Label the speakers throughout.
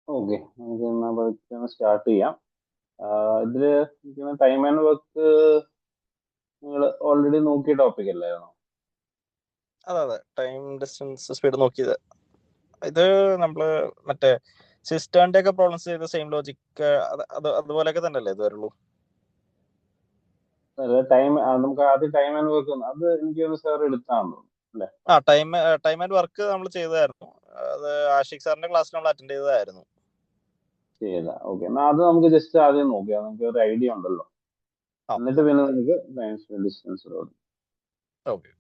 Speaker 1: Okay, നമുക്ക് എന്നാ പതുക്കെ സ്റ്റാർട്ട് ചെയ്യാം. ഇതില് ടൈം ആൻഡ് വർക്ക് നിങ്ങൾ ഓൾറെഡി നോക്കിയ ടോപ്പിക് അല്ലായിരുന്നോ?
Speaker 2: അതെ അതെ, ടൈം ഡിസ്റ്റൻസ് സ്പീഡ് നോക്കിയത്. ഇത് നമ്മള് മറ്റേ സിസ്റ്ററിന്റെ ഒക്കെ പ്രോബ്ലംസ് ചെയ്ത സെയിം ലോജിക് അതുപോലെയൊക്കെ തന്നെ അല്ലേ ഇത് വരുള്ളൂ?
Speaker 1: ടൈം നമുക്ക് ആദ്യം ടൈം ആൻഡ് വർക്ക് അത് എനിക്ക് തോന്നുന്നു സാർ എടുത്താന്ന് തോന്നുന്നു അല്ലേ?
Speaker 2: ആ ടൈം ആൻഡ് വർക്ക് നമ്മൾ ചെയ്തതായിരുന്നു. അത് ആഷിഖ് സാറിന്റെ ക്ലാസ്സിൽ നമ്മൾ അറ്റൻഡ് ചെയ്തതായിരുന്നു.
Speaker 1: ചെയ്ത ഓക്കെ, എന്നാ അത് നമുക്ക് ജസ്റ്റ് ആദ്യം നോക്കിയാൽ നമുക്ക് ഒരു ഐഡിയ ഉണ്ടല്ലോ.
Speaker 2: ആ
Speaker 1: എന്നിട്ട് പിന്നെ നമുക്ക് time distance
Speaker 2: okay.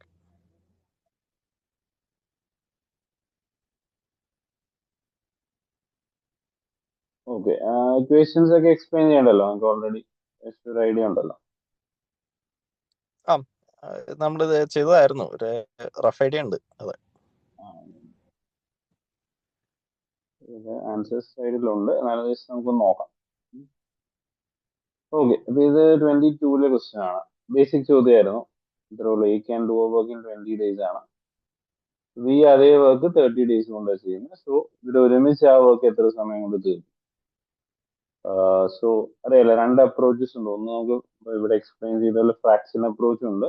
Speaker 1: Okay. Equations ഒക്കെ എക്സ്പ്ലെയിൻ ചെയ്യണ്ടല്ലോ, നമുക്ക് ഓൾറെഡി ജസ്റ്റ് ഒരു ഐഡിയ ഉണ്ടല്ലോ.
Speaker 2: ആ നമ്മളിത് ചെയ്തതായിരുന്നു, ഒരു റഫ് ഐഡിയ ഉണ്ട്. അതെ,
Speaker 1: ഇത് ആൻസേഴ്സ് സൈഡിലുണ്ട്, എന്നാലും ജസ്റ്റ് നമുക്ക് നോക്കാം. ഓക്കെ, അപ്പൊ ഇത് 22-ലെ ക്വസ്റ്റ്യൻ ആണ്. ബേസിക് ചോദ്യമായിരുന്നു. ഇത്രേ ഉള്ളൂ. ഈ can do work in 20 days ആണ്. വി അതേ വർക്ക് 30 days കൊണ്ടാണ് ചെയ്യുന്നത്. സോ ഇത് ഒരുമിച്ച് ആ വർക്ക് എത്ര സമയം കൊണ്ട് തീർക്കും? സോ അറിയാലോ, രണ്ട് അപ്രോച്ചസ് ഉണ്ട്. ഒന്ന് നമുക്ക് ഇവിടെ എക്സ്പ്ലെയിൻ ചെയ്ത ഫ്രാക്ഷൻ അപ്രോച്ച് ഉണ്ട്,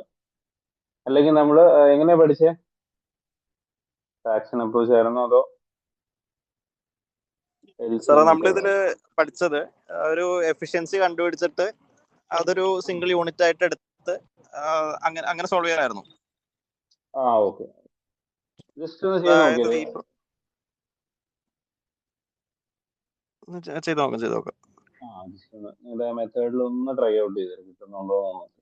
Speaker 1: അല്ലെങ്കിൽ നമ്മൾ എങ്ങനെയാ പഠിച്ചേ? ഫ്രാക്ഷൻ അപ്രോച്ച് ആയിരുന്നോ അതോ
Speaker 2: സാറേ
Speaker 1: LCM മെത്തേഡോ?
Speaker 2: നമ്മളിതില് പഠിച്ചത് ഒരു എഫിഷ്യൻസി കണ്ടുപിടിച്ചിട്ട് അതൊരു സിംഗിൾ യൂണിറ്റ് ആയിട്ട് എടുത്ത് അങ്ങനെ അങ്ങനെ സോൾവ് ചെയ്യാനായിരുന്നു.
Speaker 1: ആ ഓക്കെ, ജസ്റ്റ് ഒന്ന് ചെയ്ത് നോക്കിയത്.
Speaker 2: ചെയ്ത് നോക്കാം.
Speaker 1: ജസ്റ്റ് ഒന്ന് നിങ്ങളുടെ മെത്തേഡിൽ ഒന്ന് ട്രൈ ഔട്ട് ചെയ്ത് കിട്ടുന്നുണ്ടോ എന്ന് നോക്കാം.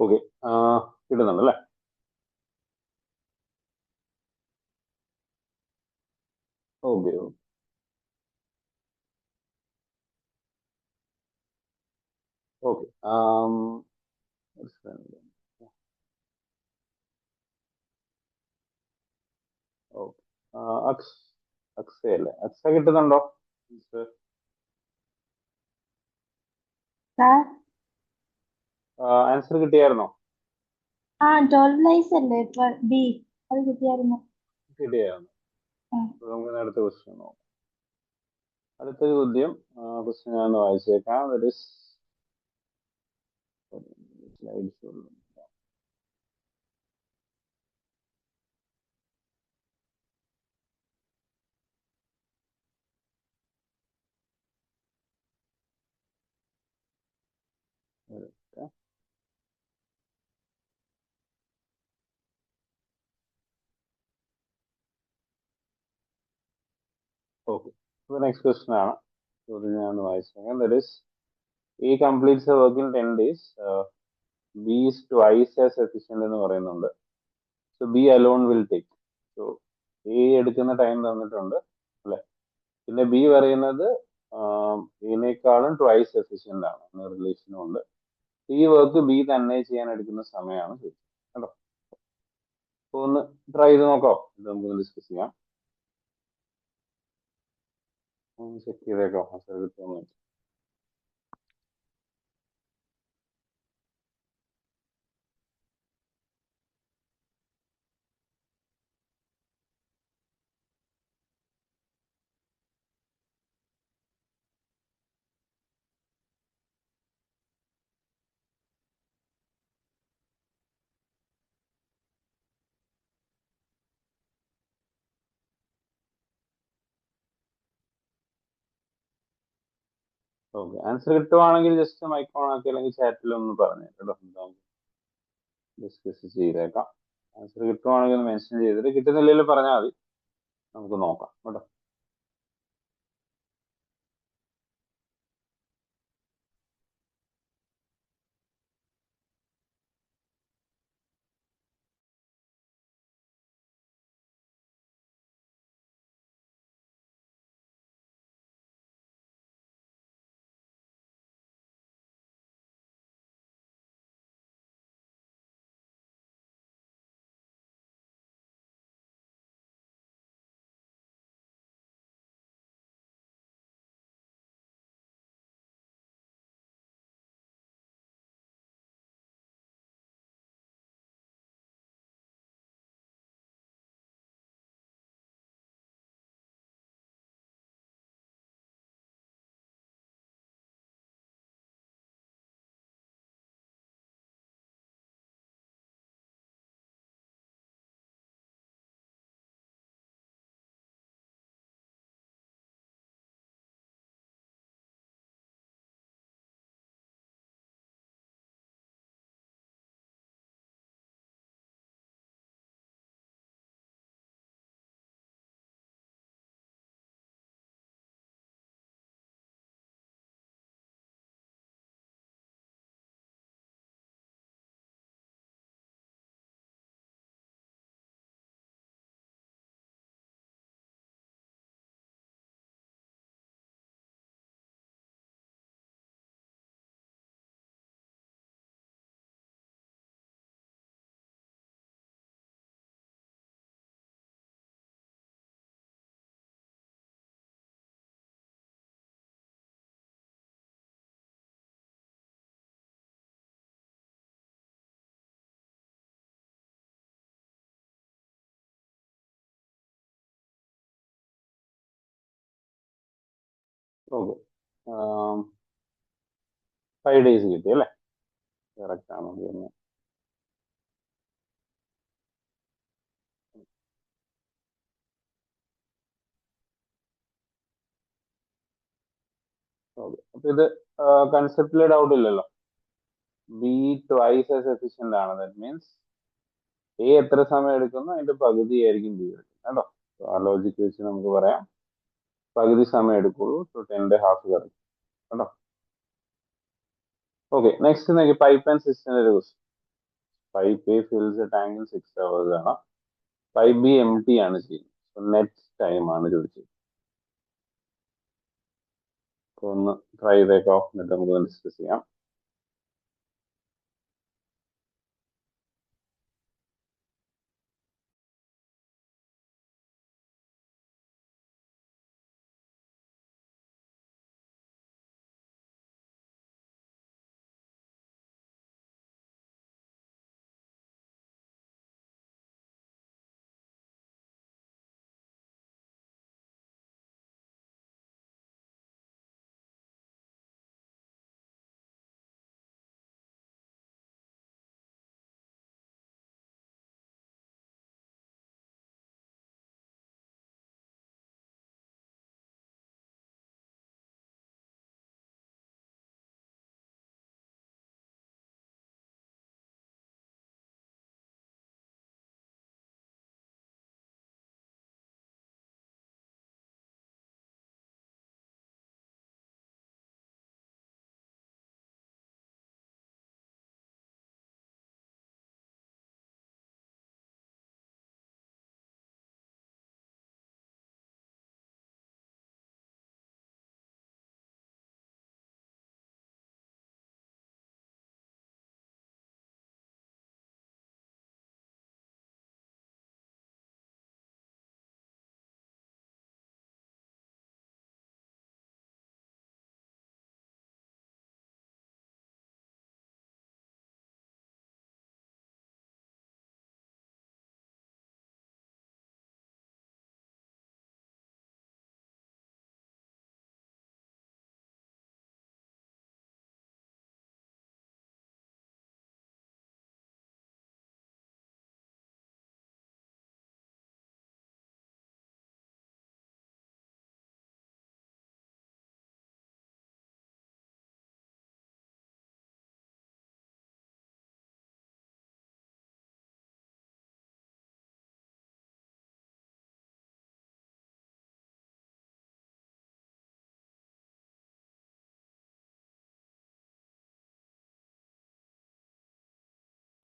Speaker 1: ഓക്കെ, കിട്ടുന്നുണ്ടല്ലേ? Okay okay. ഓക്കെ, അക്സ് അക്സയല്ലേ? അക്സ കിട്ടുന്നുണ്ടോ?
Speaker 3: Sir
Speaker 1: answer കിട്ടിയായിരുന്നോ?
Speaker 3: 12 ലൈസ് അല്ലേ ഇപ്പൊ ബി? അത് കിട്ടിയായിരുന്നു.
Speaker 1: കിട്ടിയായിരുന്നു. നമുക്ക് അടുത്ത ക്വസ്റ്റ്യൻ നോക്കാം. അടുത്ത ചോദ്യം ക്വസ്റ്റ്യൻ ഞാൻ വായിച്ചേക്കാം. സ്ലൈഡ്സ് ഉള്ളൂ. ഓക്കെ, അപ്പോൾ നെക്സ്റ്റ് ക്വസ്റ്റൻ ആണ്. ചോദ്യം ഞാൻ ഒന്ന് വായിച്ചേക്കാം. That is A completes a work in 10 days. B is twice as efficient എന്ന് പറയുന്നുണ്ട്. So B alone will take. So A എടുക്കുന്ന ടൈം തന്നിട്ടുണ്ട് അല്ലെ. പിന്നെ ബി പറയുന്നത് എനേക്കാളും ട്വൈസ് എഫിഷ്യന്റ് ആണ് എന്ന റിലേഷനും ഉണ്ട്. ഈ വർക്ക് ബി തന്നെ ചെയ്യാൻ എടുക്കുന്ന സമയമാണ് ചോദിച്ചത് കേട്ടോ. അപ്പൊ ഒന്ന് ട്രൈ ചെയ്ത് നോക്കാം, ഇത് നമുക്ക് ഡിസ്കസ് ചെയ്യാം. ഒന്ന് ചെക്ക് ചെയ്തേക്കാം ആൻസർ കിട്ടുമെന്ന്. ഓക്കെ, ആൻസർ കിട്ടുവാണെങ്കിൽ ജസ്റ്റ് മൈക്ക് ഓൺ ആക്കി അല്ലെങ്കിൽ ചാറ്റിൽ ഒന്ന് പറഞ്ഞു കേട്ടോ, ഡിസ്കസ് ചെയ്തേക്കാം. ആൻസർ കിട്ടുവാണെങ്കിൽ ഒന്ന് മെൻഷൻ ചെയ്തിട്ട്, കിട്ടുന്നില്ലെങ്കിൽ പറഞ്ഞാൽ മതി, നമുക്ക് നോക്കാം കേട്ടോ. ഓക്കെ, 5 days കിട്ടി അല്ലേ? കറക്റ്റ് ആണോ എന്ന്. ഓക്കെ, അപ്പൊ ഇത് കൺസെപ്റ്റിലെ ഡൗട്ട് ഇല്ലല്ലോ. ബി ട്വൈസ് ആസ് എഫിഷ്യന്റ് ആണ്, ദാറ്റ് മീൻസ് എ എത്ര സമയം എടുക്കുന്നു അതിന്റെ പകുതി ആയിരിക്കും ബി എടുക്കുന്നത് കേട്ടോ. ആ ലോജിക്ക് വെച്ച് നമുക്ക് പറയാം പകുതി സമയം എടുക്കുള്ളൂ. സോ 10.5 കറക്റ്റ് കേട്ടോ. ഓക്കെ, നെക്സ്റ്റ് നോക്കി പൈപ്പ് ആൻഡ് സിസ്റ്റത്തിന്റെ ഒരു question. Pipe A fils A tank in 6 hours ആണ്. പൈപ്പ് ബി എം ടി ആണ് ചെയ്യുന്നത്. സോ നെറ്റ് ടൈം ആണ് ചോദിച്ചത്. ഒന്ന് ട്രൈ ചെയ്തേക്കാം, എന്നിട്ട് നമുക്ക് ഡിസ്കസ് ചെയ്യാം.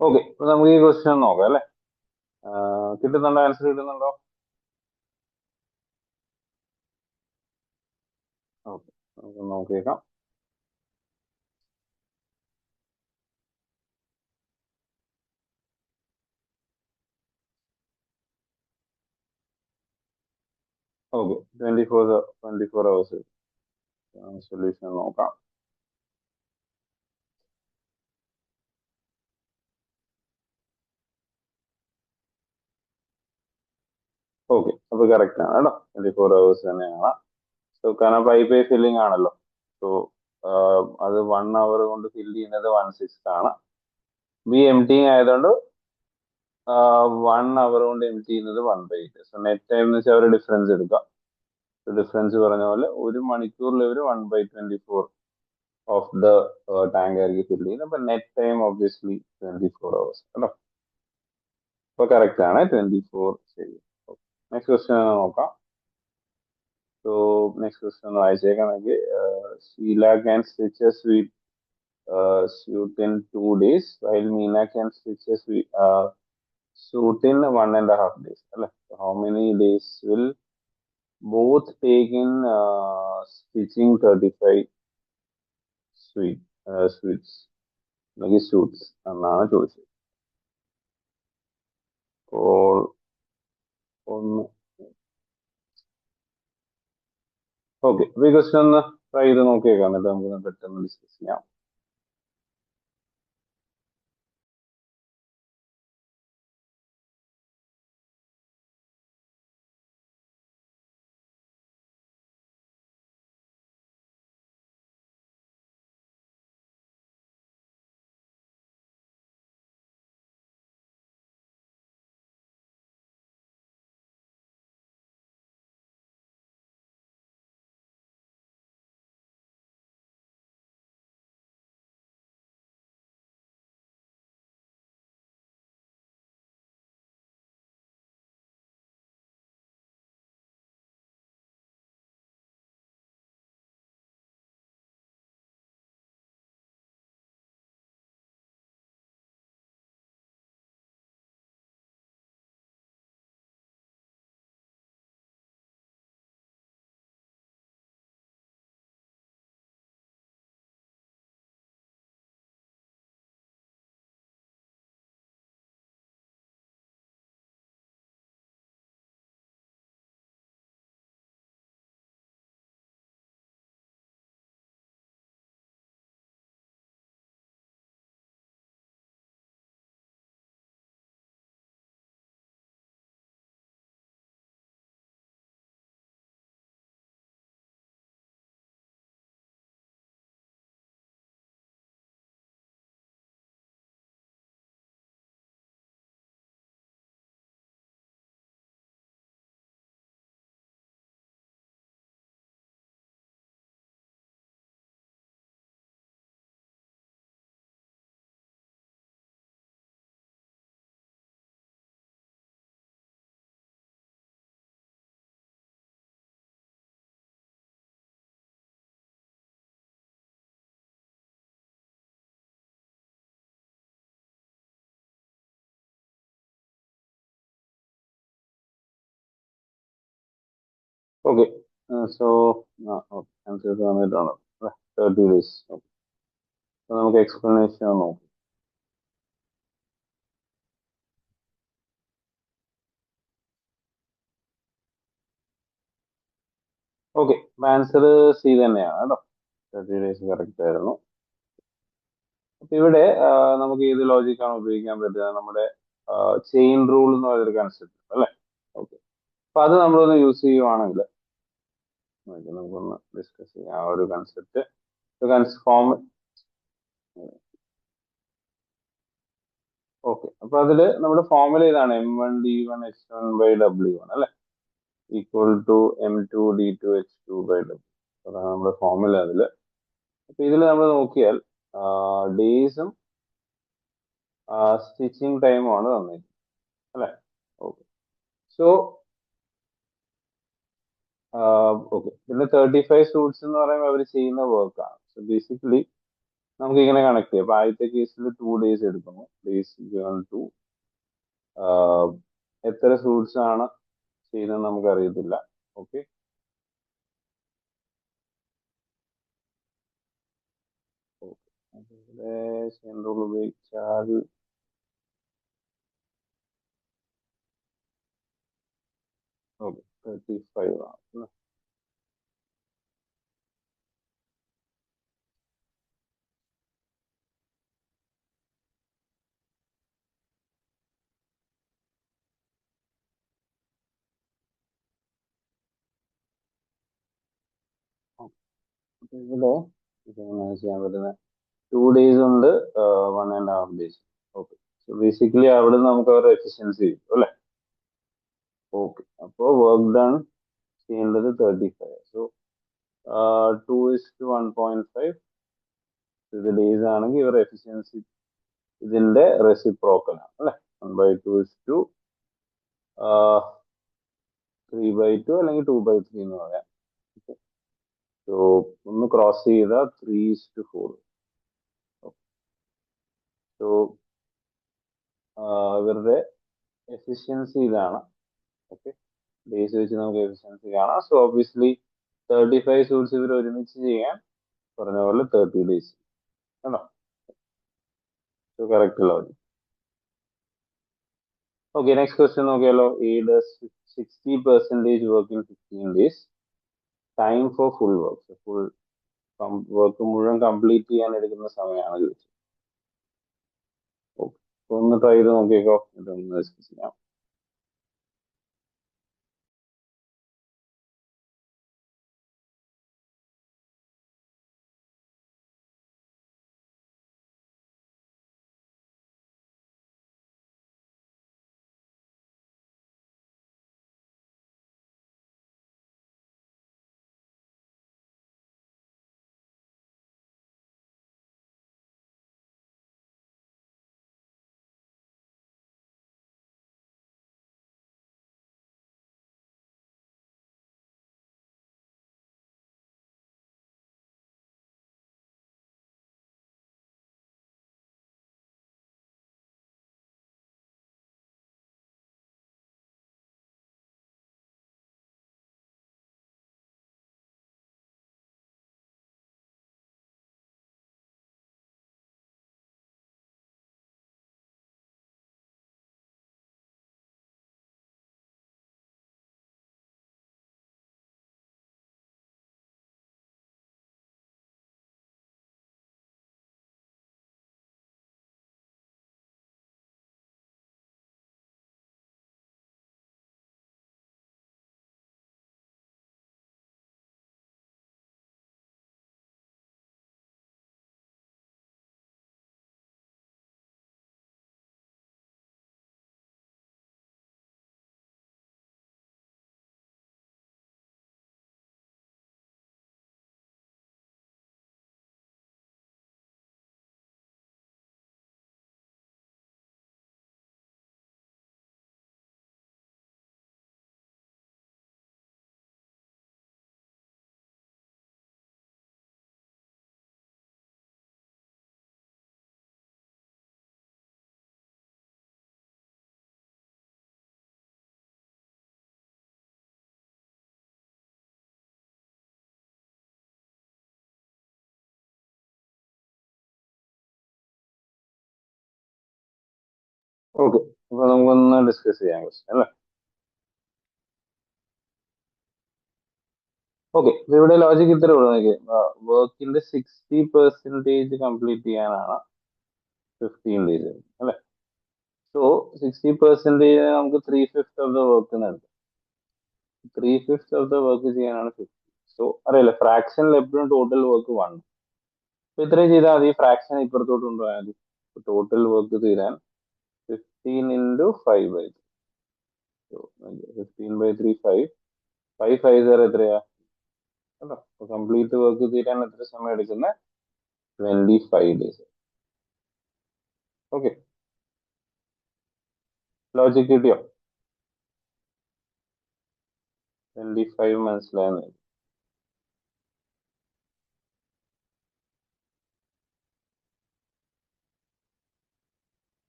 Speaker 1: ഓക്കെ, അപ്പൊ നമുക്ക് ഈ ക്വസ്റ്റ്യൻ നോക്കാം അല്ലെ. കിട്ടുന്നുണ്ടോ? ആൻസർ കിട്ടുന്നുണ്ടോ? ഓക്കെ, നമുക്ക് നോക്കിയേക്കാം. ഓക്കെ, 24 hours സൊല്യൂഷൻ നോക്കാം. ഓക്കെ, അപ്പൊ കറക്റ്റ് ആണ് കേട്ടോ, 24 hours തന്നെയാണ്. സോ കാരണം പൈപ്പ് ഫില്ലിംഗ് ആണല്ലോ. സോ അത് 1 hour കൊണ്ട് ഫില്ല് ചെയ്യുന്നത് 1/6 ആണ്. ബി എം ടി ആയതുകൊണ്ട് 1 hour കൊണ്ട് എം ടി ചെയ്യുന്നത് 1/8. സോ നെറ്റ് ടൈം എന്ന് വെച്ചാൽ ഒരു ഡിഫറൻസ് എടുക്കാം. ഡിഫറൻസ് പറഞ്ഞ പോലെ 1 മണിക്കൂറിൽ ഒരു 1/24 ഓഫ് ദ ടാങ്ക് ആയിരിക്കും ഫില്ല് ചെയ്യുന്നത്. അപ്പൊ നെറ്റ് ടൈം ഒബ്വിയസ്ലി 24 hours കേട്ടോ. അപ്പൊ കറക്റ്റ് ആണ്, 24 ശരി. നെക്സ്റ്റ് ക്വസ്റ്റ്യൻ നോക്കാം. സോ നെക്സ്റ്റ് ക്വസ്റ്റ്യൻ ഒന്ന് വായിച്ചേക്കാണെങ്കിൽ Sheela can stitches with suit in 2 days while Meena can suit in 1.5 days. അല്ലെ, how many days will both take in stitching 35 suits അല്ലെങ്കിൽ suits എന്നാണ് ചോദിച്ചത്. അപ്പോൾ ഒന്ന് ഓക്കെ, ഈ ക്വസ്റ്റ്യൻ ഒന്ന് ട്രൈ ചെയ്ത് നോക്കിയേക്കാം, എന്നിട്ട് നമുക്ക് പെട്ടെന്ന് ഡിസ്കസ് ചെയ്യാം. ഓക്കെ, സോ ആൻസേഴ്സ് വന്നിട്ടാണ് 30 days. നമുക്ക് എക്സ്പ്ലനേഷൻ നോക്കാം. ഓക്കെ, ആൻസർ സി തന്നെയാണ് കേട്ടോ, 30 days കറക്റ്റ് ആയിരുന്നു. അപ്പൊ ഇവിടെ നമുക്ക് ഏത് ലോജിക്കാണ് ഉപയോഗിക്കാൻ പറ്റുക? നമ്മുടെ ചെയിൻ റൂൾ എന്ന് പറയുന്നൊരു കൺസെപ്റ്റ് അല്ലെ. ഓക്കെ, അപ്പൊ അത് നമ്മളൊന്ന് യൂസ് ചെയ്യുവാണെങ്കിൽ നമുക്കൊന്ന് ഡിസ്കസ് ചെയ്യാം ആ ഒരു കൺസെപ്റ്റ്. ഫോം ഓക്കെ, അപ്പൊ അതില് നമ്മുടെ ഫോർമുല ഇതാണ്, M1D1H1/W1 അല്ലെ, ഈക്വൽ ടു M2D2H2/W. അതാണ് നമ്മുടെ ഫോർമുല അതില്. അപ്പൊ ഇതിൽ നമ്മൾ നോക്കിയാൽ ഡേയ്സും സ്റ്റിച്ചിങ് ടൈമും ആണ് തന്നിരിക്കുന്നത് അല്ലെ. ഓക്കെ, സോ ഓക്കെ, പിന്നെ 35 സൂട്ട്സ് എന്ന് പറയുമ്പോൾ അവർ ചെയ്യുന്ന വർക്കാണ്. സോ ബേസിക്കലി നമുക്ക് ഇങ്ങനെ കണക്ട് ചെയ്യാം. അപ്പൊ ആദ്യത്തെ കേസിൽ 2 ഡേയ്സ് എടുക്കുന്നു. ഡേയ്സ് ഗിവൺ ടു എത്ര സൂട്ട്സ് ആണ് ചെയ്യുന്നത് നമുക്ക് അറിയത്തില്ല. ഓക്കെ, ഇവിടെ ചെയിൻ റൂൾ ഉപയോഗിച്ചാൽ ഓക്കെ 35 ആണ്. ഇവിടെ ഇതെങ്ങനെ ചെയ്യാൻ പറ്റുന്നത്? 2 ഡേയ്സ് ഉണ്ട്, 1.5 ഡേയ്സ്. ഓക്കെ, സോ ബേസിക്കലി അവിടെ നമുക്ക് അവരുടെ എഫിഷ്യൻസി കിട്ടും അല്ലെ. ഓക്കെ, അപ്പോൾ വർക്ക് ഡൺ ചെയ്യേണ്ടത് 35. സോ 2:1.5. ഇത് ഡേയ്സ് ആണെങ്കിൽ ഇവരുടെ എഫിഷ്യൻസി ഇതിന്റെ റെസിപ്രോക്കൽ ആണ് അല്ലെ. 1/2 3/2 അല്ലെങ്കിൽ 2/3 എന്ന് പറയാം. സോ ഒന്ന് ക്രോസ് ചെയ്ത 3:4. സോ ഇവരുടെ എഫിഷ്യൻസി ഇതാണ്. ഓക്കെ, ഡേയ്സ് വെച്ച് നമുക്ക് എഫിഷ്യൻസി കാണാം. സോ ഒബ്വിയസ്ലി 35 സൂട്ട്സ് ഇവർ ഒരുമിച്ച് ചെയ്യാൻ പറഞ്ഞ പോലെ 30 ഡേയ്സ് ആണോ. So correct logic. Okay, next question നോക്കിയാലോ. A does 60% work in 15 days. Time for full work. Full work മുഴുവൻ കംപ്ലീറ്റ് ചെയ്യാൻ എടുക്കുന്ന സമയമാണ് ചോദിച്ചത്. ഓക്കെ, ഒന്ന് ട്രൈ ചെയ്ത് നോക്കിയേക്കോ, ഇതൊന്ന് ഡിസ്കസ് ചെയ്യാം. ഓക്കെ, അപ്പൊ നമുക്കൊന്ന് ഡിസ്കസ് ചെയ്യാൻ ക്വസ്റ്റ്യൻ അല്ലേ. ഓക്കെ, ഇവിടെ ലോജിക് ഇത്രേ ഉള്ളൂ. നോക്കി, വർക്കിന്റെ 60% കംപ്ലീറ്റ് ചെയ്യാനാണ് 15 ഡേയ്സ് അല്ലെ. സോ 60% നമുക്ക് 3/5 ഓഫ് ദ വർക്ക് നടക്കും. 3/5 ഓഫ് ദ വർക്ക് ചെയ്യാനാണ് 50. സോ അറിയില്ല, ഫ്രാക്ഷനിൽ എപ്പോഴും ടോട്ടൽ വർക്ക് 1. അപ്പൊ ഇത്രയും ചെയ്താൽ മതി. ഫ്രാക്ഷൻ ഇപ്പുറത്തോട്ട് കൊണ്ടുപോയാൽ മതി. ടോട്ടൽ വർക്ക് തീരാൻ 15 into 5/3. So 15/3 5. 5 5 0 എത്രയാ കേട്ടോ. അപ്പൊ കംപ്ലീറ്റ് വർക്ക് തീരാൻ എത്ര സമയം എടുക്കുന്നത്? 25 ഡേയ്സ്. ഓക്കെ, ലോജിക് കിട്ടിയോ? 25 മനസ്സിലായെന്ന്.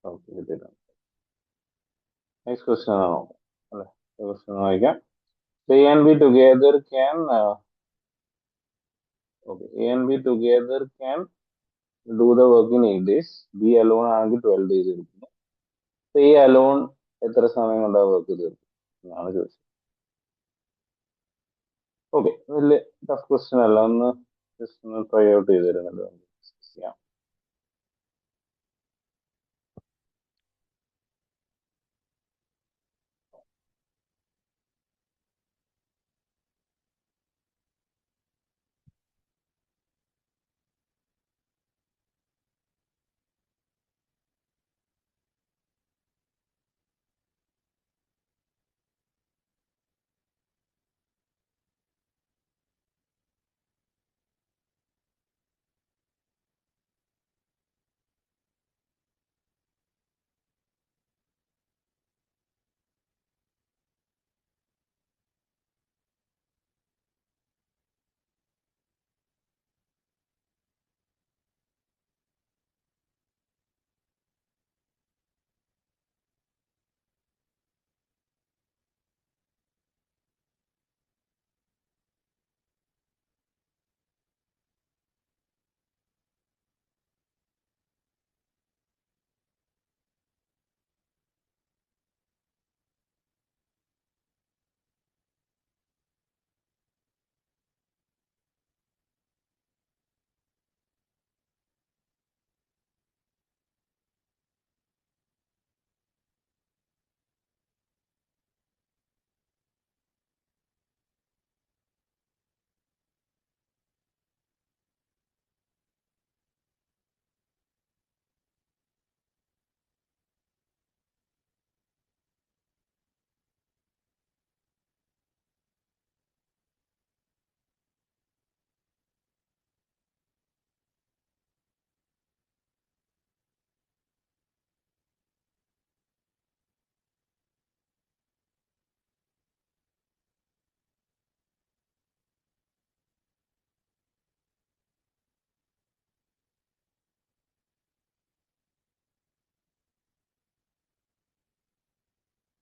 Speaker 1: ഓക്കെ കിട്ടിയിട്ടുണ്ട്. നെക്സ്റ്റ് ക്വസ്റ്റ്യൻ ആണ് നോക്കാം അല്ലെ. ക്വസ്റ്റ്യൻ വായിക്കാം. A and B together can A and B together can do the work in 8 days. B alone ആണെങ്കിൽ 12 days എടുക്കുന്നു. A alone എത്ര സമയം കൊണ്ട് ആ വർക്ക് തീർക്കും എന്നാണ് ചോദിച്ചത്. ഓക്കെ, വലിയ ടഫ് ക്വസ്റ്റ്യൻ അല്ല, ഒന്ന് ജസ്റ്റ് ഒന്ന് ട്രൈ ഔട്ട് ചെയ്ത് തരുന്നുണ്ട്, നമുക്ക് ഡിസ്കസ് ചെയ്യാം.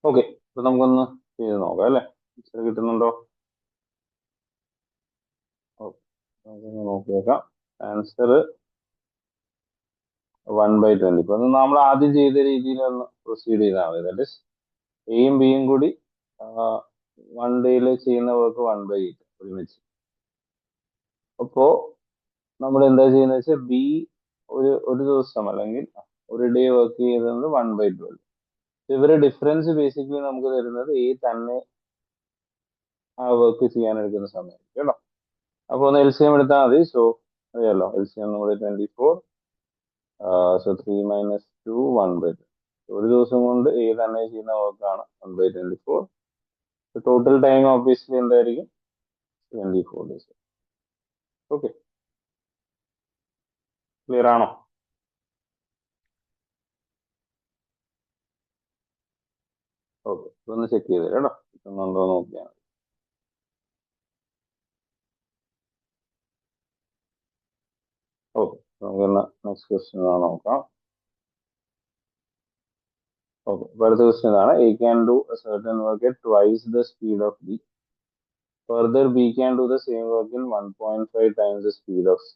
Speaker 1: ഓക്കെ, ഇപ്പൊ നമുക്കൊന്ന് ചെയ്ത് നോക്കാം അല്ലെ. ആൻസർ കിട്ടുന്നുണ്ടോ? ഓക്കെ, നമുക്കൊന്ന് നോക്കിയേക്കാം. ആൻസർ 1/20. ഇപ്പൊ നമ്മൾ ആദ്യം ചെയ്ത രീതിയിൽ ഒന്ന് പ്രൊസീഡ് ചെയ്താൽ മതി. ദാറ്റ് ഇസ് എയും ബിയും കൂടി 1 ഡേയിൽ ചെയ്യുന്ന വർക്ക് 1/8 ഒരുമിച്ച്. അപ്പോ നമ്മൾ എന്താ ചെയ്യുന്ന വെച്ചാൽ ബി ഒരു ദിവസം അല്ലെങ്കിൽ ഒരു ഡേ വർക്ക് ചെയ്യുന്നത് 1/12. ഇവരെ ഡിഫറൻസ് ബേസിക്കലി നമുക്ക് തരുന്നത് എ തന്നെ ആ വർക്ക് ചെയ്യാൻ എടുക്കുന്ന സമയം കേട്ടോ. അപ്പൊ ഒന്ന് LCM എടുത്താൽ മതി. സോ അറിയാലോ, LCM നമ്മുടെ 24. സോ 3 - 2 1/2. ഒരു ദിവസം കൊണ്ട് എ തന്നെ ചെയ്യുന്ന വർക്കാണ് 1/24. ടോട്ടൽ ടൈം ഓബിയസ്ലി എന്തായിരിക്കും? 24 ഡേയ്സ്. ഓക്കെ, ക്ലിയർ ആണോ? ഓക്കെ, ഒന്ന് ചെക്ക് ചെയ്ത് കേട്ടോ, കിട്ടുന്നുണ്ടോ നോക്കിയാണ്. ഓക്കെ, നമുക്ക് നെക്സ്റ്റ് ക്വസ്റ്റ്യൻ നോക്കാം. ഓക്കെ, അടുത്ത ക്വസ്റ്റ്യൻ ആണ്. A can do a certain work at twice the speed of B. Further, B can do the same work in 1.5 times the speed of C.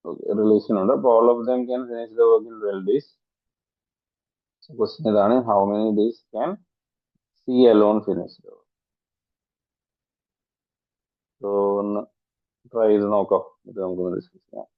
Speaker 1: Okay, relation ഉണ്ട്. അപ്പോൾ all of them can finish the work in 12 days. Question ഇതാണ്, how many days can C alone finish the work? So ഒന്ന് try ചെയ്ത് നോക്കാം, ഇത് നമുക്കൊന്ന് discuss ചെയ്യാം.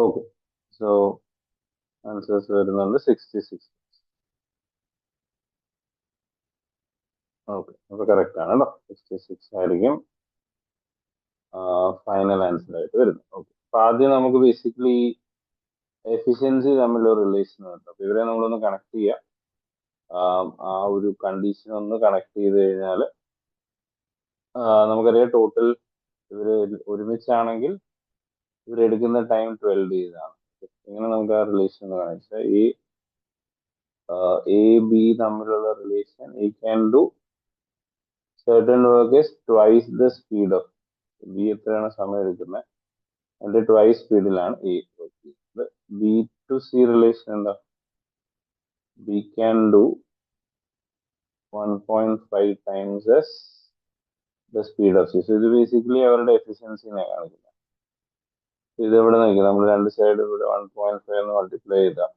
Speaker 1: Okay, so answers വരുന്നുണ്ട് 66. ഓക്കെ, അപ്പൊ കറക്റ്റ് ആണ് കേട്ടോ. 66 ആയിരിക്കും ഫൈനൽ ആൻസർ ആയിട്ട് വരുന്നത്. ഓക്കെ, അപ്പൊ ആദ്യം നമുക്ക് ബേസിക്കലി എഫിഷ്യൻസി തമ്മിലുള്ള റിലേഷൻ ഉണ്ട്. അപ്പൊ ഇവരെ നമ്മളൊന്ന് കണക്ട് ചെയ്യാം. ആ ഒരു കണ്ടീഷൻ ഒന്ന് കണക്ട് ചെയ്ത് കഴിഞ്ഞാൽ നമുക്കറിയാം ടോട്ടൽ ഇവര് ഒരുമിച്ചാണെങ്കിൽ ഇവരെടുക്കുന്ന ടൈം 12 ഡേയ്സ് ആണ്. ഇങ്ങനെ നമുക്ക് ആ റിലേഷൻ ഒന്ന് കാണിച്ചാൽ എ ബി തമ്മിലുള്ള റിലേഷൻ ഈ can do certain work is twice the speed of B. എത്രയാണ് സമയം എടുക്കുന്നത് അതിന്റെ ട്വൈസ് സ്പീഡിലാണ് എ വർക്ക് ചെയ്യുന്നത്. ബി ടു സി റിലേഷൻ എന്താ? B can do 1.5 times S the speed of C. So ഇത് ബേസിക്കലി അവരുടെ എഫിഷ്യൻസിനെ കാണിക്കുന്നത്. ഇത് ഇവിടെ നോക്കി നമ്മൾ രണ്ട് സൈഡ് ഇവിടെ 1.5 എന്ന് മൾട്ടിപ്ലൈ ചെയ്താൽ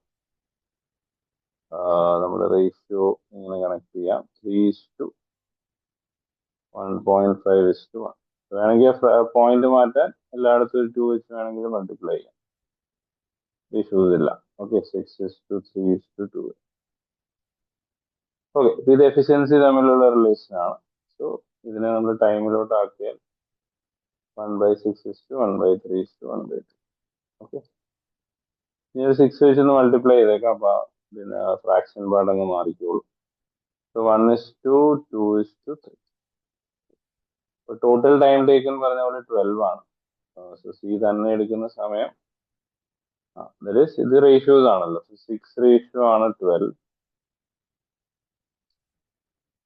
Speaker 1: നമ്മുടെ റേഷ്യോ ഇങ്ങനെ കണക്ട് ചെയ്യാം. 3:1.5:1. വേണമെങ്കിൽ പോയിന്റ് മാറ്റാൻ എല്ലായിടത്തും 2 വെച്ച് വേണമെങ്കിൽ മൾട്ടിപ്ലൈ ചെയ്യാം. ഇഷ്യൂസ് ഇല്ല. ഓക്കെ, 6:3:2. ഓക്കെ, ഇത് എഫിഷ്യൻസി തമ്മിലുള്ള റിലേഷൻ ആണ്. സോ ഇതിനെ നമ്മൾ ടൈമിലോട്ട് ആക്കിയാൽ 1/6:1/3:1/2. ഓക്കെ, ഇനി ഒരു 6 വെച്ചൊന്ന് മൾട്ടിപ്ലൈ ചെയ്തേക്കാം. അപ്പൊ പിന്നെ ഫ്രാക്ഷൻ പാടങ്ങ് മാറിക്കോളൂ. സോ 1:2:2:3. ടോട്ടൽ ടൈം ടേക്കൺ പറഞ്ഞ പോലെ 12 ആണ്. സോ സി തന്നെ എടുക്കുന്ന സമയം ഇത് റേഷ്യോസ് ആണല്ലോ. 6 ആണ് 12.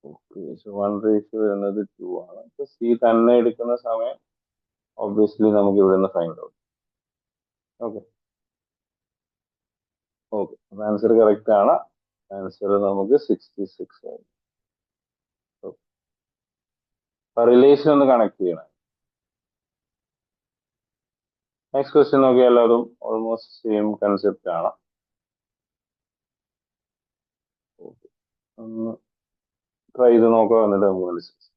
Speaker 1: ഓക്കെ, സോ 1 വരുന്നത് 2 ആണ്. സി തന്നെ എടുക്കുന്ന സമയം ഒബ്വിയസ്ലി നമുക്ക് ഇവിടെ നിന്ന് ഫൈൻഡ് ഔട്ട്. ഓക്കെ ഓക്കെ, അപ്പൊ ആൻസർ കറക്റ്റ് ആണ്. ആൻസർ നമുക്ക് 66 ആയി. റിലേഷൻ ഒന്ന് കണക്ട് ചെയ്യണം. നെക്സ്റ്റ് ക്വസ്റ്റ്യൻ നോക്കിയാൽ എല്ലാവരും ഓൾമോസ്റ്റ് സെയിം കൺസെപ്റ്റ് ആണ്. ഒന്ന് ട്രൈ ചെയ്ത് നോക്കാം, എന്നിട്ട് നമുക്ക് ഡിസ്കസ്.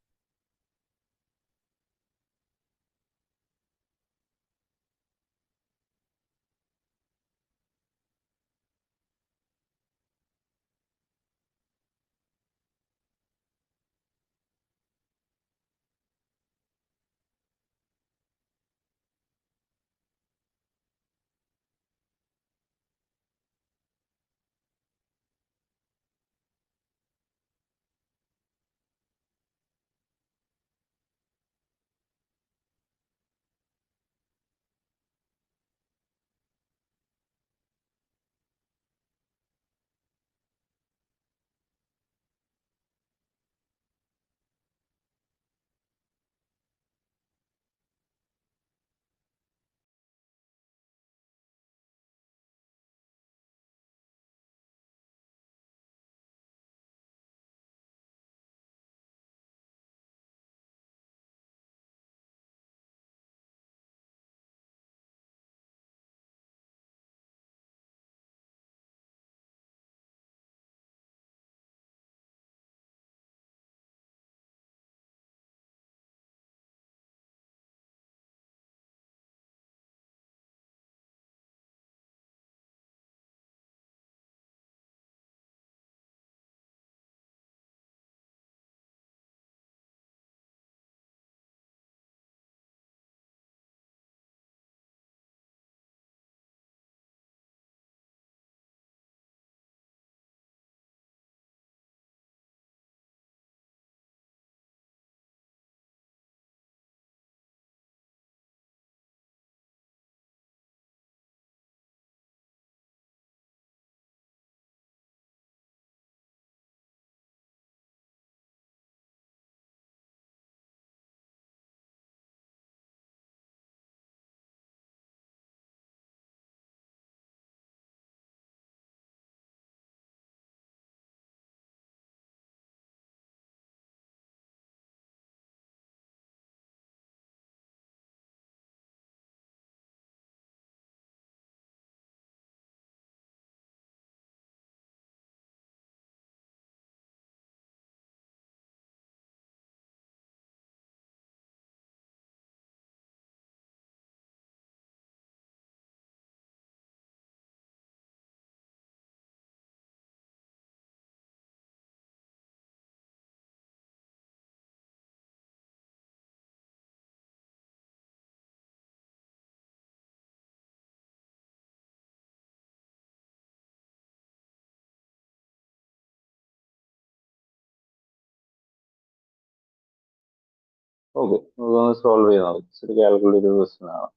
Speaker 1: ഓക്കെ, നമുക്കൊന്ന് സോൾവ് ചെയ്ത് നോക്കാം. ഇച്ചിരി കാൽക്കുലേറ്റീവ് ക്വസ്റ്റ്യൻ ആണ്,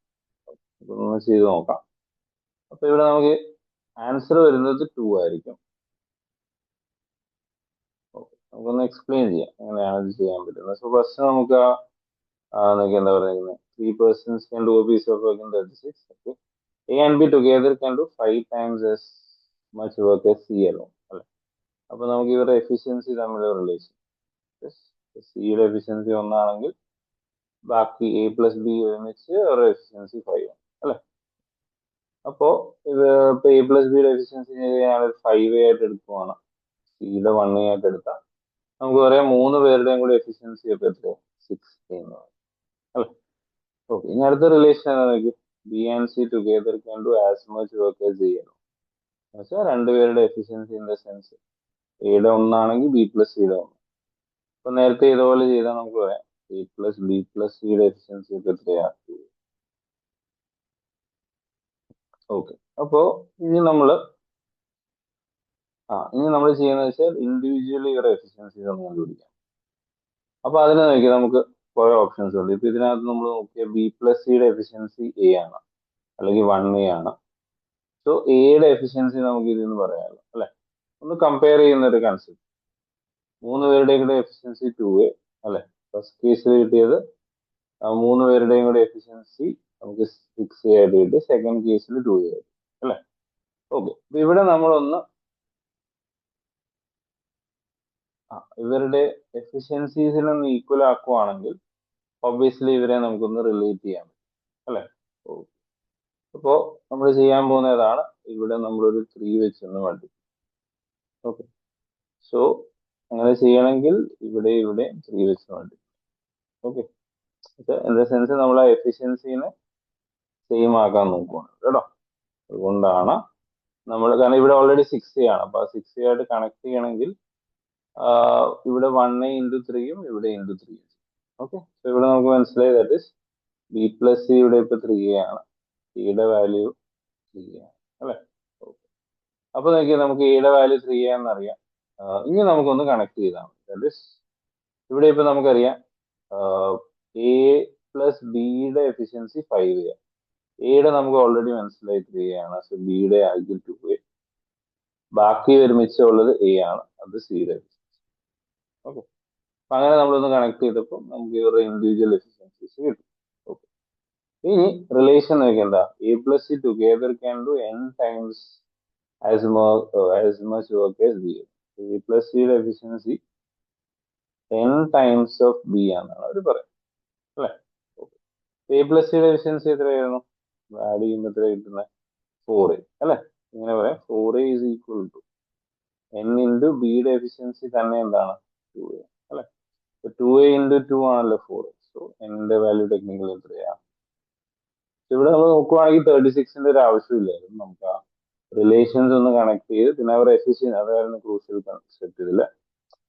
Speaker 1: ഒന്ന് ചെയ്ത് നോക്കാം. അപ്പൊ ഇവിടെ നമുക്ക് ആൻസർ വരുന്നത് 2 ആയിരിക്കും. ഓക്കെ, നമുക്കൊന്ന് എക്സ്പ്ലെയിൻ ചെയ്യാം എങ്ങനെയാണ് ഇത് ചെയ്യാൻ പറ്റുന്നത്. സോ ഫസ്റ്റ് നമുക്ക് നമുക്ക് എന്താ പറയുന്നത്, 3 persons can do a piece of work in 36. Okay, A and B together can do 5 times as much work as C alone. അല്ലെ? അപ്പൊ നമുക്ക് ഇവരുടെ എഫിഷ്യൻസി തമ്മിലുള്ള റിലേഷൻ, സിയുടെ എഫിഷ്യൻസി ഒന്നാണെങ്കിൽ ബാക്കി എ പ്ലസ് ബി ഒരുമിച്ച് അവരുടെ എഫിഷ്യൻസി 5 ആണ് അല്ലെ? അപ്പോ ഇത് ഇപ്പൊ എ പ്ലസ് ബിയുടെ എഫിഷ്യൻസി ഞാൻ 5 ആയിട്ട് എടുക്കുവാണ്, സിയുടെ 1 ആയിട്ട് എടുത്താൽ നമുക്ക് പറയാം 3 പേരുടെയും കൂടി എഫിഷ്യൻസി ഒക്കെ എത്രയാണ്, 6 എന്ന് അല്ലെ? ഓക്കെ, ഇനി അടുത്ത റിലേഷൻ ഏതാണെങ്കിൽ B and C together can do as much work as A എന്ന് വെച്ചാൽ രണ്ടുപേരുടെ എഫിഷ്യൻസി ഇൻ ദ സെൻസ് എയുടെ ഒന്നാണെങ്കിൽ ബി പ്ലസ് സിയുടെ ഒന്ന്. അപ്പൊ നേരത്തെ ഇതുപോലെ ചെയ്താൽ നമുക്ക് പറയാം എ പ്ലസ് ബി പ്ലസ് സിയുടെ എഫിഷ്യൻസി ഒക്കെ എത്രയാണ്. ഓക്കെ, അപ്പോ ഇനി നമ്മള് ഇനി നമ്മൾ ചെയ്യുന്നത് വെച്ചാൽ ഇൻഡിവിജ്വലി ഇവരുടെ എഫിഷ്യൻസി നമ്മൾ കണ്ടുപിടിക്കാം. അപ്പൊ അതിന് നോക്കി നമുക്ക് കുറെ ഓപ്ഷൻസ് ഉണ്ട്. ഇപ്പൊ ഇതിനകത്ത് നമ്മൾ നോക്കിയ ബി പ്ലസ് സിയുടെ എഫിഷ്യൻസി എ ആണ്, അല്ലെങ്കിൽ 1A ആണ്. സോ എയുടെ എഫിഷ്യൻസി നമുക്ക് ഇതിൽ നിന്ന് പറയാമല്ലോ അല്ലെ? ഒന്ന് കമ്പയർ ചെയ്യുന്ന ഒരു കൺസെപ്റ്റ്. 3 പേരുടെയും കൂടെ എഫിഷ്യൻസി 2A അല്ലെ? ഫസ്റ്റ് കേസിൽ കിട്ടിയത് 3 പേരുടെയും കൂടെ എഫിഷ്യൻസി നമുക്ക് 6A ആയിട്ട് കിട്ടി, സെക്കൻഡ് കേസിൽ 2A ആയിട്ട് അല്ലെ? ഓക്കെ, അപ്പൊ ഇവിടെ നമ്മളൊന്ന് ഇവരുടെ എഫിഷ്യൻസീസിനൊന്ന് ഈക്വൽ ആക്കുവാണെങ്കിൽ ഒബ്വിയസ്ലി ഇവരെ നമുക്കൊന്ന് റിലേറ്റ് ചെയ്യാൻ പറ്റും അല്ലെ? അപ്പോ നമ്മൾ ചെയ്യാൻ പോകുന്നതാണ്, ഇവിടെ നമ്മളൊരു 3 വെച്ചൊന്ന് മൾട്ടിപ്ലൈ. ഓക്കെ, സോ അങ്ങനെ ചെയ്യണമെങ്കിൽ ഇവിടെ 3 വെച്ച് multiply. Okay, in the sense നമ്മൾ ആ എഫിഷ്യൻസിനെ സെയിം ആക്കാൻ നോക്കുകയാണ് കേട്ടോ. അതുകൊണ്ടാണ് നമ്മൾ, കാരണം ഇവിടെ ഓൾറെഡി 6A ആണ്, അപ്പൊ ആ 6A ആയിട്ട് കണക്ട് ചെയ്യണമെങ്കിൽ ഇവിടെ 1A ഇൻറ്റു 3യും ഇവിടെ ഇൻറ്റു 3യും. ഓക്കെ, സോ ഇവിടെ നമുക്ക് മനസ്സിലായി that is B plus C ഇവിടെ ഇപ്പൊ 3A ആണ്, സിയുടെ വാല്യൂ 3A ആണ് അല്ലെ? അപ്പൊ നോക്കിയാൽ നമുക്ക് എയുടെ വാല്യൂ 3A എന്നറിയാം. ഇനി നമുക്കൊന്ന് കണക്ട് ചെയ്താൽ മതി. ദാറ്റ് ഇസ് ഇവിടെ ഇപ്പൊ നമുക്കറിയാം എ പ്ലസ് ബിയുടെ എഫിഷ്യൻസി 5A. എയുടെ നമുക്ക് ഓൾറെഡി മനസ്സിലായി 3A ആണ്, സോ ബിയുടെ ആയിരിക്കും 2A. ബാക്കി ഒരുമിച്ചുള്ളത് എ ആണ്, അത് സിയുടെ എഫിഷ്യൻസി. ഓക്കെ, അപ്പൊ അങ്ങനെ നമ്മളൊന്ന് കണക്ട് ചെയ്തപ്പോൾ നമുക്ക് ഇവരുടെ ഇൻഡിവിജ്വൽ എഫിഷ്യൻസീസ് കിട്ടും. ഓക്കെ, ഇനി റിലേഷൻ നോക്കിയാൽ A plus C together can do n times as much work as B. A plus സിയുടെ efficiency n times of B ആണെന്നാണ് അവർ പറയുന്നത് അല്ലെ? എ പ്ലസ് സിയുടെ എഫിഷ്യൻസി എത്രയായിരുന്നു, ആഡ് ചെയ്യുമ്പോൾ എത്ര കിട്ടുന്നത്, 4A അല്ലെ? ഇങ്ങനെ പറയാം, 4A is equal to n into ബിയുടെ എഫിഷ്യൻസി തന്നെ എന്താണ്, 2A അല്ലെ? 2A ഇൻറ്റു 2 ആണല്ലോ 4A. സോ എൻ്റെ വാല്യൂ ടെക്നിക്കൽ എത്രയാ, ഇവിടെ നമ്മൾ നോക്കുവാണെങ്കിൽ 36ന്റെ ഒരു ആവശ്യമില്ലായിരുന്നു. നമുക്ക് ആ റിലേഷൻസ് ഒന്ന് കണക്ട് ചെയ്ത് പിന്നെ അവരുടെ എഫിഷ്യൻസി, അതായിരുന്നു ക്രൂഷ്യൽ കൺസെപ്റ്റ് ഇതില്.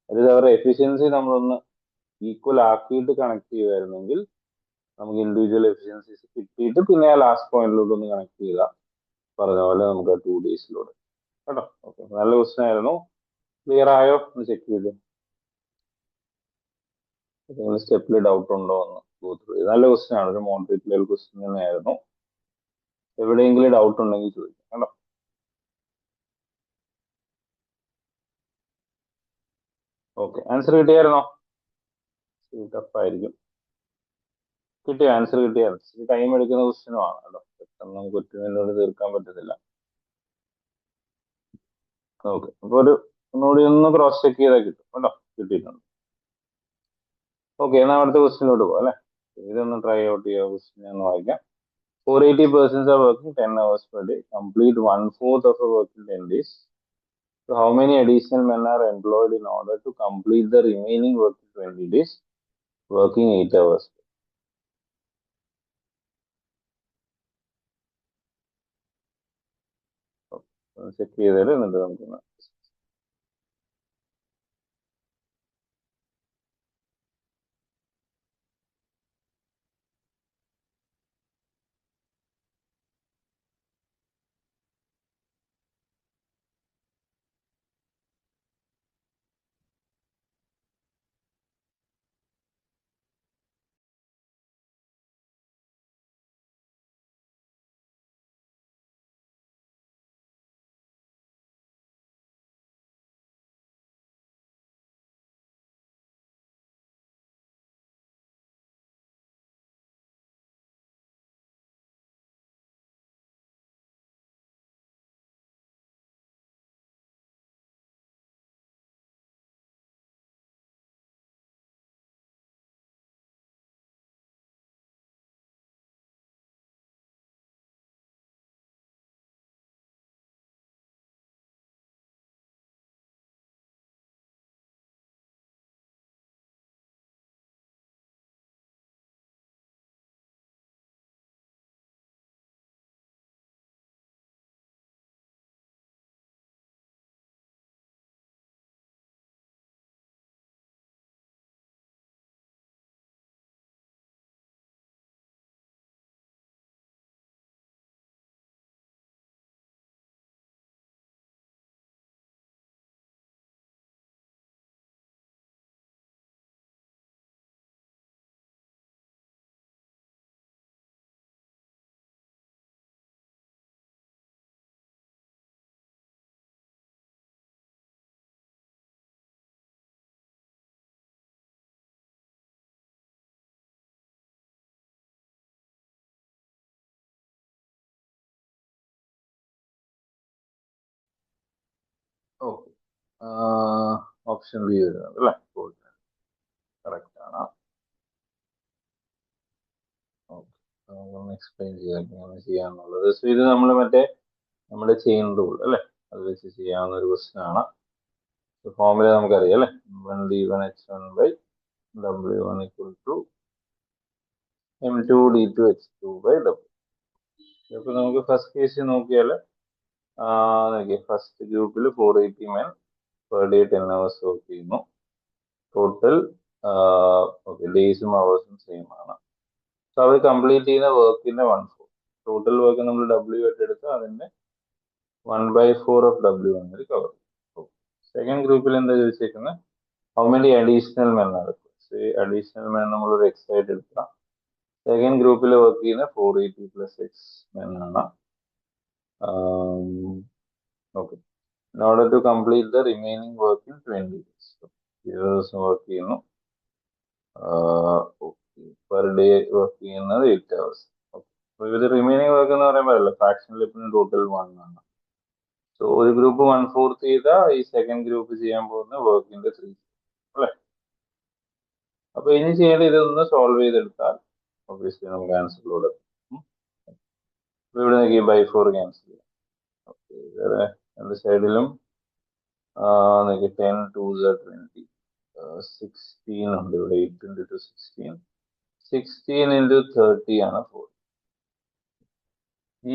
Speaker 1: അതായത് അവരുടെ എഫിഷ്യൻസി നമ്മളൊന്ന് ഈക്വൽ ആക്കിയിട്ട് കണക്ട് ചെയ്യുമായിരുന്നെങ്കിൽ നമുക്ക് ഇൻഡിവിജ്വൽ എഫിഷ്യൻസീസ് കിട്ടിയിട്ട് പിന്നെ ആ ലാസ്റ്റ് പോയിന്റിലോട്ട് ഒന്ന് കണക്ട് ചെയ്താൽ പറഞ്ഞ പോലെ നമുക്ക് 2 ഡേയ്സിലൂടെ കേട്ടോ. ഓക്കെ, നല്ല ക്വസ്റ്റൻ ആയിരുന്നു. ക്ലിയർ ആയോ ഒന്ന് ചെക്ക് ചെയ്ത് സ്റ്റെപ്പിൽ ഡൗട്ട് ഉണ്ടോ എന്ന് ഗോ ത്രൂ. നല്ല ക്വസ്റ്റൻ ആണ്, ഒരു മോഡറേറ്റ് ലെവൽ ക്വസ്റ്റൻ തന്നെയായിരുന്നു. എവിടെയെങ്കിലും ഡൗട്ട് ഉണ്ടെങ്കിൽ ചോദിക്കാം കേട്ടോ. ഓക്കെ, ആൻസർ കിട്ടിയായിരുന്നോ? ടഫായിരിക്കും. കിട്ടിയോ ആൻസർ? കിട്ടിയായിരുന്നു. ടൈം എടുക്കുന്ന ക്വസ്റ്റ്യനുമാണ് കേട്ടോ, പെട്ടെന്ന് നമുക്ക് ഒറ്റ മിനിറ്റോട് തീർക്കാൻ പറ്റത്തില്ല. ഓക്കെ, അപ്പൊ ഒന്നുകൂടി ഒന്ന് ക്രോസ് ചെക്ക് ചെയ്താൽ കിട്ടും കേട്ടോ. കിട്ടിയിട്ടുണ്ട്. ഓക്കെ, എന്നാൽ അടുത്ത ക്വസ്റ്റ്യനിലോട്ട് പോകാം അല്ലെ? ഇതൊന്ന് ട്രൈ ഔട്ട് ചെയ്യുക. ക്വസ്റ്റ്യൻ ഒന്ന് വായിക്കാം. 480 persons are working 10 hours per day. Complete 1/4 of a work in 10 days. So how many additional men are employed in order to complete the remaining work in 20 days, working 8 hours? Check ചെയ്തേര്, എന്നിട്ട് നമുക്ക് option B വരുന്നത് അല്ലേ? Correct ആണ്. ഒന്ന് explain ചെയ്യാം എങ്ങനെ ചെയ്യാന്നുള്ളത്. So ഇത് നമ്മൾ നമ്മുടെ ചെയിൻ റൂൾ അല്ലെ, അത് വെച്ച് ചെയ്യാവുന്ന ഒരു ക്വസ്റ്റ്യൻ ആണ്. ഫോർമുല നമുക്കറിയാം അല്ലെ, 1d1h1/w1 equal to m2d2h2/w. അപ്പൊ നമുക്ക് ഫസ്റ്റ് കേസ് നോക്കിയാൽ ഫസ്റ്റ് ഗ്രൂപ്പിൽ 480 men per day 10 hours work ചെയ്യുന്നു. ടോട്ടൽ ഡേയ്സും അവേഴ്സും സെയിം ആണ്. സോ അവർ കംപ്ലീറ്റ് ചെയ്യുന്ന വർക്കിന്റെ 1/4 ടോട്ടൽ വർക്ക് നമ്മൾ W ആയിട്ട് എടുത്ത് അതിന്റെ 1/4 ഓഫ് W എന്നൊരു കവർ. സെക്കൻഡ് ഗ്രൂപ്പിൽ എന്താ ചോദിച്ചേക്കുന്നത്, ഹൗ മെനി അഡീഷണൽ മെൻ ആണ്. അഡീഷണൽ മെൻ നമ്മളൊരു എക്സ് ആയിട്ട് എടുക്കാം. സെക്കൻഡ് ഗ്രൂപ്പിൽ വർക്ക് ചെയ്യുന്ന 480 plus x men ആണ്. Okay, in order to complete the remaining work in 20 days. 20 ദിവസം വർക്ക് ചെയ്യുന്നു. പെർ ഡേ വർക്ക് ചെയ്യുന്നത് 8 hours. ഇത് റിമൈനിങ് വർക്ക് എന്ന് പറയുമ്പോൾ ഫ്രാക്ഷനിൽ ഇപ്പം ടോട്ടൽ 1 ആണ്. സോ ഒരു ഗ്രൂപ്പ് 1/4 ചെയ്താൽ ഈ സെക്കൻഡ് ഗ്രൂപ്പ് ചെയ്യാൻ പോകുന്ന വർക്കിന്റെ 3 അല്ലെ. അപ്പൊ ഇനി ചെയ്യേണ്ട ഇതൊന്ന് സോൾവ് ചെയ്തെടുത്താൽ ഒബ്വിയസ്ലി നമുക്ക് ആൻസറിലൂടെ ഇവിടെ നോക്കി by4 ക്യാൻസൽ ചെയ്യാം. ഓക്കെ, വേറെ രണ്ട് സൈഡിലും 10 2s are 20, 16 ഉണ്ട് ഇവിടെ. 8 into 2 16, 16 into 30 ആണ് 4. ഈ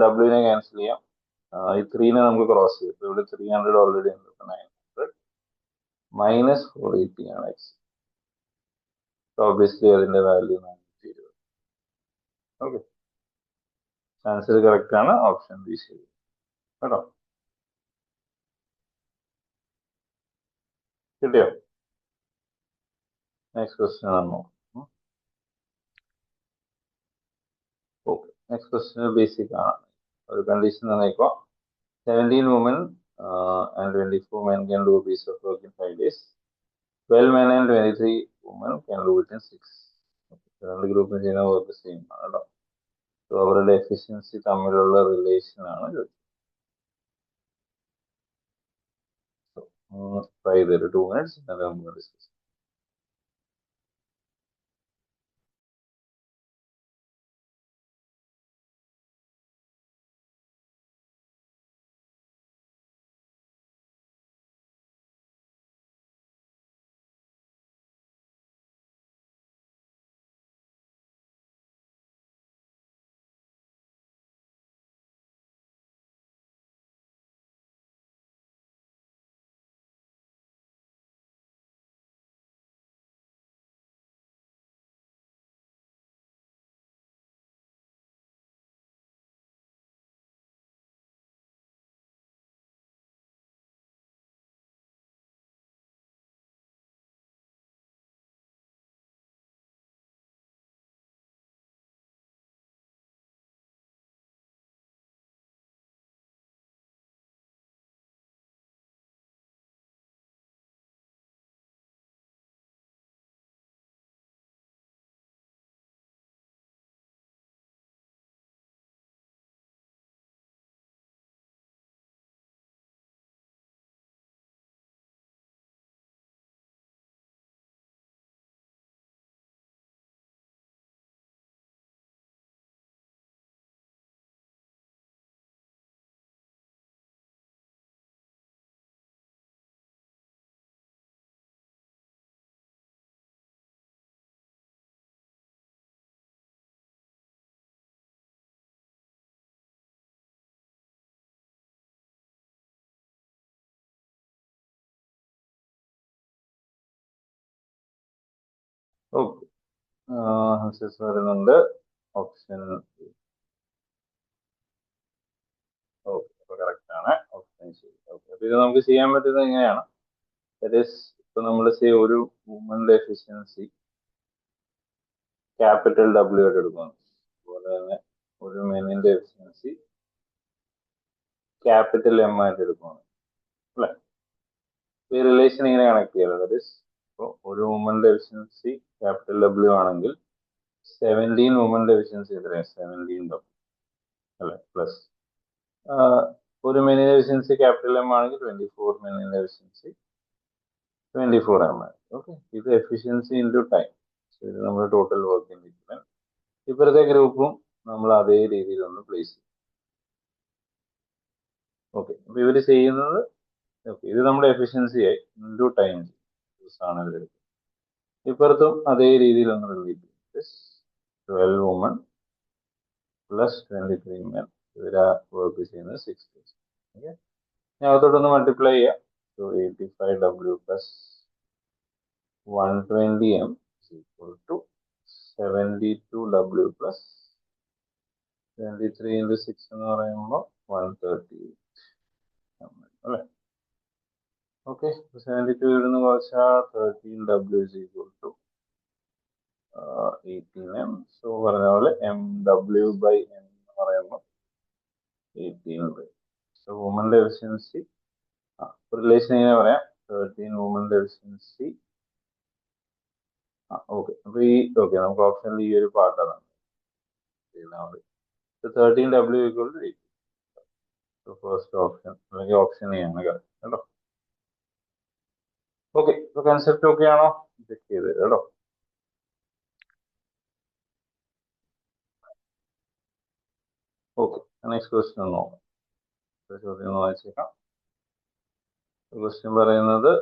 Speaker 1: ഡബ്ല്യൂനെ ക്യാൻസൽ ചെയ്യാം. ഈ 3നെ നമുക്ക് ക്രോസ് ചെയ്യാം. ഇപ്പൊ ഇവിടെ 300 ഓൾറെഡി ഉണ്ട്. 900 മൈനസ് 480 ആണ് എക്സ്. ഒബ്വിയസ്ലി അതിന്റെ വാല്യൂ 420. ഓക്കെ, ആൻസർ കറക്റ്റ് ആണ്. ഓപ്ഷൻ ബി ശരി കേട്ടോ. കിട്ടിയോ? നെക്സ്റ്റ് ക്വസ്റ്റ്യൻ ആണ് നോക്കാം. ഓക്കെ, നെക്സ്റ്റ് ക്വസ്റ്റ്യൻ ബേസിക് ആണ്. ഒരു condition തന്നേക്കോ, 17 women and 24 men can do a piece of work in 5 days. 12 men and 23 women can do it in 6. രണ്ട് ഗ്രൂപ്പിൽ ചെയ്യുന്ന വർക്ക് സെയിം ആണ് കേട്ടോ. സോ അവരുടെ എഫിഷ്യൻസി തമ്മിലുള്ള റിലേഷൻ ആണ് ട്രൈ ചെയ്തൊരു 2 minutes നമുക്ക് ഡിസ്കസ്. ഓക്കെ, ആൻസേഴ്സ് വരുന്നുണ്ട്. ഓപ്ഷൻ ഓക്കെ കറക്റ്റ് ആണ്. ഓപ്ഷൻ ശരി. ഓക്കെ, അപ്പൊ ഇത് നമുക്ക് ചെയ്യാൻ പറ്റുന്നത് എങ്ങനെയാണ്, ഇപ്പൊ നമ്മൾ ഒരു വുമന്റെ എഫിഷ്യൻസി ക്യാപിറ്റൽ W ആയിട്ട് എടുക്കുന്നു. അതുപോലെ തന്നെ ഒരു മെനിന്റെ എഫിഷ്യൻസി ക്യാപിറ്റൽ M ആയിട്ട് എടുക്കുന്നു അല്ലെ. ഈ റിലേഷൻ ഇങ്ങനെ കണക്ട് ചെയ്യാം. ദാറ്റ് ഈസ് ഒരു വുമന്റെ എഫിഷ്യൻസി ക്യാപിറ്റൽ W ആണെങ്കിൽ 17 വുമന്റെ എഫിഷ്യൻസി എത്രയാണ്, 17 W അല്ലെ, പ്ലസ് ഒരു മിനിമം എഫിഷ്യൻസി ക്യാപിറ്റൽ എം ആണെങ്കിൽ 24 മിനിമം എഫിഷ്യൻസി 24 എം ആണ്. ഓക്കെ, ഇത് എഫിഷ്യൻസി ഇൻറ്റു ടൈം. ഇത് നമ്മുടെ ടോട്ടൽ വർക്ക് ഇൻഡിപെൻഡൻസ്. ഇപ്പോഴത്തെ ഗ്രൂപ്പും നമ്മൾ അതേ രീതിയിൽ ഒന്ന് പ്ലേസ് ചെയ്യും. ഓക്കെ, അപ്പൊ ഇവര് ചെയ്യുന്നത് ഇത് നമ്മുടെ എഫിഷ്യൻസി ആയി ഇൻറ്റു ടൈം ആണ് ഇവർ. ഇപ്പുറത്തും അതേ രീതിയിൽ ഒന്ന് റിപ്പീറ്റ് ചെയ്യും. 12 വുമൺ പ്ലസ് 23 മെൻ. ഇവരാ വർക്ക് ചെയ്യുന്നത് 6 days. ഓക്കെ, ഞാൻ അതോടൊന്ന് മൾട്ടിപ്ലൈ ചെയ്യാം. So 85W plus 120M equal to 72W plus 23 into 6 എന്ന് പറയുമ്പോൾ 138 അല്ലേ. ഓക്കെ, 72 ഇവിടുന്ന് കുറച്ചാൽ 13W is equal to 18M. So പറഞ്ഞ പോലെ MW/M എന്ന് പറയുമ്പോൾ 18. സോ വുമന്റെ എഫിഷ്യൻസി റിലേഷൻ ഇങ്ങനെ പറയാം. 13 വുമന്റെ എഫിഷ്യൻസി. ഓക്കെ, അപ്പൊ നമുക്ക് ഓപ്ഷനിൽ ഈ ഒരു പാർട്ട് അതാണ്. 13W equal to 18. First option അല്ലെങ്കിൽ ഓപ്ഷൻ എ ആണ് കാര്യം കേട്ടോ. ഓക്കെ, ഇപ്പൊ കൺസെപ്റ്റ് ഓക്കെ ആണോ? ചെക്ക് ചെയ്ത് തരാം കേട്ടോ. ഓക്കെ, നെക്സ്റ്റ് ക്വസ്റ്റ്യൻ ഒന്ന് നോക്കാം. ചോദ്യം ഒന്ന് വായിച്ചേക്കാം. ക്വസ്റ്റ്യൻ പറയുന്നത്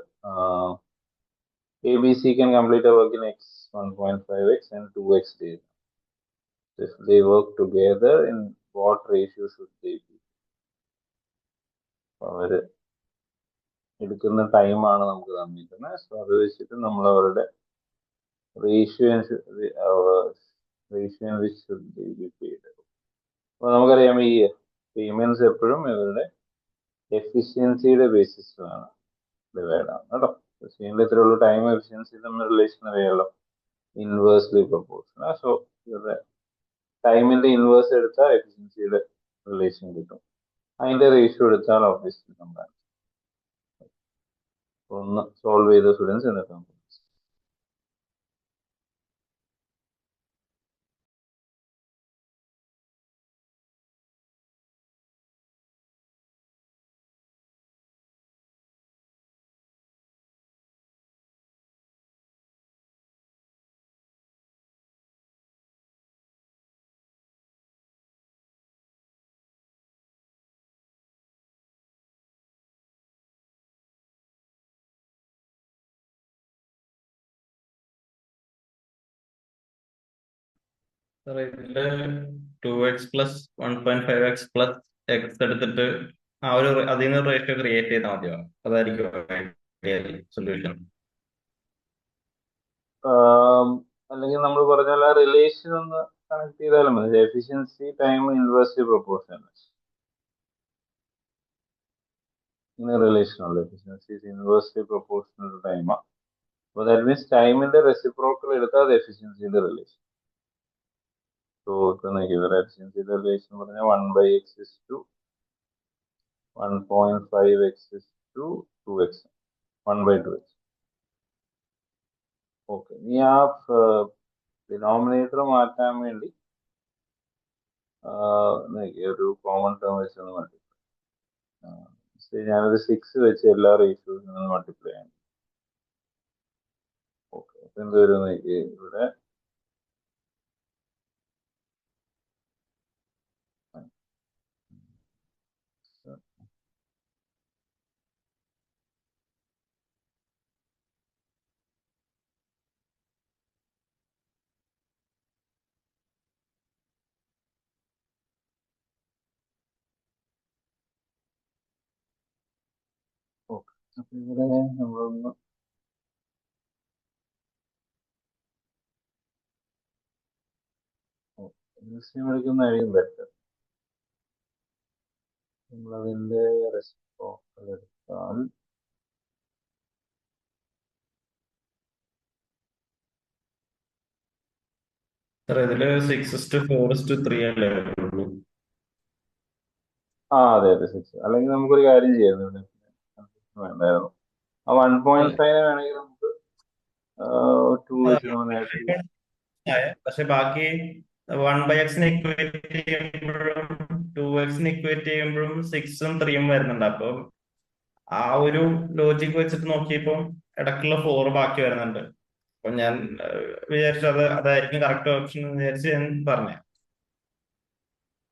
Speaker 1: ABC can complete a work in x 1.5x and 2x days. If they work together, in what ratio should they be? അവര് എടുക്കുന്ന ടൈമാണ് നമുക്ക് തന്നിരിക്കുന്നത്. സോ അത് വെച്ചിട്ട് നമ്മൾ അവരുടെ ratio which should be paid. അപ്പൊ നമുക്കറിയാം ഈ പേയ്മെന്റ്സ് എപ്പോഴും ഇവരുടെ എഫിഷ്യൻസിയുടെ ബേസിസിലാണ് ഡിവൈഡ് ആണ് കേട്ടോ. ചെയ്യുമ്പോൾ ഇത്രേ ഉള്ളൂ. ടൈം എഫിഷ്യൻസി തമ്മിൽ റിലേഷൻ അറിയാമല്ലോ, ഇൻവേഴ്സ്ലി പ്രൊപ്പോർഷണൽ. സോ ഇവരുടെ ടൈമിന്റെ ഇൻവേഴ്സ് എടുത്താൽ എഫിഷ്യൻസിയുടെ റിലേഷൻ കിട്ടും. അതിന്റെ റേഷ്യോ എടുത്താൽ ഓബ്വിയസ്ലി നമ്മൾ ഒന്ന് സോൾവ് ചെയ്ത സ്റ്റുഡൻസ് എന്നിട്ട് നമുക്ക്
Speaker 4: ഇതില് 2x plus 1.5x plus X എടുത്തിട്ട് അതിൽ നിന്ന് റേഷ്യോ ക്രിയേറ്റ് ചെയ്താൽ മതിയോ? അതായിരിക്കും സൊല്യൂഷൻ.
Speaker 1: അല്ലെങ്കിൽ നമ്മൾ പറഞ്ഞാൽ ആ റിലേഷൻ ഒന്ന് കണക്ട് ചെയ്താലും മതി. എഫിഷ്യൻസി ടൈം ഇൻവേഴ്സ്ലി പ്രൊപ്പോർഷണൽ ഇങ്ങനെ റിലേഷൻ ഉള്ളു. Efficiency inversely proportional to time. അപ്പൊ ദാറ്റ് മീൻസ് ടൈമിന്റെ റെസിപ്രോക്കൽ എടുത്താൽ അത് എഫിഷ്യൻസിയുടെ റിലേഷൻ. സോ ഇവരുടെ എഫിഷ്യൻസിയുടെ റിലേഷൻ പറഞ്ഞാൽ 1/x is to 1.5x is to 2x 1/2x. Okay, ഇനി ആ ഡിനോമിനേറ്റർ മാറ്റാൻ വേണ്ടി ഒരു കോമൺ ടേം വെച്ചൊന്ന് മൾട്ടിപ്ലൈ. ഞാനൊരു 6 വെച്ച് എല്ലാ റേഷ്യോസിനും മൾട്ടിപ്ലൈ ചെയ്യാൻ. ഓക്കെ, അപ്പൊ എന്ത് വരും ഇവിടെ ഓക്കെ, അപ്പൊ ഇവിടെ നമ്മളൊന്ന് എടുക്കുന്നതായിരിക്കും ബെറ്റർ. നമ്മളതിന്റെ റെസിപ്രോക്കൽ എടുത്താൽ
Speaker 4: ഇതില് 6:4:3 അല്ലേ ഉള്ളൂ?
Speaker 1: അതെ 6. അല്ലെങ്കിൽ നമുക്കൊരു കാര്യം ചെയ്യാം, ഇവിടെ വേണ്ടായിരുന്നു. ആ 1.5 വേണമെങ്കിൽ നമുക്ക് 2 വെച്ച് നമ്മൾ നേരത്തെ.
Speaker 4: പക്ഷെ ബാക്കി 1/x ഇക്വേറ്റ് ചെയ്യുമ്പോഴും 2x ഇക്വേറ്റ് ചെയ്യുമ്പോഴും 6ഉം 3ഉം വരുന്നുണ്ട്. അപ്പൊ ആ ഒരു ലോജിക് വെച്ചിട്ട് നോക്കിയപ്പോ ഇടയ്ക്കുള്ള 4 ബാക്കി വരുന്നുണ്ട്. അപ്പൊ ഞാൻ വിചാരിച്ചു അതായിരിക്കും കറക്റ്റ് ഓപ്ഷൻ എന്ന് വിചാരിച്ച് ഞാൻ പറഞ്ഞു.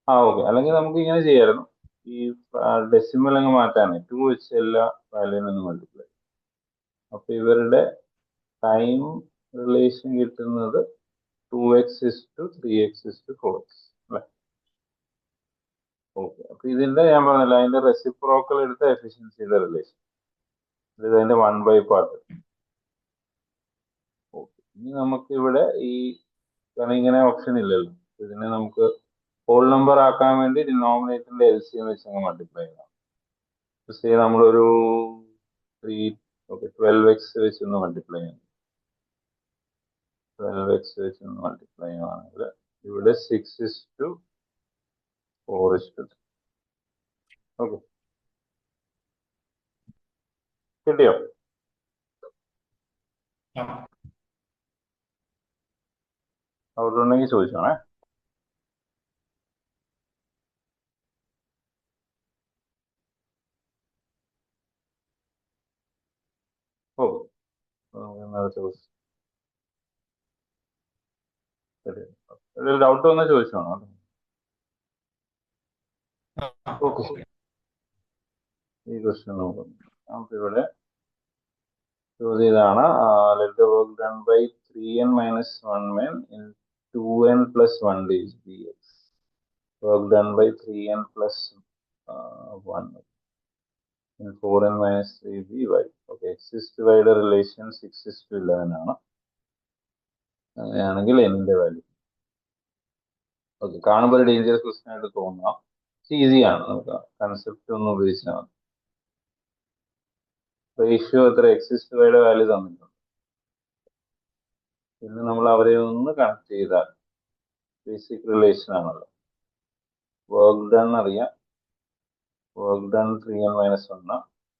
Speaker 1: ഓക്കെ. അല്ലെങ്കിൽ നമുക്ക് ഇങ്ങനെ ചെയ്യായിരുന്നു. ഈ ഡെസിമൽ അങ്ങ് മാറ്റാനേ 2 വെച്ച് എല്ലാ വാല്യൂനും മൾട്ടിപ്ലൈ. അപ്പൊ ഇവരുടെ ടൈം റിലേഷൻ കിട്ടുന്നത് 2x:3x:4 അല്ലെ? ഓക്കെ. അപ്പൊ ഇതിന്റെ ഞാൻ പറഞ്ഞില്ല, അതിന്റെ റെസിപ്രോക്കൽ എടുത്ത എഫിഷ്യൻസിയുടെ റിലേഷൻ, ഇത് അതിന്റെ 1 പാർട്ട്. ഓക്കെ. ഇനി നമുക്ക് ഇവിടെ കാരണം ഇങ്ങനെ ഓപ്ഷൻ ഇല്ലല്ലോ, ഇതിനെ നമുക്ക് ഹോൾ നമ്പർ ആക്കാൻ വേണ്ടി ഡിനോമിനേറ്ററിന്റെ LCM വെച്ച് അങ്ങ് മൾട്ടിപ്ലൈ ചെയ്യാം. നമ്മളൊരു 12x വെച്ച് ഒന്ന് മൾട്ടിപ്ലൈ ചെയ്യാം. 12x വെച്ച് ഒന്ന് മൾട്ടിപ്ലൈ ചെയ്യുകയാണെങ്കിൽ ഇവിടെ 6:4:3. ഓക്കെ, കിട്ടിയോ? അവിടെ ഉണ്ടെങ്കിൽ ചോദിച്ചോണേ. ഓ, ഡൗട്ട് വന്നാൽ ചോദിച്ചോണോ. ഓക്കെ, ഈ ക്വസ്റ്റ്യൻ നോക്കാം. നമുക്കിവിടെ ചോദ്യം ഇതാണ്. Let the work done by 3n - 1 men in 2n + 1 days dx. Work done by 3n + 1 in 4n - 3 dy. Okay, x:y യുടെ റിലേഷൻ 6:11 ആണ്. അങ്ങനെയാണെങ്കിൽ n ന്റെ വാല്യൂ. ഓക്കെ, കാണുമ്പോൾ ഒരു ഡേഞ്ചറസ് ക്വസ്റ്റ്യൻ ആയിട്ട് തോന്നാം. ഈസിയാണ്, നമുക്ക് കൺസെപ്റ്റ് ഒന്ന് ഉപയോഗിച്ചാൽ മതി. റേഷ്യോ എത്ര? x:y യുടെ വാല്യൂ തന്നിട്ടുണ്ട്. പിന്നെ നമ്മൾ അവരെ ഒന്ന് കണക്ട് ചെയ്താൽ ബേസിക് റിലേഷൻ ആണല്ലോ. വർക്ക് ഡൺ അറിയാം, വർക്ക് ഡൺ 3n - 1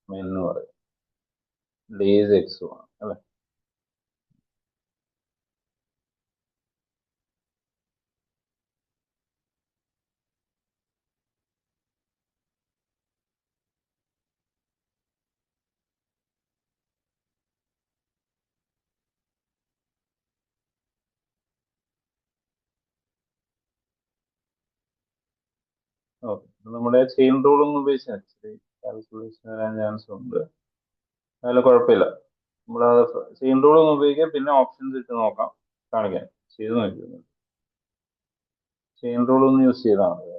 Speaker 1: മെൻ എന്ന് പറയും, ഡേയ്സ് എക്സും ആണ് അല്ലെ. ഓക്കെ, നമ്മുടെ ചെയിൻ റൂൾ ഒന്ന് ഉപയോഗിച്ച് കാൽക്കുലേഷൻ വരാൻ ചാൻസ് ഉണ്ട്. അതിൽ കുഴപ്പമില്ല. നമ്മുടെ ചെയിൻ റൂൾ ഒന്ന് ഉപയോഗിക്കാം, പിന്നെ ഓപ്ഷൻസ് ഇട്ട് നോക്കാം, കാണിക്കാൻ ചെയ്ത് നോക്കി. ചെയിൻ റൂൾ ഒന്ന് യൂസ് ചെയ്താൽ മതി.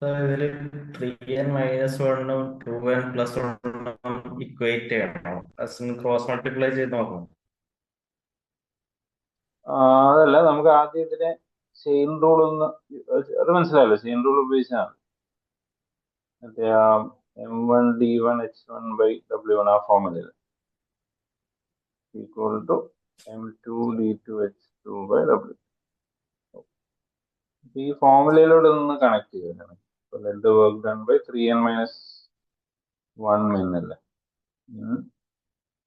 Speaker 4: ഇതില് 3n - 1ഉം 2n + 1ഉം ഇക്വേറ്റ് ചെയ്യണം. ക്രോസ് മൾട്ടിപ്ലൈ ചെയ്ത് നോക്കണം.
Speaker 1: അതല്ല, നമുക്ക് ആദ്യം ഇതിനെ ചെയിൻ റൂൾ ഒന്ന്, അത് മനസ്സിലായല്ലോ, ചെയിൻ റൂൾ ഉപയോഗിച്ചാൽ മറ്റേ M1d1h1/W1 ആ ഫോമില് ഈക്വൽ ടു M2d2h2/W. ഈ ഫോമുലയിലൂടെ ഒന്ന് കണക്ട് ചെയ്യണം. Let the work done by 3n - 1 men അല്ലേ,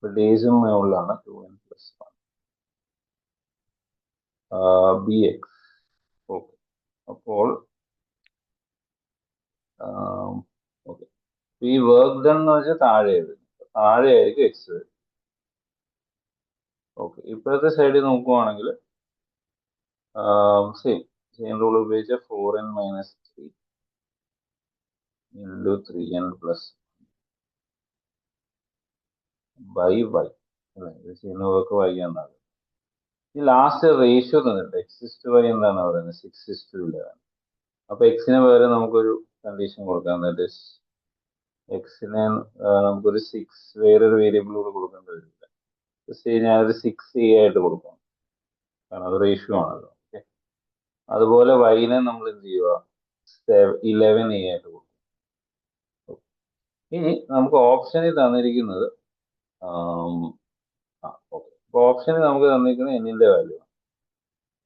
Speaker 1: ഡേയ്സും മുകളിലാണ് 2n + 1 bx. ഓക്കെ, അപ്പോൾ ഓക്കെ, ഈ വർക്ക് ഡൺ എന്ന് വെച്ചാൽ താഴെയായിരിക്കും എക്സ് വരും. ഓക്കെ, ഇപ്പോഴത്തെ സൈഡിൽ നോക്കുവാണെങ്കിൽ സെയിം ചെയിൻ റൂൾ ഉപയോഗിച്ച 4n - 3 × 3n + y അല്ലെ, ഇത് ചെയ്യുന്ന വർക്ക് y എന്നാണ്. ഈ ലാസ്റ്റ് റേഷ്യോ തന്നിട്ട് x:y എന്താണ് പറയുന്നത്? 6:11. അപ്പൊ എക്സിന് പകരം നമുക്കൊരു കണ്ടീഷൻ കൊടുക്കാം. ദാറ്റ് ഈസ് എക്സിനെ നമുക്കൊരു 6 വേറൊരു വേരിയബിൾ കൂടെ കൊടുക്കേണ്ടി വരില്ല. ഞാനൊരു 6a ആയിട്ട് കൊടുക്കാം, കാരണം അത് റേഷ്യോ ആണല്ലോ. ഓക്കെ, അതുപോലെ വൈനെ നമ്മൾ എന്ത് ചെയ്യുക? 11a ആയിട്ട് കൊടുക്കും. ഇനി നമുക്ക് ഓപ്ഷനിൽ തന്നിരിക്കുന്നത് ഓക്കെ, ഓപ്ഷനിൽ നമുക്ക് തന്നിരിക്കുന്നത് എന്നിന്റെ വാല്യൂ ആണ്.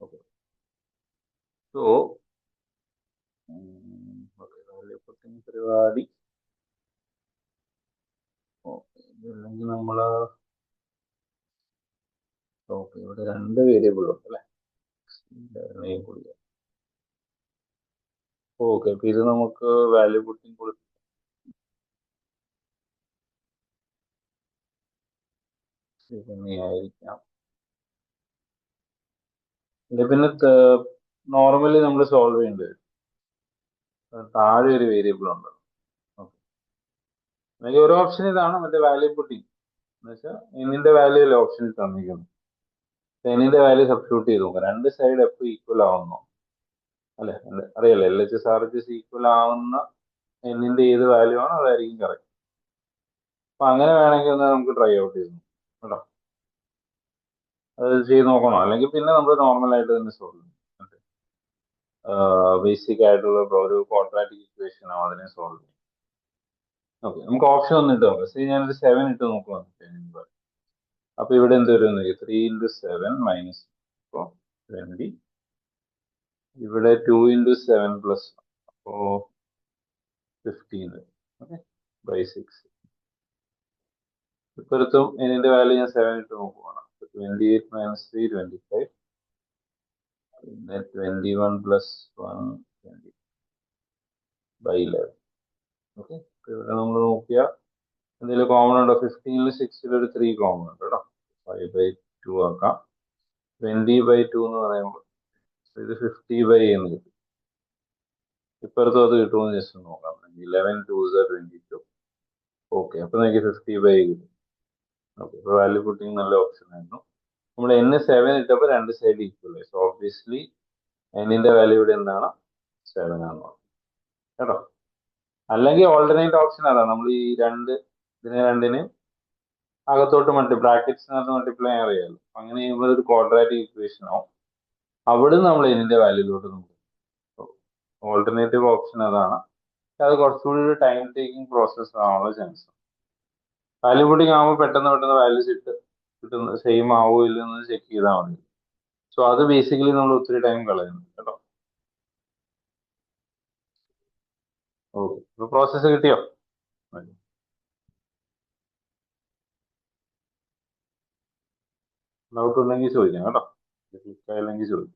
Speaker 1: ഓക്കെ, സോ പരിപാടി ഓക്കെ, അല്ലെങ്കിൽ നമ്മള് ഓക്കെ ഇവിടെ 2 വേരിയബിൾ ഉണ്ട് അല്ലെ. ഓക്കെ, അപ്പൊ ഇത് നമുക്ക് വാല്യൂ പുട്ടിങ് കൊടുക്കും. ആയിരിക്കാം. ഇത് പിന്നെ നോർമലി നമ്മൾ സോൾവ് ചെയ്യേണ്ടി വരും. താഴെ ഒരു വേരിയബിൾ ഉണ്ട്. ഓക്കെ, അല്ലെങ്കിൽ ഒരു ഓപ്ഷൻ ഇതാണ്, മറ്റേ വാല്യൂ പുട്ടിങ് എന്ന് വെച്ചാൽ എന്നിന്റെ വാല്യൂ അല്ലേ ഓപ്ഷനിൽ തന്നിരിക്കുന്നു. എന്നിന്റെ വാല്യൂ സബ്സ്റ്റിറ്റ്യൂട്ട് ചെയ്ത് നോക്കാം. 2 സൈഡ് എപ്പോൾ ഈക്വൽ ആവുന്നു അല്ലെ, അറിയാലോ, LHS RHS ഈക്വൽ ആവുന്ന എന്നിന്റെ ഏത് വാല്യൂ ആണോ അതായിരിക്കും കറക്റ്റ്. അപ്പൊ അങ്ങനെ വേണമെങ്കിൽ ഒന്ന് നമുക്ക് ട്രൈ ഔട്ട് ചെയ്തു കേട്ടോ. അത് ചെയ്ത് നോക്കണോ, അല്ലെങ്കിൽ പിന്നെ നമ്മൾ നോർമൽ ആയിട്ട് തന്നെ സോൾവ് ചെയ്യും. ബേസിക് ആയിട്ടുള്ള ഒരു ക്വാഡ്രാറ്റിക് ഇക്വേഷൻ ആവും, അതിനെ സോൾവ് ചെയ്യും. ഓക്കെ, നമുക്ക് ഓപ്ഷൻ ഒന്ന് ഇട്ട് നോക്കാം. ഞാനൊരു 7 ഇട്ട് നോക്കുക. അപ്പൊ ഇവിടെ എന്ത് വരും? 3 × 7 മൈനസ് 20. ഇവിടെ 2 × 7 പ്ലസ് അപ്പോ 15. Okay, by 6. ഇപ്പോഴത്തും ഇതിന്റെ വാല്യൂ ഞാൻ 7 ഇട്ട് നോക്കുവാണ്. 28 മൈനസ് 3 25. പിന്നെ 21 പ്ലസ് 1 20 ബൈ 11. ഓക്കെ, ഇവിടെ നമ്മൾ നോക്കിയാൽ എന്തെങ്കിലും കോമൺ ഉണ്ടോ? 15 6 ഒരു 3 കോമൺ ഉണ്ട് കേട്ടോ. 5/2 ആക്കാം. 20/2 എന്ന് പറയുമ്പോൾ ഇത് 50 എന്ന് കിട്ടും. ഇപ്പുറത്തും അത് കിട്ടുമെന്ന് ജസ്റ്റ് നോക്കാം. 11 2s are 22. ഓക്കെ, അപ്പൊ നമുക്ക് 50 കിട്ടും. ഓക്കെ, അപ്പൊ വാല്യൂ പുട്ടിങ് നല്ല ഓപ്ഷൻ ആയിരുന്നു. നമ്മൾ n 7 ഇട്ടപ്പോൾ 2 സൈഡ് ഈക്വൽ ആയി. സോ ഓബ്വിയസ്ലി എന്നിന്റെ വാല്യൂ ഇവിടെ എന്താണ്? 7 ആണ് കേട്ടോ. അല്ലെങ്കിൽ ഓൾട്ടർനേറ്റ് ഓപ്ഷൻ അതാണ്, നമ്മൾ ഈ ഇതിനെ രണ്ടിന് അകത്തോട്ട് ബ്രാക്കറ്റ്സിനകത്ത് മൾട്ടിപ്ലൈ അറിയാമല്ലോ. അങ്ങനെ ചെയ്യുമ്പോൾ ഒരു ക്വാഡ്രാറ്റിക് ഇക്വേഷൻ ആവും. അവിടെ നമ്മൾ എന്നിന്റെ വാല്യൂലോട്ട് നോക്കും. ഓൾട്ടർനേറ്റീവ് ഓപ്ഷൻ അതാണ്. അത് കുറച്ചുകൂടി ഒരു ടൈം ടേക്കിംഗ് പ്രോസസ് ആവാനുള്ള ചാൻസ്. വാല്യൂ പുട്ടിങ് ആകുമ്പോൾ പെട്ടെന്ന് വാല്യൂസ് കിട്ടുന്ന സെയിം ആവോ ഇല്ലെന്ന് ചെക്ക് ചെയ്താൽ മതി. സോ അത് ബേസിക്കലി നമ്മൾ ഒത്തിരി ടൈം കളയുന്നു കേട്ടോ. ഓക്കെ, ഇപ്പൊ പ്രോസസ്സ് കിട്ടിയോ? ഡൗട്ട് ഉണ്ടെങ്കിൽ ചോദിക്കാം കേട്ടോ. ക്ലിക്കായില്ലെങ്കിൽ ചോദിക്കാം.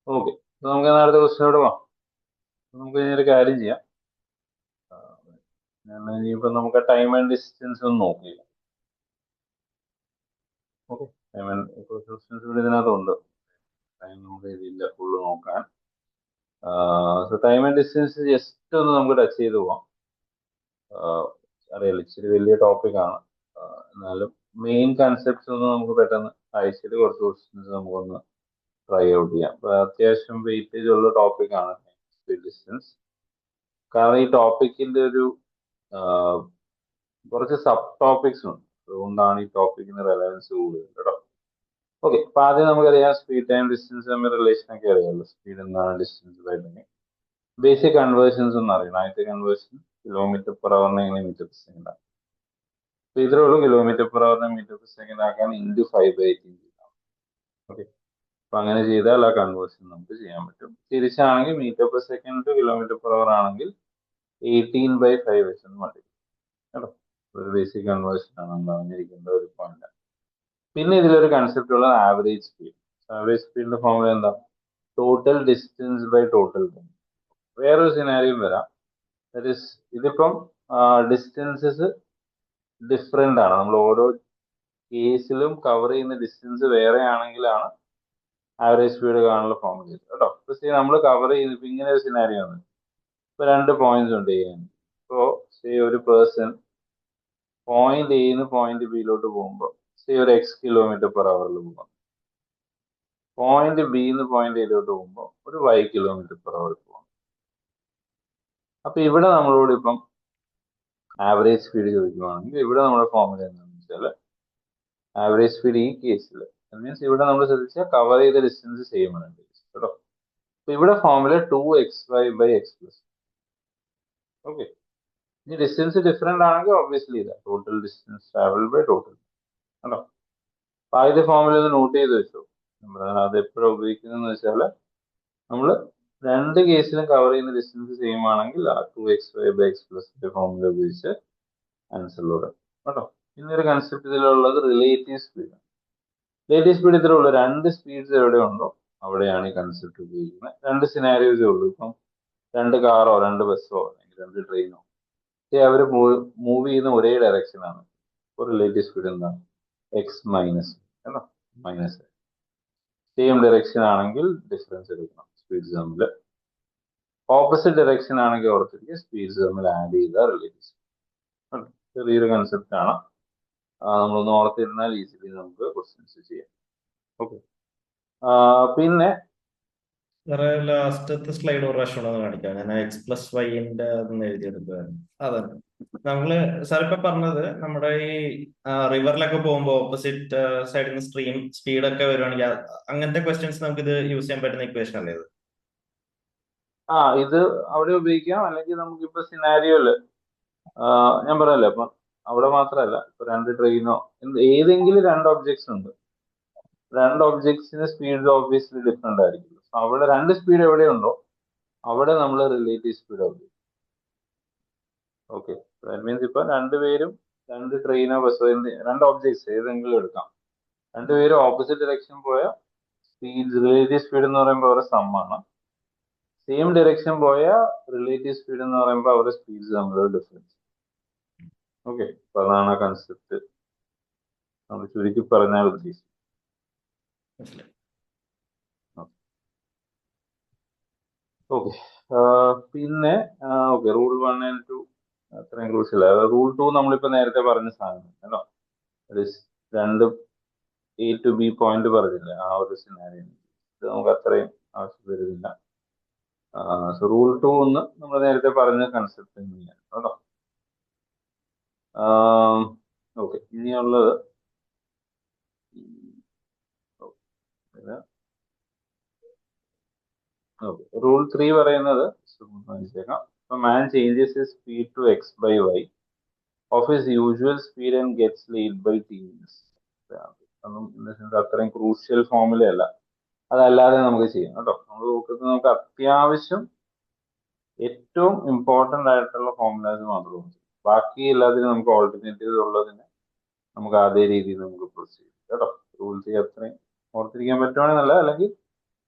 Speaker 1: ഓക്കെ, നമുക്ക് അടുത്ത ക്വസ്റ്റിനോട് പോവാം. നമുക്ക് ഇനി ഒരു കാര്യം ചെയ്യാം. ഇനിയിപ്പോ നമുക്ക് ടൈം ആൻഡ് ഡിസ്റ്റൻസ് ഒന്ന് നോക്കില്ല. ഓക്കെ, ടൈം ആൻഡ് ഡിസ്റ്റൻസ് ഇവിടെ ഇതിനകത്തുണ്ട്. ടൈം നമുക്ക് ഇതില്ല ഫുള്ള് നോക്കാൻ. So time and distance just ഒന്ന് നമുക്ക് ടച്ച് ചെയ്ത് പോവാം. അറിയാലോ, ഇച്ചിരി വലിയ ടോപ്പിക്കാണ്. എന്നാലും മെയിൻ കൺസെപ്റ്റ്സ് ഒന്ന് നമുക്ക് പെട്ടെന്ന് ആഴ്ചയിൽ കുറച്ച് ക്വസ്റ്റ്യൻസ് നമുക്കൊന്ന് ട്രൈ ഔട്ട് ചെയ്യാം. അപ്പൊ അത്യാവശ്യം വെയിറ്റേജ് ഉള്ള ടോപ്പിക്കാണ് ഡിസ്റ്റൻസ്. കാരണം ഈ ടോപ്പിക്കിന്റെ ഒരു കുറച്ച് സബ് ടോപ്പിക്സ് ഉണ്ട്. അതുകൊണ്ടാണ് ഈ ടോപ്പിക്കിന് റെലവൻസ് കൂടുതൽ കേട്ടോ. ഓക്കെ, അപ്പൊ ആദ്യം നമുക്കറിയാം സ്പീഡ് ടൈം ഡിസ്റ്റൻസ് തമ്മിൽ റിലേഷൻ ഒക്കെ അറിയാമല്ലോ. സ്പീഡ് എന്താണ്, ഡിസ്റ്റൻസ് ആയിട്ടുണ്ടെങ്കിൽ ബേസിക് കൺവേർഷൻസ് ഒന്നും അറിയണം. ആദ്യത്തെ കൺവേർഷൻ കിലോമീറ്റർ പെർ അവറിനെ എങ്ങനെ മീറ്റർ പെർ സെക്കൻഡ് ആണ്. അപ്പൊ ഇത്രേ ഉള്ളൂ, കിലോമീറ്റർ പെർ അവറിനെ മീറ്റർ പെർ സെക്കൻഡ് ആക്കാൻ × 5/18 ചെയ്താൽ. ഓക്കെ, അപ്പൊ അങ്ങനെ ചെയ്താൽ ആ കൺവേർഷൻ നമുക്ക് ചെയ്യാൻ പറ്റും. തിരിച്ചാണെങ്കിൽ metre per second to kilometre per hour ആണെങ്കിൽ 18/5 വെച്ചൊന്ന് മതി കേട്ടോ. ഒരു ബേസിക് കൺവേർഷൻ ആണ് നമ്മൾ അറിഞ്ഞിരിക്കേണ്ട ഒരു പോയിന്റ്. പിന്നെ ഇതിലൊരു കൺസെപ്റ്റ് ഉള്ള ആവറേജ് സ്പീഡ്. ആവറേജ് സ്പീഡിന്റെ ഫോർമുല എന്താ? Total distance by total time. വേറൊരു സിനാരിയും വരാം. ദാറ്റ് ഈസ്, ഇതിപ്പം ഡിസ്റ്റൻസസ് ഡിഫറെന്റ് ആണ്. നമ്മൾ ഓരോ കേസിലും കവർ ചെയ്യുന്ന ഡിസ്റ്റൻസ് വേറെ ആണെങ്കിലാണ് ആവറേജ് സ്പീഡ് കാണാനുള്ള ഫോർമുല കേട്ടോ. നമ്മൾ കവർ ചെയ്ത് ഇപ്പൊ ഇങ്ങനെ ഒരു സിനാരിയോ ആണ്. ഇപ്പൊ 2 പോയിന്റ്സ് ഉണ്ട് ചെയ്യാൻ. ഇപ്പോ ഒരു പേഴ്സൺ പോയിന്റ് എന്ന് പോയിന്റ് ബിയിലോട്ട് പോകുമ്പോൾ ഒരു X km/h പോകാം. പോയിന്റ് ബിന്ന് പോയിന്റ് എയിലോട്ട് പോകുമ്പോൾ ഒരു Y km/h പോകാം. അപ്പൊ ഇവിടെ നമ്മളോട് ഇപ്പം ആവറേജ് സ്പീഡ് ചോദിക്കുകയാണെങ്കിൽ ഇവിടെ നമ്മുടെ ഫോർമുല എന്താണെന്ന് വെച്ചാൽ ആവറേജ് സ്പീഡ് ഈ കേസിൽ മീൻസ് ഇവിടെ നമ്മൾ ശ്രദ്ധിച്ചാൽ കവർ ചെയ്ത ഡിസ്റ്റൻസ് സെയിം ആണ് കേട്ടോ. അപ്പൊ ഇവിടെ ഫോർമുല 2xy/x+. ഓക്കെ, ഇനി ഡിസ്റ്റൻസ് ഡിഫറെന്റ് ആണെങ്കിൽ ഒബ്വിയസ്ലി ഇതാ total distance travel by total കേട്ടോ. അപ്പൊ ആദ്യത്തെ ഫോർമുല ഒന്ന് നോട്ട് ചെയ്ത് വെച്ചു. അത് എപ്പോഴും ഉപയോഗിക്കുന്നതെന്ന് വെച്ചാൽ നമ്മൾ രണ്ട് കേസിലും കവർ ചെയ്യുന്ന ഡിസ്റ്റൻസ് സെയിം ആണെങ്കിൽ ആ 2xy/x+ ഫോർമുല ഉപയോഗിച്ച് ആൻസറിലൂടെ കേട്ടോ. പിന്നെ ഒരു കൺസെപ്റ്റ് ഇതിലുള്ളത് റിലേറ്റീവ് സ്പീഡ്. റിലേറ്റീവ് സ്പീഡ് ഇത്രേ ഉള്ളൂ, രണ്ട് സ്പീഡ്സ് എവിടെ ഉണ്ടോ അവിടെയാണ് ഈ കൺസെപ്റ്റ് ഉപയോഗിക്കുന്നത്. രണ്ട് സിനാരിയോസേ ഉള്ളൂ. ഇപ്പം രണ്ട് കാറോ രണ്ട് ബസ്സോ അല്ലെങ്കിൽ രണ്ട് ട്രെയിനോ അവർ മൂവ് ചെയ്യുന്ന ഒരേ ഡയറക്ഷൻ ആണ്. ഇപ്പോൾ റിലേറ്റീവ് സ്പീഡ് എന്താണ്? എക്സ് മൈനസ് കേട്ടോ, മൈനസ്. സെയിം ഡയറക്ഷൻ ആണെങ്കിൽ ഡിഫറൻസ് എടുക്കണം സ്പീഡ്സ് തമ്മിൽ. ഓപ്പോസിറ്റ് ഡയറക്ഷൻ ആണെങ്കിൽ ഓർത്തിരിക്കുക സ്പീഡ്സ് തമ്മിൽ ആഡ് ചെയ്ത റിലേറ്റീവ് സ്പീഡ്. ചെറിയൊരു കൺസെപ്റ്റ് ആണ്, നമ്മളൊന്ന് ഓർത്തിരുന്നാൽ ഈസിലി നമുക്ക് ക്വസ്റ്റ്യൻസ് ചെയ്യാം. ഓക്കെ, പിന്നെ
Speaker 4: ലാസ്റ്റത്തെ സ്ലൈഡ് ഒരു പ്രാവശ്യം കൂടെ ഒന്ന് കാണിക്കാം. ഞാൻ X+Y-ന്റെ അതൊന്ന് എഴുതിയെടുക്കുവായിരുന്നു. അതെ, നമ്മള് സാർ ഇപ്പൊ പറഞ്ഞത് നമ്മുടെ ഈ റിവറിലൊക്കെ പോകുമ്പോൾ ഓപ്പോസിറ്റ് സൈഡിൽ നിന്ന് സ്ട്രീം സ്പീഡൊക്കെ വരുവാണെങ്കിൽ അങ്ങനത്തെ ക്വസ്റ്റ്യൻസ് നമുക്ക് ഇത് യൂസ് ചെയ്യാൻ പറ്റുന്ന ഇക്വേഷൻ അല്ലേ ഇത്?
Speaker 1: ഇത് അവിടെ ഉപയോഗിക്കാം. അല്ലെങ്കിൽ നമുക്കിപ്പോ സിനാരിയോയില് ഞാൻ പറയല്ലോ ഇപ്പൊ അവിടെ മാത്രമല്ല, ഇപ്പൊ രണ്ട് ട്രെയിനോ ഏതെങ്കിലും രണ്ട് ഒബ്ജക്ട്സ് ഉണ്ട്, രണ്ട് ഒബ്ജക്ട്സിന് സ്പീഡ് ഓബ്വിയസ്ലി ഡിഫറെന്റ് ആയിരിക്കും. അവിടെ രണ്ട് സ്പീഡ് എവിടെയുണ്ടോ അവിടെ നമ്മൾ റിലേറ്റീവ് സ്പീഡ് ഉപയോഗിക്കും. ഓക്കെ, ദാറ്റ് മീൻസ് ഇപ്പൊ രണ്ടുപേരും രണ്ട് ട്രെയിനോ ബസ്സോ രണ്ട് ഒബ്ജക്ട്സ് ഏതെങ്കിലും എടുക്കാം, രണ്ടുപേരും ഓപ്പോസിറ്റ് ഡയറക്ഷൻ പോയ സ്പീഡ് റിലേറ്റീവ് സ്പീഡ് എന്ന് പറയുമ്പോൾ അവരുടെ സമ്മാണ്. സെയിം ഡയറക്ഷൻ പോയ റിലേറ്റീവ് സ്പീഡ് എന്ന് പറയുമ്പോൾ അവരുടെ സ്പീഡ്സ് തമ്മിലുള്ള ഡിഫറൻസ്. ഓക്കെ, അപ്പൊ അതാണ് കൺസെപ്റ്റ് നമ്മൾ ചുരുക്കി പറഞ്ഞാൽ ഉദ്ദേശിച്ചത്. ഓക്കെ, പിന്നെ ഓക്കെ, റൂൾ 1 and 2 അത്രയും ക്രൂഷ്യൽ. റൂൾ 2 നമ്മളിപ്പോ നേരത്തെ പറഞ്ഞ സാധനം കേട്ടോ, രണ്ട് A to B പോയിന്റ് പറഞ്ഞില്ല, ആ ഒരു സിനാരിയോ ഇത് നമുക്ക് അത്രയും ആവശ്യം വരുന്നില്ല. റൂൾ 2 ഒന്ന് നമ്മൾ നേരത്തെ പറഞ്ഞ കൺസെപ്റ്റ് തന്നെയാണ് കേട്ടോ. ഓക്കെ, ഇനിയുള്ളത് റൂൾ 3 പറയുന്നത് man changes his speed to x/y of his usual speed and gets late by t minutes. അത്രയും ക്രൂഷ്യൽ ഫോർമുല അല്ല, അതല്ലാതെ നമുക്ക് ചെയ്യാം കേട്ടോ. നമ്മൾ നോക്കുന്നത് നമുക്ക് അത്യാവശ്യം ഏറ്റവും ഇമ്പോർട്ടന്റ് ആയിട്ടുള്ള ഫോർമുലാസ് മാത്രമേ ഉള്ളൂ. ബാക്കി എല്ലാത്തിനും നമുക്ക് ഓൾട്ടർനേറ്റീവ് ഉള്ളതിന് നമുക്ക് അതേ രീതിയിൽ നമുക്ക് പ്രൊസീഡ് കേട്ടോ. റൂൾ 3 അത്രയും ഓർത്തിരിക്കാൻ പറ്റുവാണെന്നല്ല, അല്ലെങ്കിൽ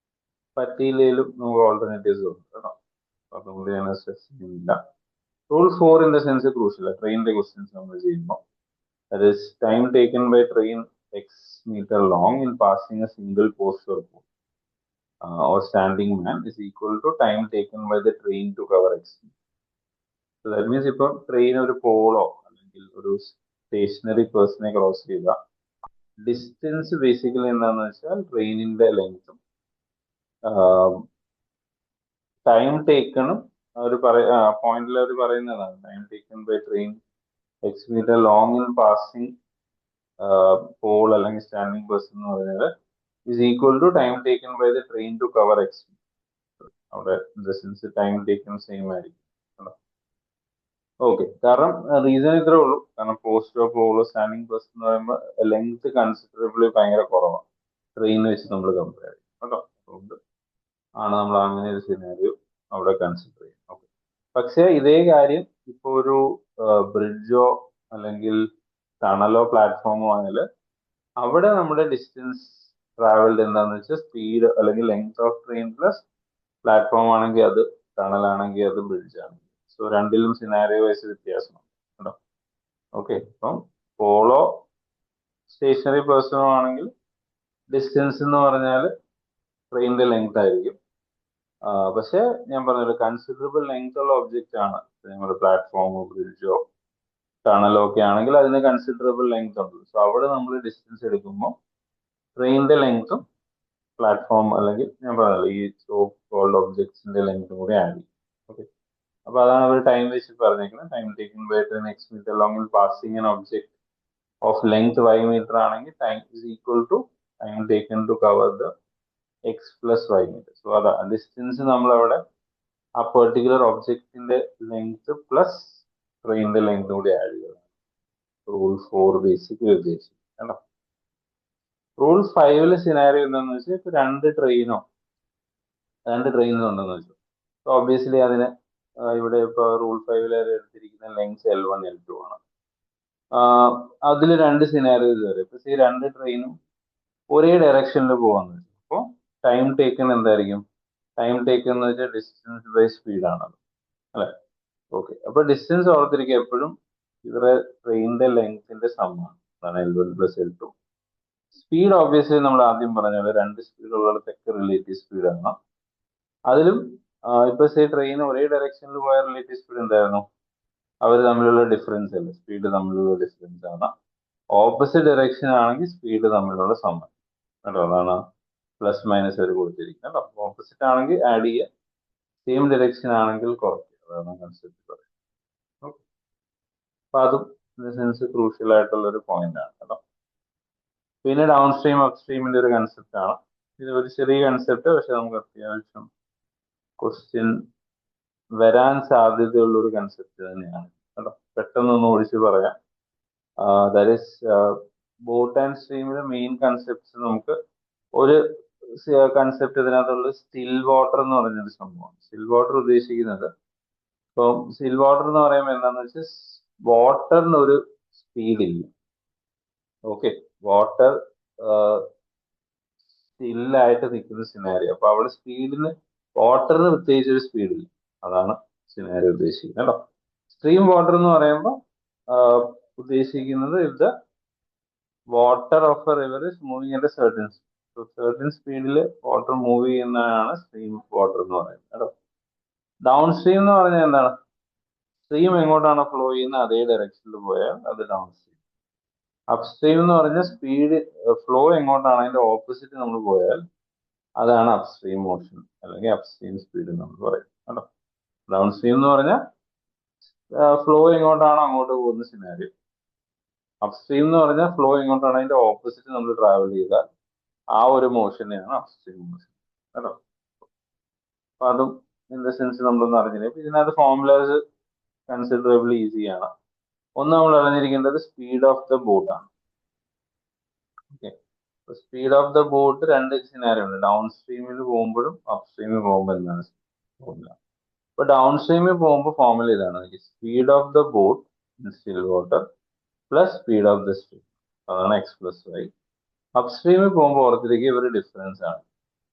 Speaker 1: പറ്റിയില്ലേലും നമുക്ക് ഓൾട്ടർനേറ്റീവ്സ് ഉണ്ട് കേട്ടോ. അതും കൂടി ഞാൻ സ്ട്രെസ് ചെയ്യുന്നില്ല. Rule 4 in the sense crucial. ട്രെയിനിന്റെ ക്വസ്റ്റ്യൻസ് നമ്മൾ ചെയ്യുമ്പോൾ that is time taken by train x meter long in passing a single post or pole or standing man is equal to time taken by the train to cover x. So that means ഇപ്പൊ train ഒരു polo അല്ലെങ്കിൽ ഒരു stationery പേഴ്സണെ cross ചെയ്ത distance basically എന്താണെന്ന് വെച്ചാൽ ട്രെയിനിന്റെ ലെങ്ത്തും ടൈം ടേക്കണും അവർ പോയിന്റിൽ അവർ പറയുന്നതാണ്. Time taken by train x metre long in passing pole അല്ലെങ്കിൽ സ്റ്റാൻഡിംഗ് പേഴ്സൺ എന്ന് പറഞ്ഞാൽ is equal to time taken by the train to cover x. അവിടെ സെൻസ് ടൈം ടേക്കൺ സെയിം ആയിരിക്കും. ഓക്കെ, കാരണം റീസൺ ഇത്രേ ഉള്ളൂ, കാരണം പോസ്റ്റോ പോളോ സ്റ്റാൻഡിംഗ് പേഴ്സൺ എന്ന് പറയുമ്പോൾ ലെങ്ത് കൺസിഡറബിളി ഭയങ്കര കുറവാണ് ട്രെയിൻ വെച്ച് നമ്മൾ കമ്പയർ ചെയ്യും കേട്ടോ. അതുകൊണ്ട് ആണ് നമ്മൾ അങ്ങനെ ഒരു സിനാരിയോ അവിടെ കൺസിഡർ ചെയ്യും. ഓക്കെ, പക്ഷേ ഇതേ കാര്യം ഇപ്പൊ ഒരു ബ്രിഡ്ജോ അല്ലെങ്കിൽ ടണലോ പ്ലാറ്റ്ഫോമോ ആണെങ്കിൽ അവിടെ നമ്മുടെ ഡിസ്റ്റൻസ് ട്രാവൽഡ് എന്താണെന്ന് വെച്ചാൽ സ്പീഡ് അല്ലെങ്കിൽ length of train plus platform ആണെങ്കിൽ അത് ടണലാണെങ്കിൽ അത് ബ്രിഡ്ജ് ആണ്. സോ രണ്ടിലും സിനാരിയോ വൈസ് വ്യത്യാസമാണ് കേട്ടോ. ഓക്കെ, ഇപ്പം പോളോ സ്റ്റേഷനറി പേഴ്സണോ ആണെങ്കിൽ ഡിസ്റ്റൻസ് എന്ന് പറഞ്ഞാൽ ട്രെയിനിന്റെ ലെങ്ത് ആയിരിക്കും. പക്ഷെ ഞാൻ പറഞ്ഞത് കൺസിഡറബിൾ ലെങ്ത് ഉള്ള ഒബ്ജക്റ്റ് ആണ് നമ്മുടെ പ്ലാറ്റ്ഫോമോ ബ്രിഡ്ജോ ടണലൊക്കെ ആണെങ്കിൽ അതിന് കൺസിഡറബിൾ ലെങ്ത് ഉണ്ട്. സോ അവിടെ നമ്മൾ ഡിസ്റ്റൻസ് എടുക്കുമ്പോൾ ട്രെയിനിന്റെ ലെങ്ത്തും പ്ലാറ്റ്ഫോം അല്ലെങ്കിൽ ഞാൻ പറഞ്ഞല്ലോ ഈ സോ കോൾഡ് ഒബ്ജക്ട്സിന്റെ ലെങ്ത്തും കൂടി ആഡ് ചെയ്യും. ഓക്കെ, അപ്പൊ അതാണ് അവർ ടൈം വെച്ച് പറഞ്ഞേക്കുന്നത്. Time taken by train x metre ലോങ്ങിൽ passing an object of length y metre ആണെങ്കിൽ time is equal to time taken to cover the x plus y metre. So അതാ ഡിസ്റ്റൻസ് നമ്മൾ അവിടെ ആ പെർട്ടിക്കുലർ ഒബ്ജക്റ്റിന്റെ ലെങ്ത് പ്ലസ് ട്രെയിനിന്റെ length കൂടി add ചെയ്യുക. റൂൾ 4 ബേസിക്കലി ഉദ്ദേശിക്കുന്നത്. റൂൾ 5 സിനാരിയോ എന്താണെന്ന് വെച്ചാൽ ഇപ്പൊ രണ്ട് ട്രെയിനോ ഉണ്ടെന്ന് വെച്ചു. ഓബിയസ്ലി അതിന് ഇവിടെ ഇപ്പൊ റൂൾ 5 എടുത്തിരിക്കുന്ന ലെങ്ത് L1 L2 ആണ്. അതിൽ രണ്ട് സിനാരിയോസ് വരെ ഇപ്പൊ ഈ രണ്ട് ട്രെയിനും ഒരേ ഡയറക്ഷനിൽ പോകാന്ന് വെച്ചു. അപ്പോൾ ടൈം ടേക്കൺ എന്തായിരിക്കും? ടൈം ടേക്കൺ എന്ന് വെച്ചാൽ ഡിസ്റ്റൻസ് ബൈ സ്പീഡ് ആണത്, അല്ലെ? ഓക്കെ, അപ്പൊ ഡിസ്റ്റൻസ് ഓർത്തിരിക്കുക എപ്പോഴും ഇവരെ ട്രെയിനിന്റെ ലെങ്ത്തിന്റെ സമ്മാണ്, അതാണ് L1 plus L2. Speed obviously നമ്മൾ ആദ്യം പറഞ്ഞ പോലെ രണ്ട് സ്പീഡ് ഉള്ളിടത്തൊക്കെ റിലേറ്റീവ് സ്പീഡ് ആണ്. അതിലും ഇപ്പൊ ട്രെയിൻ ഒരേ ഡയറക്ഷനിൽ പോയ റിലേറ്റീവ് സ്പീഡ് എന്തായിരുന്നു? അവർ തമ്മിലുള്ള ഡിഫറൻസ് അല്ലേ, സ്പീഡ് തമ്മിലുള്ള ഡിഫറൻസ് ആണ്. ഓപ്പോസിറ്റ് ഡയറക്ഷൻ ആണെങ്കിൽ സ്പീഡ് തമ്മിലുള്ള സമ്മ കേട്ടോ, അതാണ് പ്ലസ് മൈനസ് വരെ കൊടുത്തിരിക്കുന്നത്. അപ്പൊ ഓപ്പോസിറ്റ് ആണെങ്കിൽ ആഡ് ചെയ്യുക, സെയിം ഡയറക്ഷൻ ആണെങ്കിൽ കുറയ്ക്കുക, അതാണ് കൺസെപ്റ്റ് പറയുന്നത്. അപ്പൊ അതും ഇൻ സെൻസ് ക്രൂഷ്യൽ ആയിട്ടുള്ള ഒരു പോയിന്റ് ആണ് കേട്ടോ. പിന്നെ ഡൗൺ സ്ട്രീം അപ് സ്ട്രീമിന്റെ ഒരു കൺസെപ്റ്റ് ആണ്. ഇത് ഒരു ചെറിയ കൺസെപ്റ്റ്, പക്ഷെ നമുക്ക് അത്യാവശ്യം ക്വസ്റ്റ്യൻ വരാൻ സാധ്യതയുള്ള ഒരു കൺസെപ്റ്റ് തന്നെയാണ് കേട്ടോ. പെട്ടെന്നൊന്ന് ഓടിച്ച് പറയാം. ദാറ്റ് ഈസ് ബോട്ട് ആൻഡ് സ്ട്രീമിലെ മെയിൻ കൺസെപ്റ്റ്സ് നമുക്ക് ഒരു കൺസെപ്റ്റ് ഇതിനകത്തുള്ളത് സ്റ്റിൽ വാട്ടർ എന്ന് പറയുന്നൊരു സംഭവമാണ്. സ്റ്റിൽ വാട്ടർ ഉദ്ദേശിക്കുന്നത് ഇപ്പം സ്റ്റിൽ വാട്ടർ എന്ന് പറയുമ്പോൾ എന്താണെന്ന് വെച്ചാൽ വാട്ടറിന് ഒരു സ്പീഡില്ല. ഓക്കെ, വാട്ടർ സ്റ്റില്ലായിട്ട് നിൽക്കുന്ന സിനാരിയോ. അപ്പൊ അവിടെ വാട്ടറിന് പ്രത്യേകിച്ച് ഒരു സ്പീഡില്ല, അതാണ് സിനാരിയോ ഉദ്ദേശിക്കുന്നത് കേട്ടോ. സ്ട്രീം വാട്ടർ എന്ന് പറയുമ്പോൾ ഉദ്ദേശിക്കുന്നത് ഇത് water of A river is moving at certain സ്പീഡിൽ വാട്ടർ മൂവ് ചെയ്യുന്നതാണ് സ്ട്രീം വാട്ടർ എന്ന് പറയുന്നത് കേട്ടോ. ഡൗൺ സ്ട്രീം എന്ന് പറഞ്ഞാൽ എന്താണ്? സ്ട്രീം എങ്ങോട്ടാണ് ഫ്ലോ ചെയ്യുന്നത് അതേ ഡയറക്ഷനിൽ പോയാൽ അത് ഡൗൺ സ്ട്രീം. അപ്സ്ട്രീം എന്ന് പറഞ്ഞാൽ സ്പീഡ് ഫ്ലോ എങ്ങോട്ടാണ് അതിന്റെ ഓപ്പോസിറ്റ് നമ്മൾ പോയാൽ അതാണ് അപ്സ്ട്രീം മോഷൻ അല്ലെങ്കിൽ അപ്സ്ട്രീം സ്പീഡ് നമ്മൾ പറയും കേട്ടോ. ഡൗൺ സ്ട്രീം എന്ന് പറഞ്ഞാൽ ഫ്ലോ എങ്ങോട്ടാണോ അങ്ങോട്ട് പോകുന്ന സിനാരിയോ. അപ്സ്ട്രീം എന്ന് പറഞ്ഞാൽ ഫ്ലോ എങ്ങോട്ടാണ് അതിന്റെ ഓപ്പോസിറ്റ് നമ്മൾ ട്രാവൽ ചെയ്താൽ ആ ഒരു മോഷനെയാണ് അപ്സ്ട്രീം മോഷൻ കേട്ടോ. അപ്പൊ അതും ഇൻ ദ സെൻസ് നമ്മളൊന്ന് അറിഞ്ഞില്ല. അപ്പൊ ഇതിനകത്ത് ഫോർമുലാസ് കൺസിഡറബിളി ഈസിയാണ്. ഒന്ന് നമ്മൾ അറിഞ്ഞിരിക്കേണ്ടത് സ്പീഡ് ഓഫ് ദ ബോട്ട് ആണ്. Okay, speed of the boat രണ്ട് സിനാരിയോ ഉണ്ട്. ഡൗൺ സ്ട്രീമിൽ പോകുമ്പോഴും അപ് സ്ട്രീമിൽ പോകുമ്പോൾ എന്താണ് ഫോർമുല? ഇപ്പൊ ഡൗൺ സ്ട്രീമിൽ പോകുമ്പോൾ ഫോർമുല ഇതാണ്, speed of the boat in still water plus speed of the stream, അതാണ് എക്സ് പ്ലസ് വൈ. അപ് സ്ട്രീമിൽ പോകുമ്പോൾ ഓർത്തിരിക്കുക ഇവര് ഡിഫറൻസ് ആണ്,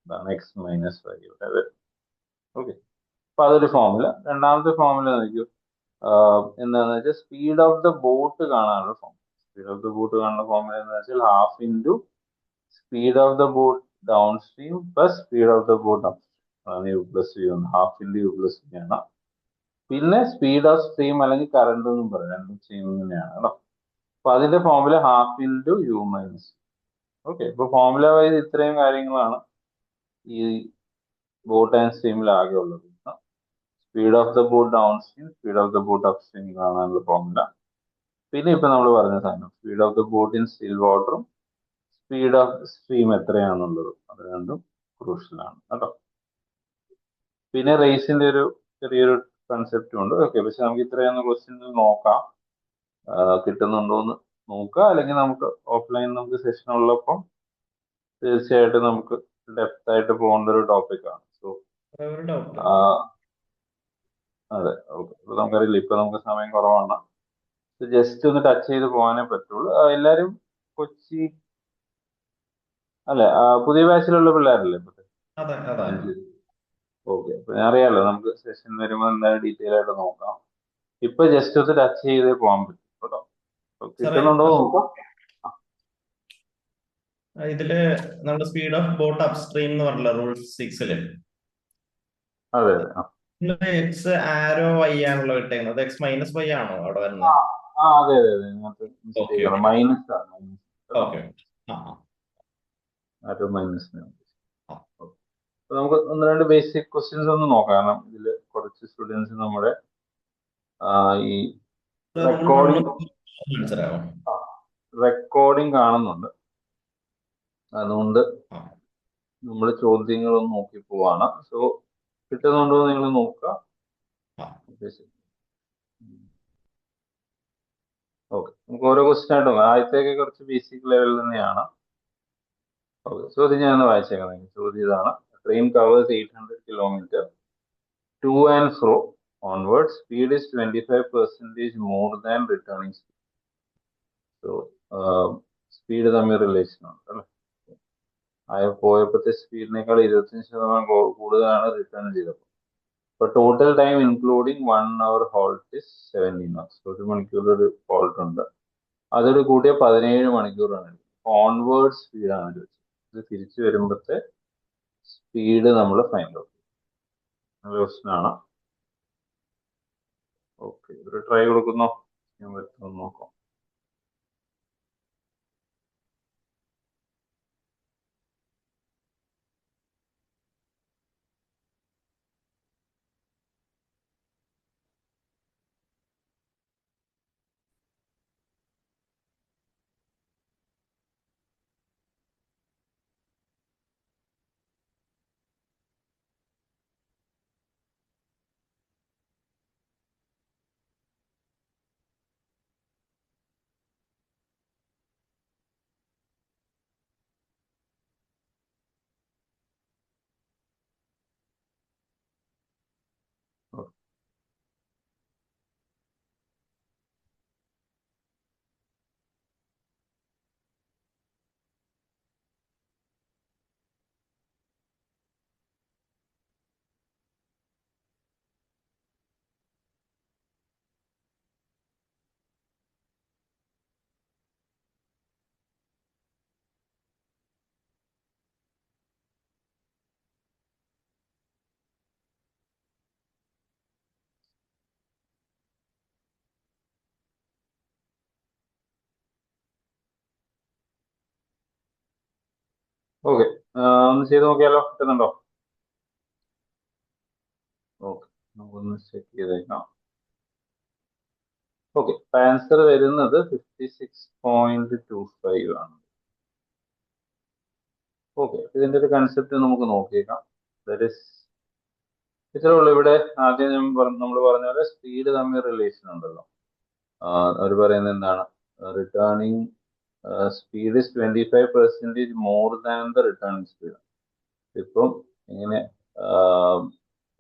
Speaker 1: അതാണ് എക്സ് മൈനസ് വൈ ഇവിടെ വരും. ഓക്കെ, അപ്പൊ അതൊരു ഫോർമുല. രണ്ടാമത്തെ ഫോർമുല നോക്കൂ, എന്താണെന്ന് വെച്ചാൽ സ്പീഡ് ഓഫ് ദ ബോട്ട് കാണാനുള്ള formula. Speed of the boat കാണുന്ന ഫോർമുല എന്ന് വെച്ചാൽ half into speed of the boat downstream plus speed of the boat upstream, അതാണ് യു പ്ലസ് വി ആണ്. Half into u plus v ആണ്. പിന്നെ speed of stream അല്ലെങ്കിൽ current എന്നും പറയും, രണ്ടും സെയിം തന്നെയാണ് കേട്ടോ. അപ്പൊ അതിന്റെ formula half into u minus. Okay, ഇപ്പൊ ഫോർമുല വൈസ് ഇത്രയും കാര്യങ്ങളാണ് ഈ ബോട്ട് ആൻഡ് സ്ട്രീമിൽ ആകെ ഉള്ളത്. Speed of the boat downstream, speed of the boat upstream കാണാനുള്ള ഫോർമുല. പിന്നെ ഇപ്പൊ നമ്മൾ പറഞ്ഞ സാധനം speed of the boat in still വാട്ടറും സ്പീഡ് ഓഫ് സ്ട്രീം എത്രയാണെന്നുള്ളത്, അത് രണ്ടും ക്രൂഷ്യലാണ് കേട്ടോ. പിന്നെ റേസിന്റെ ഒരു ചെറിയൊരു കൺസെപ്റ്റും ഉണ്ട്. ഓക്കെ, പക്ഷെ നമുക്ക് ഇത്രയൊന്ന് ക്വസ്റ്റ്യൻ നോക്കാം, കിട്ടുന്നുണ്ടോന്ന് നോക്കുക. അല്ലെങ്കിൽ നമുക്ക് ഓഫ്ലൈൻ നമുക്ക് സെഷൻ ഉള്ളപ്പം തീർച്ചയായിട്ടും നമുക്ക് ഡെപ്ത് ആയിട്ട് പോകേണ്ട ഒരു ടോപ്പിക്കാണ്. സോ
Speaker 4: ഒരു ഡൗട്ട്.
Speaker 1: അതെ, ഓക്കെ, ഇപ്പൊ നമുക്കറിയില്ല, ഇപ്പൊ നമുക്ക് സമയം കുറവാണ്. ജസ്റ്റ് ഒന്ന് ടച്ച് ചെയ്ത് പോകാനേ പറ്റുള്ളൂ. എല്ലാരും കൊച്ചി അല്ലെ, പുതിയ ബാച്ചിലുള്ള പിള്ളേരല്ലേ ഇപ്പത്തെ?
Speaker 4: അതെ അതെ.
Speaker 1: ഓക്കെ, അപ്പൊ ഞാൻ അറിയാലോ നമുക്ക് സെഷൻ വരുമ്പോൾ എന്തായാലും ഡീറ്റെയിൽ ആയിട്ട് നോക്കാം. ഇപ്പൊ ജസ്റ്റ് ഒന്ന് ടച്ച് ചെയ്തേ പോകാൻ പറ്റും കേട്ടോ. കിട്ടുന്നുണ്ടോ നോക്കാം.
Speaker 4: ഇതില് നമ്മുടെ സ്പീഡ് ഓഫ് ബോട്ട് അപ്സ്ട്രീം എന്ന് പറഞ്ഞില്ല റൂൾ 6
Speaker 1: അതെ,
Speaker 4: എക്സ് ആരോ വൈ ആണല്ലോ കിട്ടുന്നത്, എക്സ് മൈനസ് വൈ ആണോ അവിടെ വരുന്നത്?
Speaker 1: അതെ അതെ അതെ, ഇതിനകത്ത്
Speaker 4: ഓക്കെ
Speaker 1: മിസ്റ്റേക്ക് ആണ്,
Speaker 4: ഓക്കെ
Speaker 1: മൈനസ് ആണ്, മൈനസ് കേട്ടോ,
Speaker 4: ഓക്കെ ആ
Speaker 1: ആരോ മൈനസ്.
Speaker 4: ആ
Speaker 1: അപ്പൊ നമുക്ക് ഒന്ന് രണ്ട് ബേസിക് ക്വസ്റ്റ്യൻസ് ഒന്ന് നോക്കാം, കാരണം ഇതിൽ കുറച്ച് സ്റ്റുഡൻസ് നമ്മുടെ ഈ
Speaker 4: റൂൾ നമ്പർ
Speaker 1: റെക്കോർഡിംഗ്
Speaker 4: മനസ്സിലാവും.
Speaker 1: റെക്കോർഡിംഗ് കാണുന്നുണ്ട്, അതുകൊണ്ട്
Speaker 4: ആ
Speaker 1: നമ്മൾ ചോദ്യങ്ങളൊന്നും നോക്കി പോവാണ്. സോ കിട്ടുന്നുണ്ടോ എന്ന് നിങ്ങൾ നോക്കുക.
Speaker 4: ആ
Speaker 1: ഓക്കെ, നമുക്ക് ഓരോ ക്വസ്റ്റ്യൻ ആയിട്ട് നോക്കാം. ആദ്യത്തേക്ക് കുറച്ച് ബേസിക് ലെവലിൽ തന്നെയാണ്. ഓക്കെ, ചോദ്യം ഞാൻ ഒന്ന് വായിച്ചേക്കാം. ചോദ്യം ഇതാണ്: train covers 800 kilometre to and fro onward, speed is 25% more than returning speed. So speed തമ്മിൽ റിലേഷൻ ഉണ്ട് അല്ലേ? പോയപ്പോഴത്തെ സ്പീഡിനേക്കാൾ 25% കൂടുതലാണ് റിട്ടേൺ ചെയ്തപ്പോൾ. ഇപ്പൊ total time including 1 hour halt is 17 hours. 1 മണിക്കൂർ ഒരു ഹോൾട്ട് ഉണ്ട്, അതൊരു കൂട്ടിയ 17 മണിക്കൂറാണ്. ഓൺവേർഡ് സ്പീഡാണ് ചോദിച്ചത്. ഇത് തിരിച്ചു വരുമ്പോഴത്തെ സ്പീഡ് നമ്മൾ ഫൈൻഡ് ഔട്ട് ചെയ്യുന്ന ക്വസ്റ്റൻ ആണ്. ഓക്കെ, ഒരു ട്രൈ കൊടുക്കുന്നോ, ഞാൻ പറ്റുമോ നോക്കാം. ഓക്കെ, ഒന്ന് ചെയ്ത് നോക്കിയാലോ, കിട്ടുന്നുണ്ടോ? ഓക്കെ, നമുക്കൊന്ന് ചെക്ക് ചെയ്തേക്കാം. ഓക്കെ, ആൻസർ വരുന്നത് 56.25 ആണ്. ഓക്കെ, ഇതിന്റെ ഒരു കൺസെപ്റ്റ് നമുക്ക് നോക്കിയേക്കാം. ഇത്രേ ഉള്ളൂ. ഇവിടെ ആദ്യം നമ്മൾ പറഞ്ഞ പോലെ സ്പീഡ് തമ്മിൽ റിലേഷൻ ഉണ്ടല്ലോ. അവർ പറയുന്നത് എന്താണ്? Returning speed is 25% more than the returning speed. ഇപ്പം ഇങ്ങനെ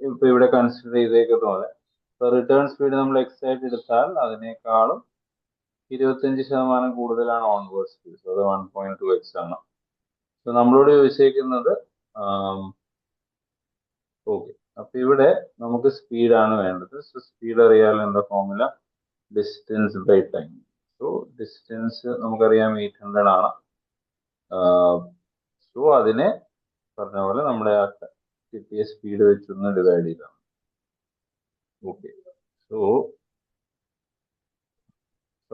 Speaker 1: ഇപ്പൊ ഇവിടെ കൺസിഡർ ചെയ്തേക്കുന്ന പോലെ റിട്ടേൺ സ്പീഡ് നമ്മൾ എക്സ് ആയിട്ട് എടുത്താൽ അതിനേക്കാളും 25% കൂടുതലാണ് ഓൺവേർഡ് സ്പീഡ്. അത് 1.2x ആണ്. സോ നമ്മളോട് ചോദിച്ചേക്കുന്നത് ഓക്കെ, അപ്പൊ ഇവിടെ നമുക്ക് സ്പീഡാണ് വേണ്ടത്. സോ സ്പീഡ് അറിയാൻ എന്താ formula? Distance by time. So distance നമുക്കറിയാം 800 ആണ്. സോ അതിനെ പറഞ്ഞ പോലെ നമ്മുടെ ആ കിട്ടിയ സ്പീഡ് വെച്ചൊന്ന് ഡിവൈഡ് ചെയ്താണ്. ഓക്കെ, സോ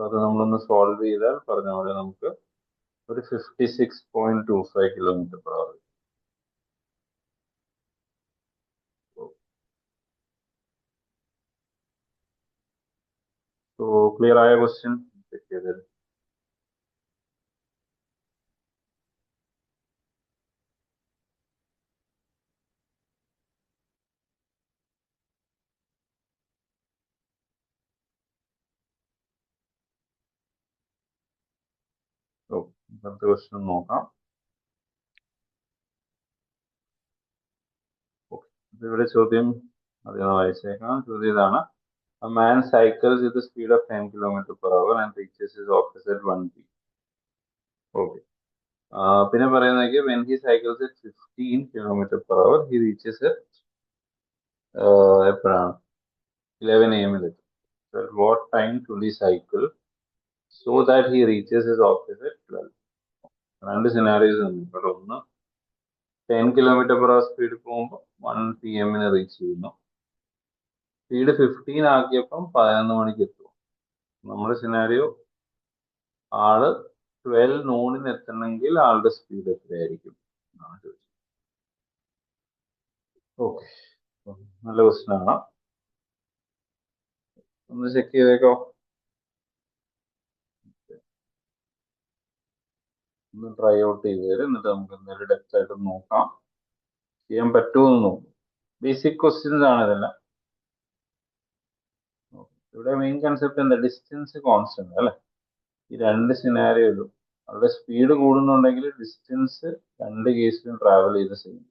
Speaker 1: അത് നമ്മളൊന്ന് സോൾവ് ചെയ്താൽ പറഞ്ഞ പോലെ നമുക്ക് ഒരു 56.25 കിലോമീറ്റർ പെർ അവർ. സോ ക്ലിയർ ആയ ക്വസ്റ്റ്യൻ ചെക്ക് ചെയ്തത്. അടുത്ത ക്വസ്റ്റ്യൻ നോക്കാം. ഇവിടെ ചോദ്യം അധികം വായിച്ചേക്കാം. ചോദ്യം ഇതാണ്: A man cycles with the speed of 10 km per hour and reaches his office at 1 p. Okay. പിന്നെ പറയുന്നത് when he cycles at 15 km per hour, he reaches at എപ്പോഴാണ്? 11 AM എത്തും. So at what time to he cycle so that he reaches his office at 12? രണ്ട് scenarios ഉണ്ട്. ഇവിടെ ഒന്ന് 10 km per hour speed പോകുമ്പോൾ 1 PM reach ചെയ്യുന്നു. Speed 15 ആക്കിയപ്പം 11 മണിക്ക് എത്തും. നമ്മുടെ സിനാരിയോ ആള് 12 നോണിന് എത്തണമെങ്കിൽ ആളുടെ സ്പീഡ് എത്രയായിരിക്കും എന്നാണ് ചോദിച്ചത്. ഓക്കെ, നല്ല ക്വസ്റ്റ്യൻ ആണ്. ഒന്ന് ചെക്ക് ചെയ്തേക്കോ. ഒന്ന് ട്രൈ ഔട്ട് ചെയ്ത് തരും, എന്നിട്ട് നമുക്ക് എന്തെങ്കിലും ഡെപ്ത് ആയിട്ട് നോക്കാം, ചെയ്യാൻ പറ്റുമോ എന്ന് നോക്കും. ബേസിക് ക്വസ്റ്റ്യൻസ് ആണ് ഇതെല്ലാം. ഇവിടെ മെയിൻ കൺസെപ്റ്റ് എന്താ, ഡിസ്റ്റൻസ് കോൺസ്റ്റന്റ് അല്ലെ. ഈ രണ്ട് സിനാരിയോയിലും അവരുടെ സ്പീഡ് കൂടുന്നുണ്ടെങ്കിൽ ഡിസ്റ്റൻസ് രണ്ട് കേസിലും ട്രാവൽ ചെയ്ത് ചെയ്യും.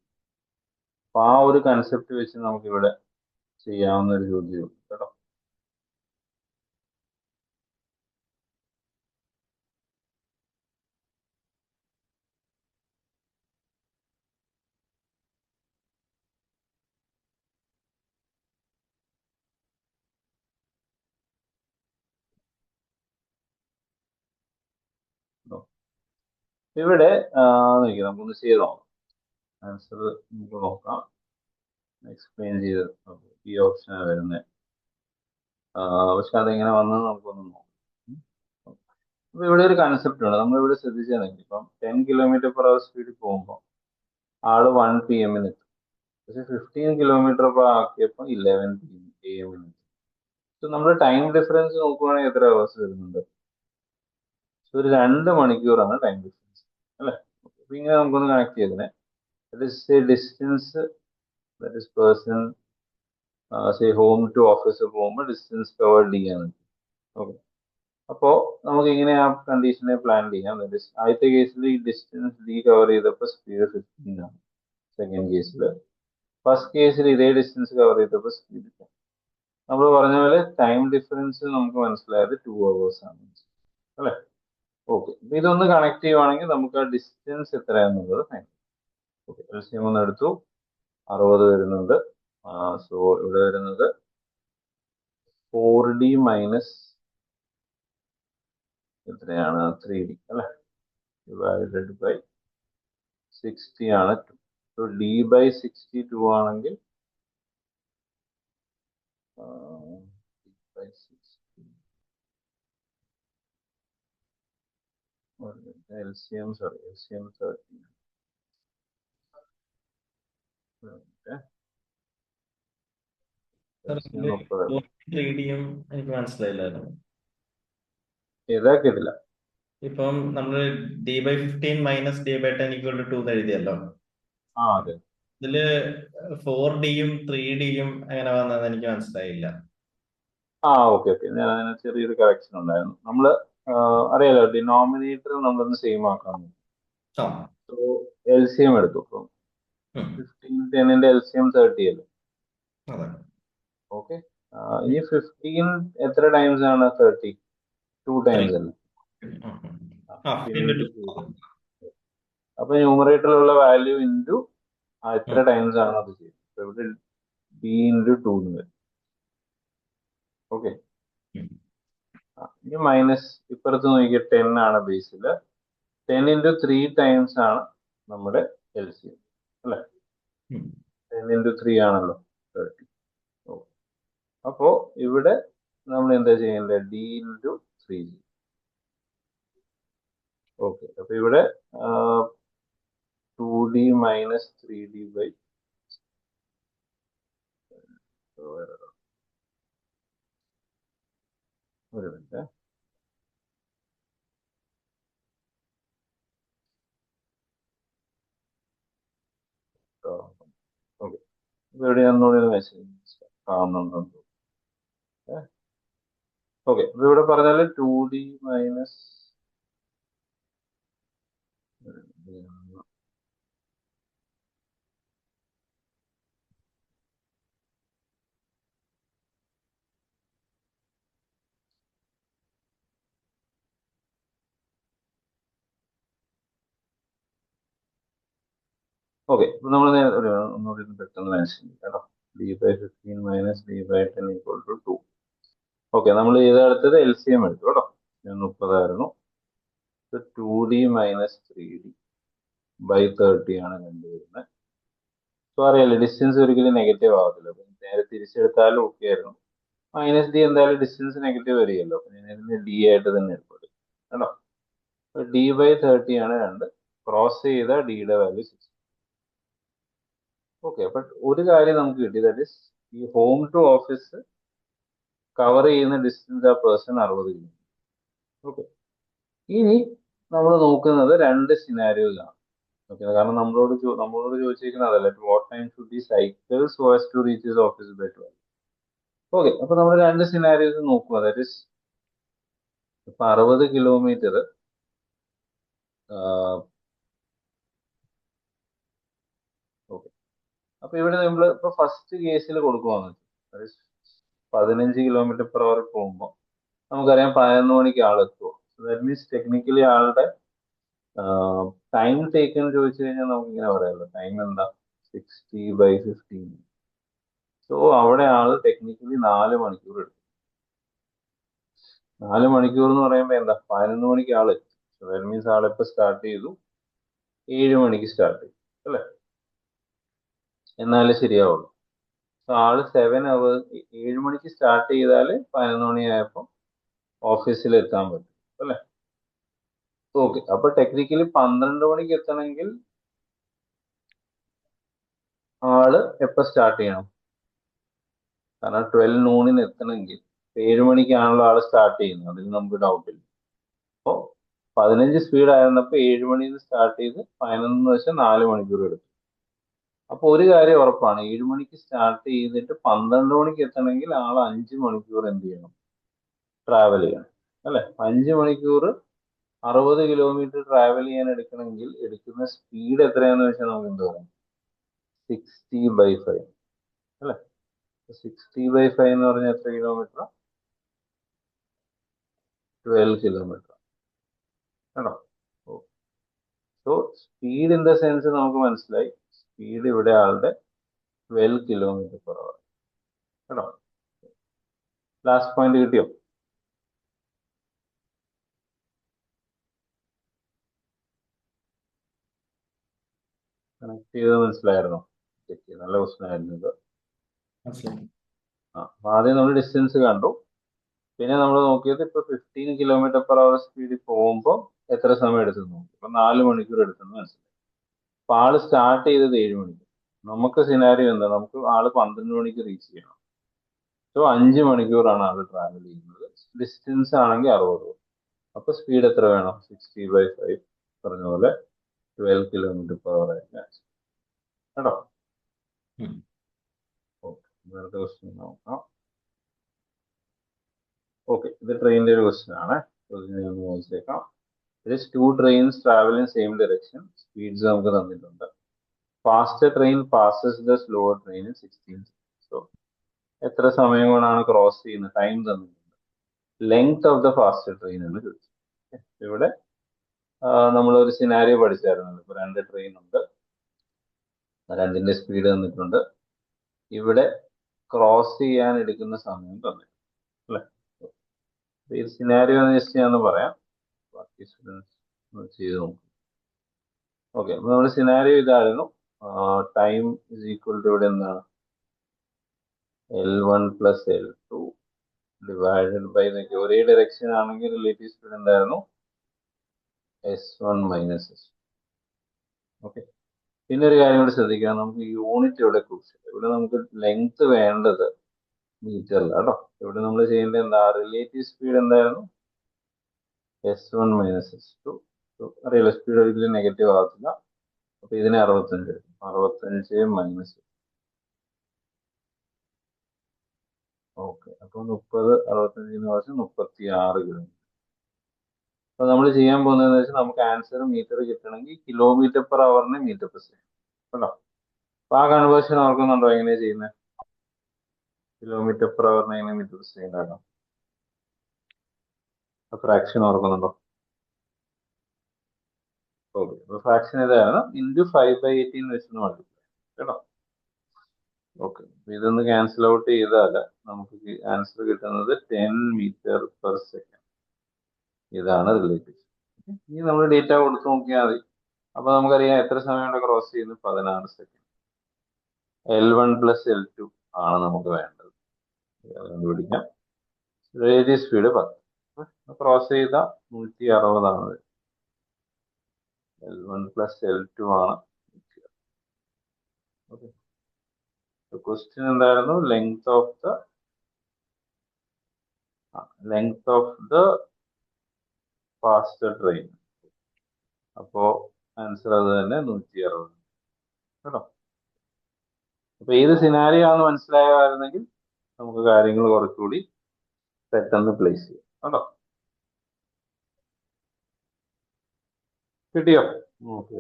Speaker 1: അപ്പൊ ആ ഒരു കൺസെപ്റ്റ് വെച്ച് നമുക്ക് ഇവിടെ ചെയ്യാവുന്ന ഒരു ചോദ്യമുണ്ട് കേട്ടോ. ഇവിടെ നമുക്കൊന്ന് ചെയ്ത് നോക്കാം. ആൻസർ നമുക്ക് നോക്കാം, എക്സ്പ്ലെയിൻ ചെയ്ത് ഈ ഓപ്ഷനാണ് വരുന്നത്. പക്ഷെ അതെങ്ങനെ വന്നത് നമുക്കൊന്ന് നോക്കാം. അപ്പൊ ഇവിടെ ഒരു കൺസെപ്റ്റ് ഉണ്ട്, നമ്മളിവിടെ ശ്രദ്ധിച്ചാൽ ഇപ്പം 10 km/h സ്പീഡിൽ പോകുമ്പോൾ ആള് 1 PM എത്തും. പക്ഷെ 15 km/h ആക്കിയപ്പോൾ 11 AM എത്തും. സോ നമ്മുടെ ടൈം ഡിഫറൻസ് നോക്കുവാണെങ്കിൽ എത്ര അവേഴ്സ് വരുന്നുണ്ട്? സോ ഒരു 2 മണിക്കൂറാണ് ടൈം ഡിഫറൻസ് അല്ലെ. അപ്പൊ ഇങ്ങനെ നമുക്കൊന്ന് കണക്ട് ചെയ്തേ. Distance that is person home to office പോകുമ്പോൾ ഡിസ്റ്റൻസ് കവർ D ആണ്. ഓക്കെ, അപ്പോ നമുക്ക് ഇങ്ങനെ ആ കണ്ടീഷനെ പ്ലാൻ ചെയ്യാം. ആദ്യത്തെ കേസിൽ ഈ ഡിസ്റ്റൻസ് D കവർ ചെയ്തപ്പോൾ സ്പീഡ് 15 ആണ്. സെക്കൻഡ് കേസിൽ, ഫസ്റ്റ് കേസിൽ ഇതേ ഡിസ്റ്റൻസ് കവർ ചെയ്തപ്പോൾ സ്പീഡ് നമ്മൾ പറഞ്ഞ പോലെ ടൈം ഡിഫറൻസ് നമുക്ക് മനസ്സിലായത് 2 hours ആണ് അല്ലെ. ഓക്കെ, അപ്പൊ ഇതൊന്ന് കണക്ട് ചെയ്യുവാണെങ്കിൽ നമുക്ക് ആ ഡിസ്റ്റൻസ് എത്രയാണെന്നുള്ളത് ഫൈൻഡ്. ഓക്കെ, LCM ഒന്ന് എടുത്തു, 60 വരുന്നുണ്ട്. സോ ഇവിടെ വരുന്നത് 4D മൈനസ് എത്രയാണ് 3D അല്ലെ, ഡിവൈഡഡ് ബൈ 60 ആണ് 2. സോ D/62 ആണെങ്കിൽ LCM 30. LCM 30.
Speaker 4: 3Dയും എനിക്ക് മനസ്സിലായില്ലായിരുന്നു.
Speaker 1: ഏതാ കേട്ടില്ല.
Speaker 4: ഇപ്പം നമ്മള് D/15 മൈനസ് D/10 = 2 എന്ന് എഴുതിയല്ലോ.
Speaker 1: അതെ,
Speaker 4: ഇതില് 4Dയും 3Dയും എങ്ങനെ വന്നതെന്ന് എനിക്ക് മനസ്സിലായില്ല.
Speaker 1: ഓക്കെ ഞാൻ അതിന് ചെറിയൊരു കറക്ഷൻ ഉണ്ടായിരുന്നു. നമ്മള് അറിയാലോ, ഡിനോമിനേറ്റർ നമ്മളൊന്ന് സെയിം ആക്കാൻ.
Speaker 4: ആ,
Speaker 1: സോ LCM എടുത്തു. ഇപ്പം 15 10ന്റെ LCM 30 അല്ലേ.
Speaker 4: അതെ.
Speaker 1: ഓക്കെ, ഈ 15 എത്ര ടൈംസ് ആണ് 30? 2 ടൈംസ് അല്ലേ. അപ്പൊ ന്യൂമറേറ്ററിലുള്ള വാല്യൂ ഇൻറ്റു എത്ര ടൈംസ് ആണ് അത് ചെയ്യുന്നത്. ഇവിടെ D/2 എന്ന് വരും. ഓക്കെ, ഇനി മൈനസ് ഇപ്പുറത്ത് നോക്കിയ 10 ആണ് ബേസിൽ. 10 × 3 ടൈംസ് ആണ് നമ്മുടെ LCM അല്ലെ. 10 × 3 ആണല്ലോ 30. അപ്പോ ഇവിടെ നമ്മൾ എന്താ ചെയ്യേണ്ടത്, D/3. ഓക്കെ, അപ്പൊ ഇവിടെ 2D മൈനസ് 3D ബൈ ഒരു മിനിറ്റ്. ഓക്കെ, ഇവിടെ ഒന്നുകൂടി മെസ്സേജ് കാണുന്നുണ്ടോ? ഓക്കെ, അപ്പൊ ഇവിടെ പറഞ്ഞാല് 2D മൈനസ് ഓക്കെ, നമ്മൾ ഒന്നുകൂടി പെട്ടെന്ന് മനസ്സിലാക്കി കേട്ടോ. D/15 minus D/10 = 2. ഓക്കെ, നമ്മൾ ഇതെടുത്തത് LCM എടുത്തു കേട്ടോ. 30 ആയിരുന്നു. 2D മൈനസ് 3D ബൈ 30 ആണ് കണ്ടുവരുന്നത്. സോ അറിയാലോ, ഡിസ്റ്റൻസ് ഒരിക്കലും നെഗറ്റീവ് ആവത്തില്ല. നേരെ തിരിച്ചെടുത്താലും ഓക്കെ ആയിരുന്നു. മൈനസ് ഡി എന്തായാലും ഡിസ്റ്റൻസ് നെഗറ്റീവ് വരികയല്ലോ, ഡി ആയിട്ട് തന്നെ എടുക്കും കേട്ടോ. ഡി ബൈ 30 ആണ് 2, ക്രോസ് ചെയ്ത ഡിയുടെ വാല്യൂ 6. ഓക്കെ, അപ്പൊ ഒരു കാര്യം നമുക്ക് കിട്ടി, ദാറ്റ് ഇസ് ഈ ഹോം ടു ഓഫീസ് കവർ ചെയ്യുന്ന ഡിസ്റ്റൻസ് ആ പേഴ്സൺ 60 കിലോമീറ്റർ. ഓക്കെ, ഇനി നമ്മൾ നോക്കുന്നത് 2 സിനാരിയോസ് ആണ്. ഓക്കെ, കാരണം നമ്മളോട് ചോദിച്ചിരിക്കുന്നത് അതല്ല, what time should be cycle so as to reach his office by 12. Okay, അപ്പൊ നമ്മൾ 2 സിനാരിയോസ് നോക്കുക. ദാറ്റ് ഇസ് ഇപ്പൊ 60 കിലോമീറ്റർ ഓക്കെ, അപ്പൊ ഇവിടെ നമ്മൾ ഇപ്പൊ ഫസ്റ്റ് കേസിൽ കൊടുക്കുവാന്ന് വെച്ചാൽ 15 കിലോമീറ്റർ പെർ അവർ പോകുമ്പോൾ നമുക്കറിയാം 11 മണിക്ക് ആളെത്തുമോ. ദാറ്റ് മീൻസ് ടെക്നിക്കലി ആളുടെ ടൈം ടേക്കൺ ചോദിച്ചു കഴിഞ്ഞാൽ നമുക്ക് ഇങ്ങനെ പറയാമല്ലോ, ടൈം എന്താ 60/15. സോ അവിടെ ആള് ടെക്നിക്കലി 4 മണിക്കൂർ എടുക്കും. 4 മണിക്കൂർ എന്ന് പറയുമ്പോൾ എന്താ, 11 മണിക്ക് ആള് എത്തും. ദാറ്റ് മീൻസ് ആളിപ്പോ സ്റ്റാർട്ട് ചെയ്തു 7 മണിക്ക് സ്റ്റാർട്ട് ചെയ്തു അല്ലെ, എന്നാലേ ശരിയാവുള്ളൂ. സോ ആള് 7 അവർ 7 മണിക്ക് സ്റ്റാർട്ട് ചെയ്താല് 11 മണിയായപ്പോൾ ഓഫീസിൽ എത്താൻ പറ്റും അല്ലെ. ഓക്കെ, അപ്പൊ ടെക്നിക്കലി 12 മണിക്ക് എത്തണമെങ്കിൽ ആള് എപ്പോ സ്റ്റാർട്ട് ചെയ്യണം, കാരണം 12 noon എത്തണമെങ്കിൽ 7 മണിക്കാണല്ലോ ആള് സ്റ്റാർട്ട് ചെയ്യുന്നത്, അതിൽ നമുക്ക് ഡൗട്ട് ഇല്ല. അപ്പോൾ 15 സ്പീഡ് ആയിരുന്നപ്പോൾ 7 മണിയിൽ സ്റ്റാർട്ട് ചെയ്ത് 11 വെച്ചാൽ 4 മണിക്കൂർ എടുക്കും. അപ്പൊ ഒരു കാര്യം ഉറപ്പാണ്, 7 മണിക്ക് സ്റ്റാർട്ട് ചെയ്തിട്ട് 12 മണിക്ക് എത്തണമെങ്കിൽ ആൾ 5 മണിക്കൂർ എന്ത് ചെയ്യണം, ട്രാവൽ ചെയ്യണം അല്ലെ. 5 മണിക്കൂർ 60 കിലോമീറ്റർ ട്രാവൽ ചെയ്യാൻ എടുക്കണമെങ്കിൽ എടുക്കുന്ന സ്പീഡ് എത്രയാന്ന് വെച്ചാൽ നമുക്ക് എന്ത് പറയാം, 60/5 അല്ലെ. 60/5 എന്ന് പറഞ്ഞാൽ എത്ര കിലോമീറ്റർ, 12 കിലോമീറ്റർ കേട്ടോ. So speed in the sense നമുക്ക് മനസ്സിലായി, സ്പീഡ് ഇവിടെ ആളുടെ 12 കിലോമീറ്റർ പെർ അവർ കേട്ടോ. ലാസ്റ്റ് പോയിന്റ് കിട്ടിയോ? കണക്ട് ചെയ്ത് മനസ്സിലായിരുന്നോ? നല്ല ക്വസ്റ്റൻ ആയിരുന്നു ഇത്.
Speaker 4: മനസ്സിലായി.
Speaker 1: അപ്പൊ ആദ്യം നമ്മൾ ഡിസ്റ്റൻസ് കണ്ടു, പിന്നെ നമ്മൾ നോക്കിയത് ഇപ്പൊ 15 കിലോമീറ്റർ പെർ അവർ സ്പീഡിൽ പോകുമ്പോൾ എത്ര സമയം എടുത്തു നോക്കി. ഇപ്പൊ 4 മണിക്കൂർ എടുത്തെന്ന് മനസ്സിലായി. അപ്പൊ ആള് സ്റ്റാർട്ട് ചെയ്തത് 7 മണിക്ക്. നമുക്ക് സിനാരിയോ എന്താ, നമുക്ക് ആള് 12 മണിക്ക് റീച്ച് ചെയ്യണം. സോ 5 മണിക്കൂറാണ് ആള് ട്രാവൽ ചെയ്യുന്നത്. ഡിസ്റ്റൻസ് ആണെങ്കിൽ 60. അപ്പൊ സ്പീഡ് എത്ര വേണം, 60/5 പറഞ്ഞ പോലെ 12 കിലോമീറ്റർ പെർ അവർ കേട്ടോ.
Speaker 4: ഉം.
Speaker 1: ഓക്കെ, വേറെ ക്വസ്റ്റ്യൻ നോക്കാം. ഓക്കെ, ഇത് ട്രെയിനിന്റെ ഒരു ക്വസ്റ്റ്യൻ ആണ്, ഞാൻ വായിച്ചേക്കാം. Two trains travel in same direction, speeds നമുക്ക് തന്നിട്ടുണ്ട്. Fast train passes the slow train in 16. So എത്ര സമയം കൊണ്ടാണ് ക്രോസ് ചെയ്യുന്നത്, ടൈം തന്നിട്ടുണ്ട്. Length of the fast train എന്ന് ചോദിച്ചു. ഇവിടെ നമ്മളൊരു സിനാരിയോ പഠിച്ചായിരുന്നു. ഇപ്പൊ 2 ട്രെയിൻ ഉണ്ട്, 2ന്റെ സ്പീഡ് തന്നിട്ടുണ്ട്, ഇവിടെ ക്രോസ് ചെയ്യാൻ എടുക്കുന്ന സമയം തന്നിട്ടുണ്ട് അല്ലെ. ഈ സിനാരിയോ ജസ്റ്റ് ഞാൻ പറയാം, ബാക്കി സ്റ്റുഡൻസ് ചെയ്ത് നോക്കും. ഓക്കെ, അപ്പൊ നമ്മുടെ സിനാരിയോ ഇതായിരുന്നു. ടൈം ഇസ് ഈക്വൽ ടു ഇവിടെ എന്താണ്, L1 + L2 ഡിവൈഡഡ് ബൈ, ഒരേ ഡയറക്ഷൻ ആണെങ്കിൽ റിലേറ്റീവ് സ്പീഡ് എന്തായിരുന്നു, S1 - S2. ഓക്കെ, പിന്നെ ഒരു കാര്യം കൂടി ശ്രദ്ധിക്കുക, നമുക്ക് യൂണിറ്റ് ഇവിടെ ക്രൂഷ്യൽ. ഇവിടെ നമുക്ക് ലെങ്ത് വേണ്ടത് മീറ്ററിലാണ് കേട്ടോ. ഇവിടെ നമ്മൾ ചെയ്യേണ്ടത് എന്താ, റിലേറ്റീവ് സ്പീഡ് എന്തായിരുന്നു, S1 - S2. അറിയില്ല, സ്പീഡ് ഒരിക്കലും നെഗറ്റീവ് ആകത്തില്ല. അപ്പൊ ഇതിനെ 65 എടുക്കും. 65 മൈനസ്, ഓക്കെ, അപ്പൊ 30 65 36 കിലോമീറ്റർ. അപ്പൊ നമ്മൾ ചെയ്യാൻ പോകുന്നതെന്ന് വെച്ചാൽ നമുക്ക് ആൻസർ മീറ്റർ കിട്ടണമെങ്കിൽ കിലോമീറ്റർ പെർ അവറിനെ മീറ്റർ പെർ സെക്കൻഡ് കേട്ടോ. അപ്പൊ ആ കൺവേർഷൻ ഓർക്കുന്നുണ്ടോ എങ്ങനെയാ ചെയ്യുന്നത്, കിലോമീറ്റർ പെർ അവറിനെ എങ്ങനെ മീറ്റർ പെർ സെക്കൻഡ് ആക്കാം, ഫ്രാക്ഷൻ ഓർക്കുന്നുണ്ടോ? ഓക്കെ, അപ്പൊ ഫ്രാക്ഷൻ ഇതാണ്, ഇൻറ്റു 5/18 വെച്ച് മൾട്ടിപ്ലൈ കേട്ടോ. ഓക്കെ, ഇതൊന്ന് ക്യാൻസൽ ഔട്ട് ചെയ്താൽ നമുക്ക് ആൻസർ കിട്ടുന്നത് 10 മീറ്റർ പെർ സെക്കൻഡ്. ഇതാണ് റിലേറ്റീവ്. ഇനി നമ്മൾ ഡേറ്റ കൊടുത്ത് നോക്കിയാൽ മതി. അപ്പൊ നമുക്കറിയാം എത്ര സമയം കൊണ്ട് ക്രോസ് ചെയ്യുന്നു, 16 സെക്കൻഡ്. L1 + L2 ആണ് നമുക്ക് വേണ്ടത്. കണ്ടുപിടിക്കാം. Radius speed 10. ക്രോസ് ചെയ്ത 160 L1 പ്ലസ് L2 ആണ്. ക്വസ്റ്റ്യൻ എന്തായിരുന്നു? Length of the faster train. അപ്പോ ആൻസർ അത് തന്നെ 160 കേട്ടോ. അപ്പൊ ഏത് സിനാരിയോ ആണെന്ന് മനസ്സിലായിരുന്നെങ്കിൽ നമുക്ക് കാര്യങ്ങൾ കുറച്ചുകൂടി പെട്ടെന്ന് പ്ലേസ് ചെയ്യാം കേട്ടോ. കിട്ടിയോ? ഓക്കെ.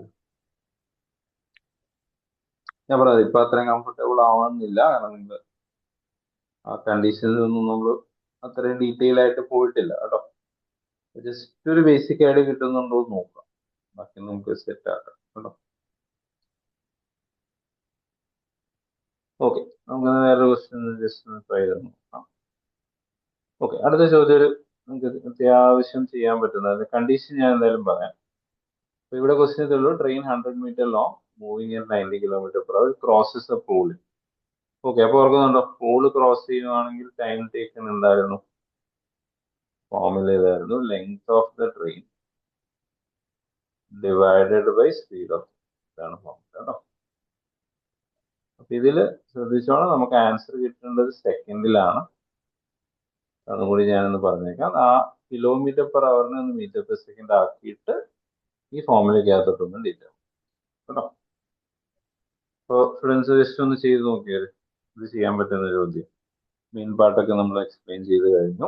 Speaker 1: ഞാൻ പറഞ്ഞത് ഇപ്പൊ അത്രയും കംഫർട്ടബിൾ ആവണമെന്നില്ല, കാരണം നിങ്ങൾ ആ കണ്ടീഷനിൽ ഒന്നും നമ്മൾ അത്രയും ഡീറ്റെയിൽ ആയിട്ട് പോയിട്ടില്ല കേട്ടോ. ജസ്റ്റ് ഒരു ബേസിക് ആയിട്ട് കിട്ടുന്നുണ്ടോ എന്ന് നോക്കാം, ബാക്കി നമുക്ക് സെറ്റ് ആക്കാം കേട്ടോ. ഓക്കെ, നമുക്ക് വേറെ ക്വസ്റ്റ്യൻ ജസ്റ്റ് ട്രൈ ചെയ്ത് നോക്കാം. ഓക്കെ, അടുത്ത ചോദ്യം ഒരു നമുക്ക് അത്യാവശ്യം ചെയ്യാൻ പറ്റുന്ന കണ്ടീഷൻ ഞാൻ എന്തായാലും പറയാം. അപ്പൊ ഇവിടെ ക്വസ്റ്റ്യൻ ഇതുള്ളൂ. Train 100 metre long moving at 90 km/h crosses a pool. Okay, അപ്പൊ ഓർക്കുന്നുണ്ടോ? പൂള് ക്രോസ് ചെയ്യുവാണെങ്കിൽ ടൈം ടേക്കൺ എന്തായിരുന്നു? ഫോർമുല ഇതായിരുന്നു, length of the train divided by speed of. ഇതാണ് ഫോർമുല കേട്ടോ. അപ്പൊ ഇതില് ശ്രദ്ധിച്ചോണം, നമുക്ക് ആൻസർ കിട്ടേണ്ടത് സെക്കൻഡിലാണ്. അതുകൂടി ഞാനൊന്ന് പറഞ്ഞേക്കാം. ആ കിലോമീറ്റർ പെർ അവറിനെ ഒന്ന് മീറ്റർ പെർ സെക്കൻഡ് ആക്കിയിട്ട് ഈ ഫോർമുലയ്ക്കകത്തൊന്ന് ഡീറ്റെയിൽ കേട്ടോ. അപ്പോൾ സ്റ്റുഡൻസ് ജസ്റ്റ് ഒന്ന് ചെയ്ത് നോക്കിയാൽ ഇത് ചെയ്യാൻ പറ്റുന്ന ചോദ്യം. മെയിൻ പാർട്ടൊക്കെ നമ്മൾ എക്സ്പ്ലെയിൻ ചെയ്ത് കഴിഞ്ഞു.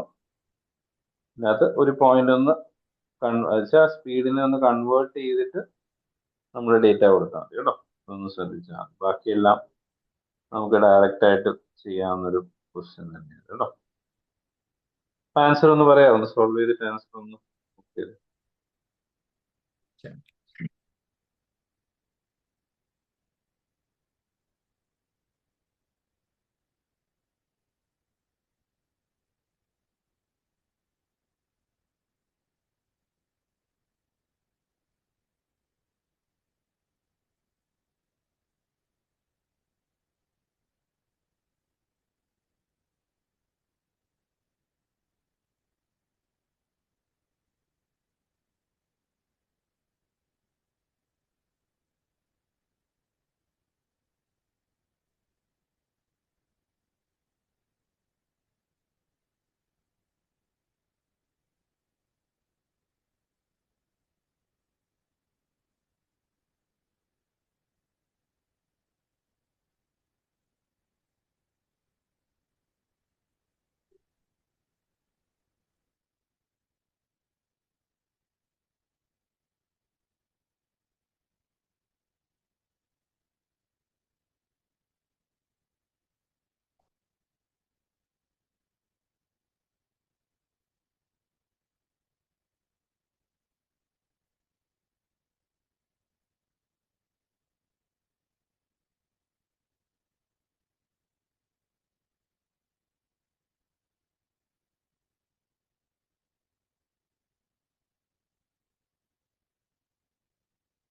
Speaker 1: ഇതിനകത്ത് ഒരു പോയിന്റ് ഒന്ന് വെച്ചാൽ സ്പീഡിനെ ഒന്ന് കൺവേർട്ട് ചെയ്തിട്ട് നമ്മൾ ഡേറ്റ കൊടുത്താൽ മതി കേട്ടോ. ഒന്ന് ശ്രദ്ധിച്ചാൽ മതി. ബാക്കിയെല്ലാം നമുക്ക് ഡയറക്റ്റ് ആയിട്ട് ചെയ്യാവുന്നൊരു ക്വസ്റ്റ്യൻ തന്നെയാണ് കേട്ടോ. ആൻസർ ഒന്ന് പറയാം, ഒന്ന് സോൾവ് ചെയ്തിട്ട് ആൻസർ ഒന്ന് നോക്കിയത്.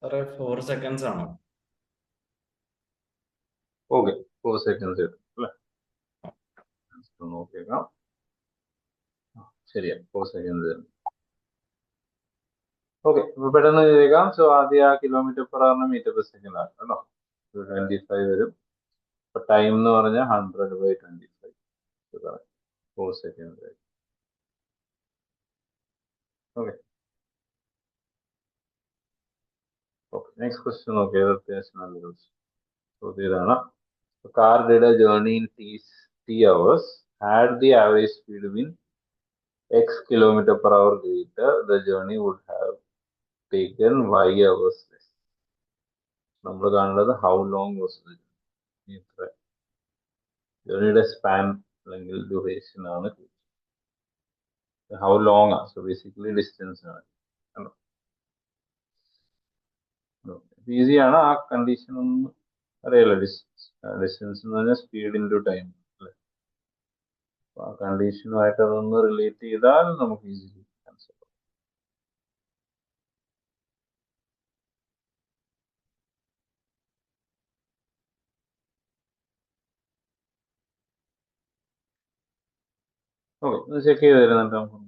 Speaker 4: സാറേ 4 സെക്കൻഡ്സ് ആണോ?
Speaker 1: ഓക്കെ, 4 സെക്കൻഡ്സ് അല്ലേ? നോക്കിയേക്കാം. ശരിയാ, 4 സെക്കൻഡ്സ്. ഓക്കെ, അപ്പൊ പെട്ടെന്ന് ചെയ്തേക്കാം. സോ ആദ്യം ആ കിലോമീറ്റർ പെർ അവറിന് മീറ്റർ പെർ സെക്കൻഡ് ആണ് കേട്ടോ. 25 വരും. അപ്പൊ ടൈം എന്ന് പറഞ്ഞാൽ 100/25. 4 സെക്കൻഡ്. ഓക്കെ, നെക്സ്റ്റ് ക്വസ്റ്റ്യൻ നോക്കിയത് അത്യാവശ്യം നല്ല ക്വസ്റ്റ്യൻ. ചോദ്യം ഇതാണ്. Car did A journey in T hours, had the average speed been X km/h greater, the journey would have taken Y hours less. നമ്മൾ കാണുന്നത് how long was the journey. ജേർണിയുടെ span അല്ലെങ്കിൽ duration ആണ്. How long ആണ്, so basically distance ആണ്. ഈസിയാണ്. ആ condition ഒന്നും അറിയാലോ. ഡിസ്റ്റൻസ് എന്ന് പറഞ്ഞാൽ സ്പീഡ് ഇൻറ്റു ടൈം അല്ലേ. ആ കണ്ടീഷനുമായിട്ട് അതൊന്ന് റിലേറ്റ് ചെയ്താൽ നമുക്ക് ഈസിലി ആൻസർ. ഓക്കെ, ഒന്ന് ചെക്ക് ചെയ്ത് തരുന്നുണ്ട് നമുക്ക്.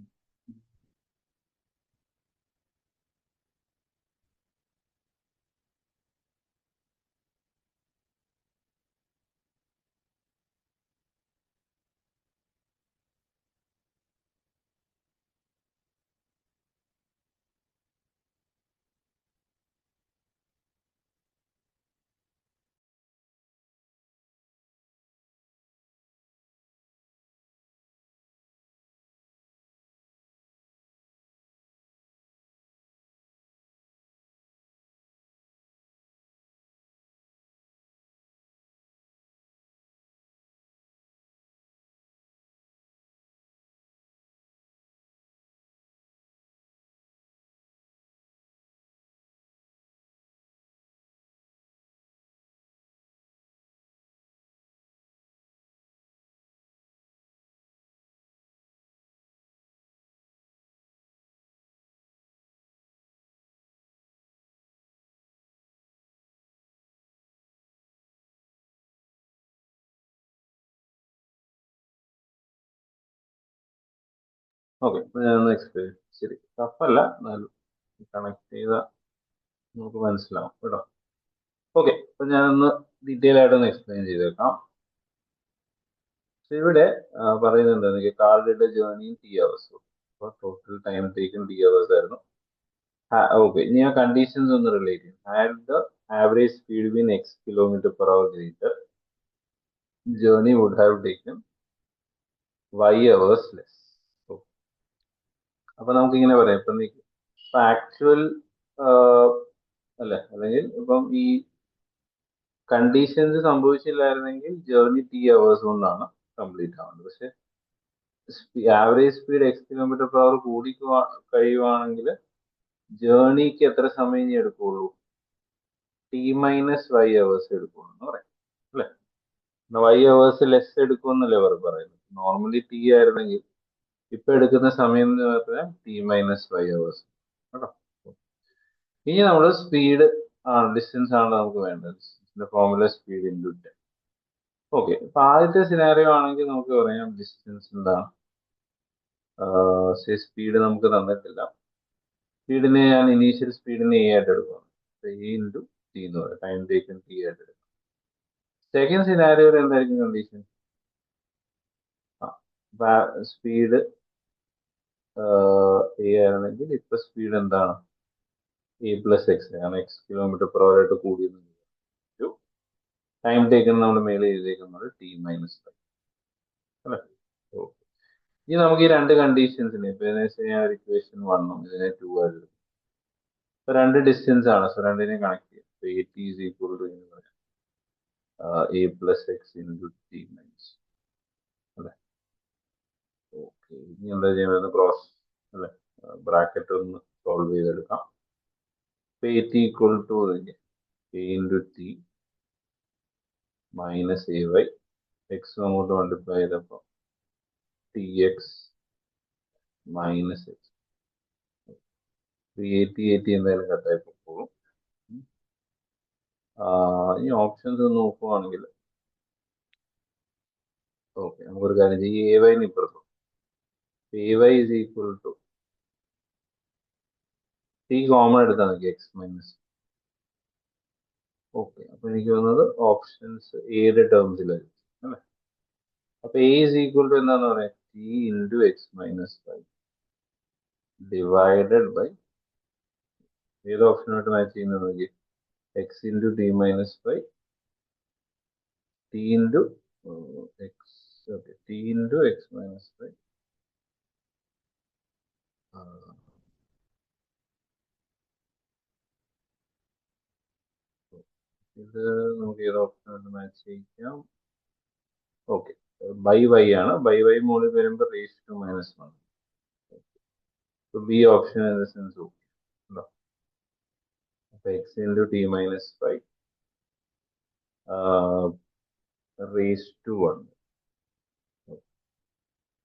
Speaker 1: ഓക്കെ, അപ്പൊ ഞാനൊന്ന് എക്സ്പ്ലെയിൻ. ശരി, ടഫല്ല, എന്നാലും കണക്ട് ചെയ്ത നമുക്ക് മനസ്സിലാവും കേട്ടോ. ഓക്കെ, അപ്പൊ ഞാനൊന്ന് ഡീറ്റെയിൽ ആയിട്ടൊന്ന് എക്സ്പ്ലെയിൻ ചെയ്തേക്കാം. ഇവിടെ പറയുന്നുണ്ട് എനിക്ക് കാർഡിന്റെ ജേർണി T hours. അപ്പോൾ total time taken T hours ആയിരുന്നു. ഓക്കെ, ഇനി ആ കണ്ടീഷൻസ് ഒന്ന് റിലേറ്റ് ചെയ്യും. Had the average speed been X km/h greater, journey would have taken Y hours less. അപ്പൊ നമുക്ക് ഇങ്ങനെ പറയാം, ഇപ്പൊ ആക്ച്വൽ അല്ലെ, അല്ലെങ്കിൽ ഇപ്പം ഈ കണ്ടീഷൻസ് സംഭവിച്ചില്ലായിരുന്നെങ്കിൽ ജേർണി T hours കൊണ്ടാണ് കംപ്ലീറ്റ് ആവുന്നത്. പക്ഷെ ആവറേജ് സ്പീഡ് X km/h കൂടി കഴിയുവാണെങ്കിൽ ജേർണിക്ക് എത്ര സമയം ഇനി എടുക്കുള്ളൂ? T-Y hours എടുക്കുള്ളൂ എന്ന് പറയാം അല്ലെ. Y hours ലെസ് എടുക്കുമെന്നല്ലേ പറയുന്നത്. നോർമലി T ആയിരുന്നെങ്കിൽ ഇപ്പൊ എടുക്കുന്ന സമയം എന്ന് പറഞ്ഞാൽ T-Y hours കേട്ടോ. ഇനി നമ്മൾ സ്പീഡ് ഡിസ്റ്റൻസ് ആണ് നമുക്ക് വേണ്ടത്. Formula speed into time. Okay, അപ്പൊ ആദ്യത്തെ സിനാരിയോ ആണെങ്കിൽ നമുക്ക് പറയാം ഡിസ്റ്റൻസ് എന്താണ്, സ്പീഡ് നമുക്ക് തന്നിട്ടില്ല. സ്പീഡിനെ ഞാൻ ഇനീഷ്യൽ സ്പീഡിനെ A ആയിട്ട് എടുക്കണം. A ഇൻറ്റു T എന്ന് പറയാം, ടൈം ടേക്കൺ T ആയിട്ട് എടുക്കാം. സെക്കൻഡ് സിനാരിയോയിൽ എന്തായിരിക്കും കണ്ടീഷൻ? സ്പീഡ് A ആണെങ്കിൽ ഇപ്പൊ സ്പീഡ് എന്താണ്? A+X, കാരണം X km/h ആയിട്ട് കൂടിയെന്ന്. ടൈം ടേക്കൺ നമ്മൾ മേലെ എഴുതിയേക്കുന്നത് T-Y അല്ലെ. ഇനി നമുക്ക് ഈ രണ്ട് കണ്ടീഷൻസിന് ഇപ്പൊ ഞാൻ ഇക്വേഷൻ 1 ഇതിനെ 2 ആയിട്ട് എടുക്കും. ഇപ്പൊ രണ്ട് ഡിസ്റ്റൻസ് ആണ്, സോ രണ്ടിനെ കണക്ട് ചെയ്യാം. AT is equal to A+X into T- അല്ലെ. ഓക്കെ, ഇനി എന്താ ചെയ്യുന്നത്? ക്രോസ് അല്ലെ, ബ്രാക്കറ്റ് ഒന്ന് സോൾവ് ചെയ്തെടുക്കാം. AT equal to A into T minus AY, X അങ്ങോട്ട് മൾട്ടിപ്ലൈ ചെയ്തപ്പോ TX minus X. AT എന്തായാലും കട്ടായി പോകും. ഈ ഓപ്ഷൻസ് ഒന്ന് നോക്കുവാണെങ്കിൽ ഓക്കെ, നമുക്കൊരു കാര്യം ചെയ്യും, AY ഇപ്പുറത്തും AY is equal to T common എടുത്താൽ മതി, X മൈനസ്. ഓക്കെ, അപ്പൊ എനിക്ക് തോന്നുന്നത് ഓപ്ഷൻസ് ഏത് ടേംസിലായിരിക്കും അല്ലെ. അപ്പൊ A is equal to എന്താന്ന് പറയാം, T into X minus 5 divided by ഏത് ഓപ്ഷനായിട്ട് മാച്ച് ചെയ്യുന്നത് നോക്കി, X into T minus 5 T into X, okay, T into X minus 5 ഇത് നമുക്ക് ഏത് ഓപ്ഷനായിട്ട് മാച്ച് ചെയ്യിക്കാം. ഓക്കെ, ബൈ വൈ ആണ്, ബൈ വൈ മുകളിൽ വരുമ്പോൾ raise to -1. B option in the sense okay. അപ്പൊ X into T minus 5 raise to 1.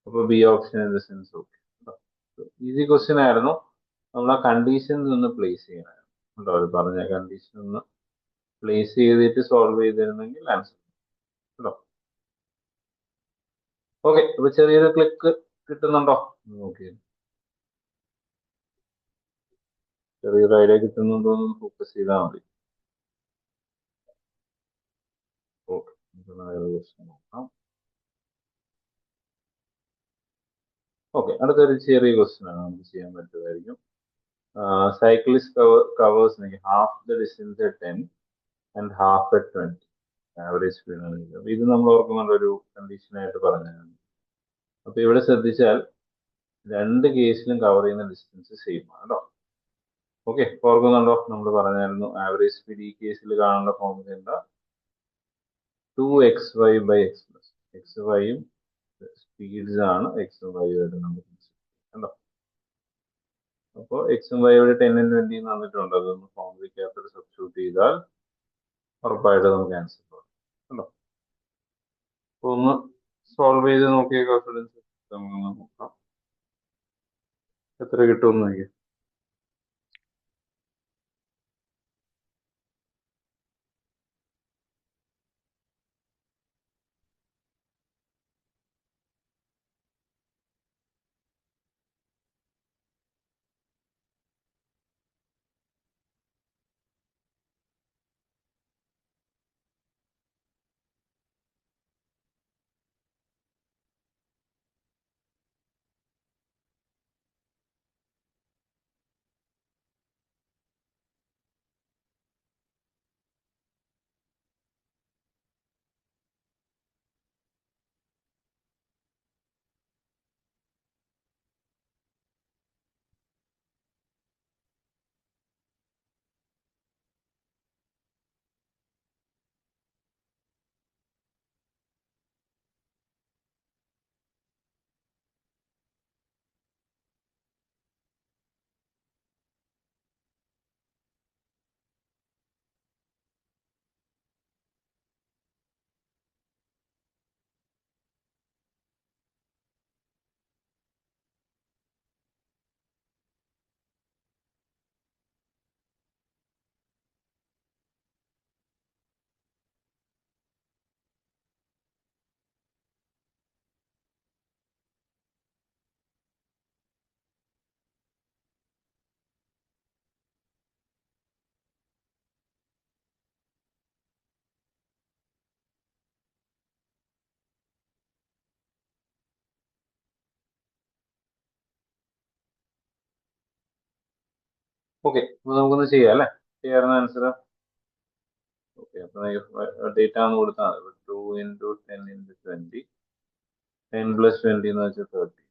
Speaker 1: അപ്പൊ b option in the sense okay. Easy question ആയിരുന്നു. നമ്മൾ ആ കണ്ടീഷൻസ് ഒന്ന് പ്ലേസ് ചെയ്യണമായിരുന്നു കേട്ടോ. അത് പറഞ്ഞ കണ്ടീഷൻ ഒന്ന് പ്ലേസ് ചെയ്തിട്ട് സോൾവ് ചെയ്തിരുന്നെങ്കിൽ ആൻസർ കേട്ടോ. ഓക്കെ, അപ്പൊ ചെറിയൊരു കിട്ടുന്നുണ്ടോ നോക്കി ചെറിയൊരു ഐഡിയ കിട്ടുന്നുണ്ടോ എന്ന് ഫോക്കസ് ചെയ്താൽ മതി. ഓക്കെ, നോക്കാം. ഓക്കെ, അടുത്തൊരു ചെറിയ ക്വസ്റ്റ്യൻ ആണ്, നമുക്ക് ചെയ്യാൻ പറ്റുമായിരിക്കും. Cyclist covers half the distance at 10 and half at 20 average speed ആണ്. അപ്പൊ ഇത് നമ്മൾ ഓർക്കുന്നുണ്ട്, ഒരു കണ്ടീഷനായിട്ട് പറഞ്ഞതാണ്. അപ്പൊ ഇവിടെ ശ്രദ്ധിച്ചാൽ രണ്ട് കേസിലും കവർ ചെയ്യുന്ന ഡിസ്റ്റൻസ് സെയിം ആണ് കേട്ടോ. ഓക്കെ, ഓർക്കുന്നുണ്ടോ? നമ്മൾ പറഞ്ഞായിരുന്നു ആവറേജ് സ്പീഡ് ഈ കേസിൽ കാണേണ്ട ഫോമുല എന്താ? 2xy by x plus x വൈയും സ്പീഡ്സ് ആണ് എക്സും വൈയും ആയിട്ട് നമുക്ക് കണ്ടോ. അപ്പോൾ എക്സും വൈയുടെ 10 ഉം 20 തന്നിട്ടുണ്ട്. അതൊന്ന് ഫോമുലയ്ക്കകത്ത് സബ്സ്റ്റിറ്റ്യൂട്ട് ചെയ്താൽ ഉറപ്പായിട്ട് നമുക്ക് ആൻസർ കണ്ടോ. അപ്പൊ ഒന്ന് സോൾവ് ചെയ്ത് നോക്കിയ കോൺഫിഡൻസ് നോക്കാം എത്ര കിട്ടുമെന്ന് നോക്കി. ഓക്കെ, അപ്പൊ നമുക്കൊന്ന് ചെയ്യാം അല്ലേ? ചെയ്യാറുന്ന ആൻസർ. ഓക്കെ, അപ്പൊ ഡേറ്റ ഒന്ന് കൊടുത്താൽ മതി. 2 into 10 into 20, 10 plus 20 എന്ന് വെച്ചാൽ 30.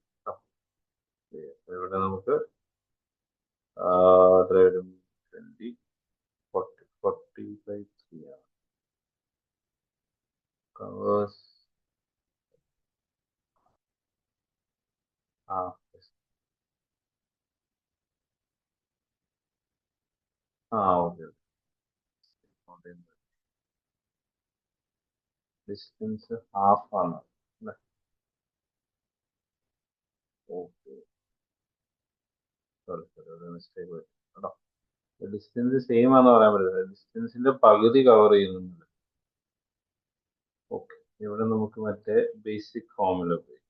Speaker 1: ഇവിടെ നമുക്ക് എത്ര വരും? 20, 40, 40/3 ആണ്. Covers okay. ഡിസ്റ്റൻസ് ഹാഫ് ആണ്. ഓക്കെ, സോറി ഒരു മിസ്റ്റേക്ക് പറ്റി കേട്ടോ. ഡിസ്റ്റൻസ് സെയിം ആണെന്ന് പറയാൻ പറ്റില്ല, ഡിസ്റ്റൻസിന്റെ പകുതി കവർ ചെയ്യുന്നുണ്ട്. ഓക്കെ, ഇവിടെ നമുക്ക് മറ്റേ ബേസിക് ഫോമുല ഉപയോഗിക്കാം.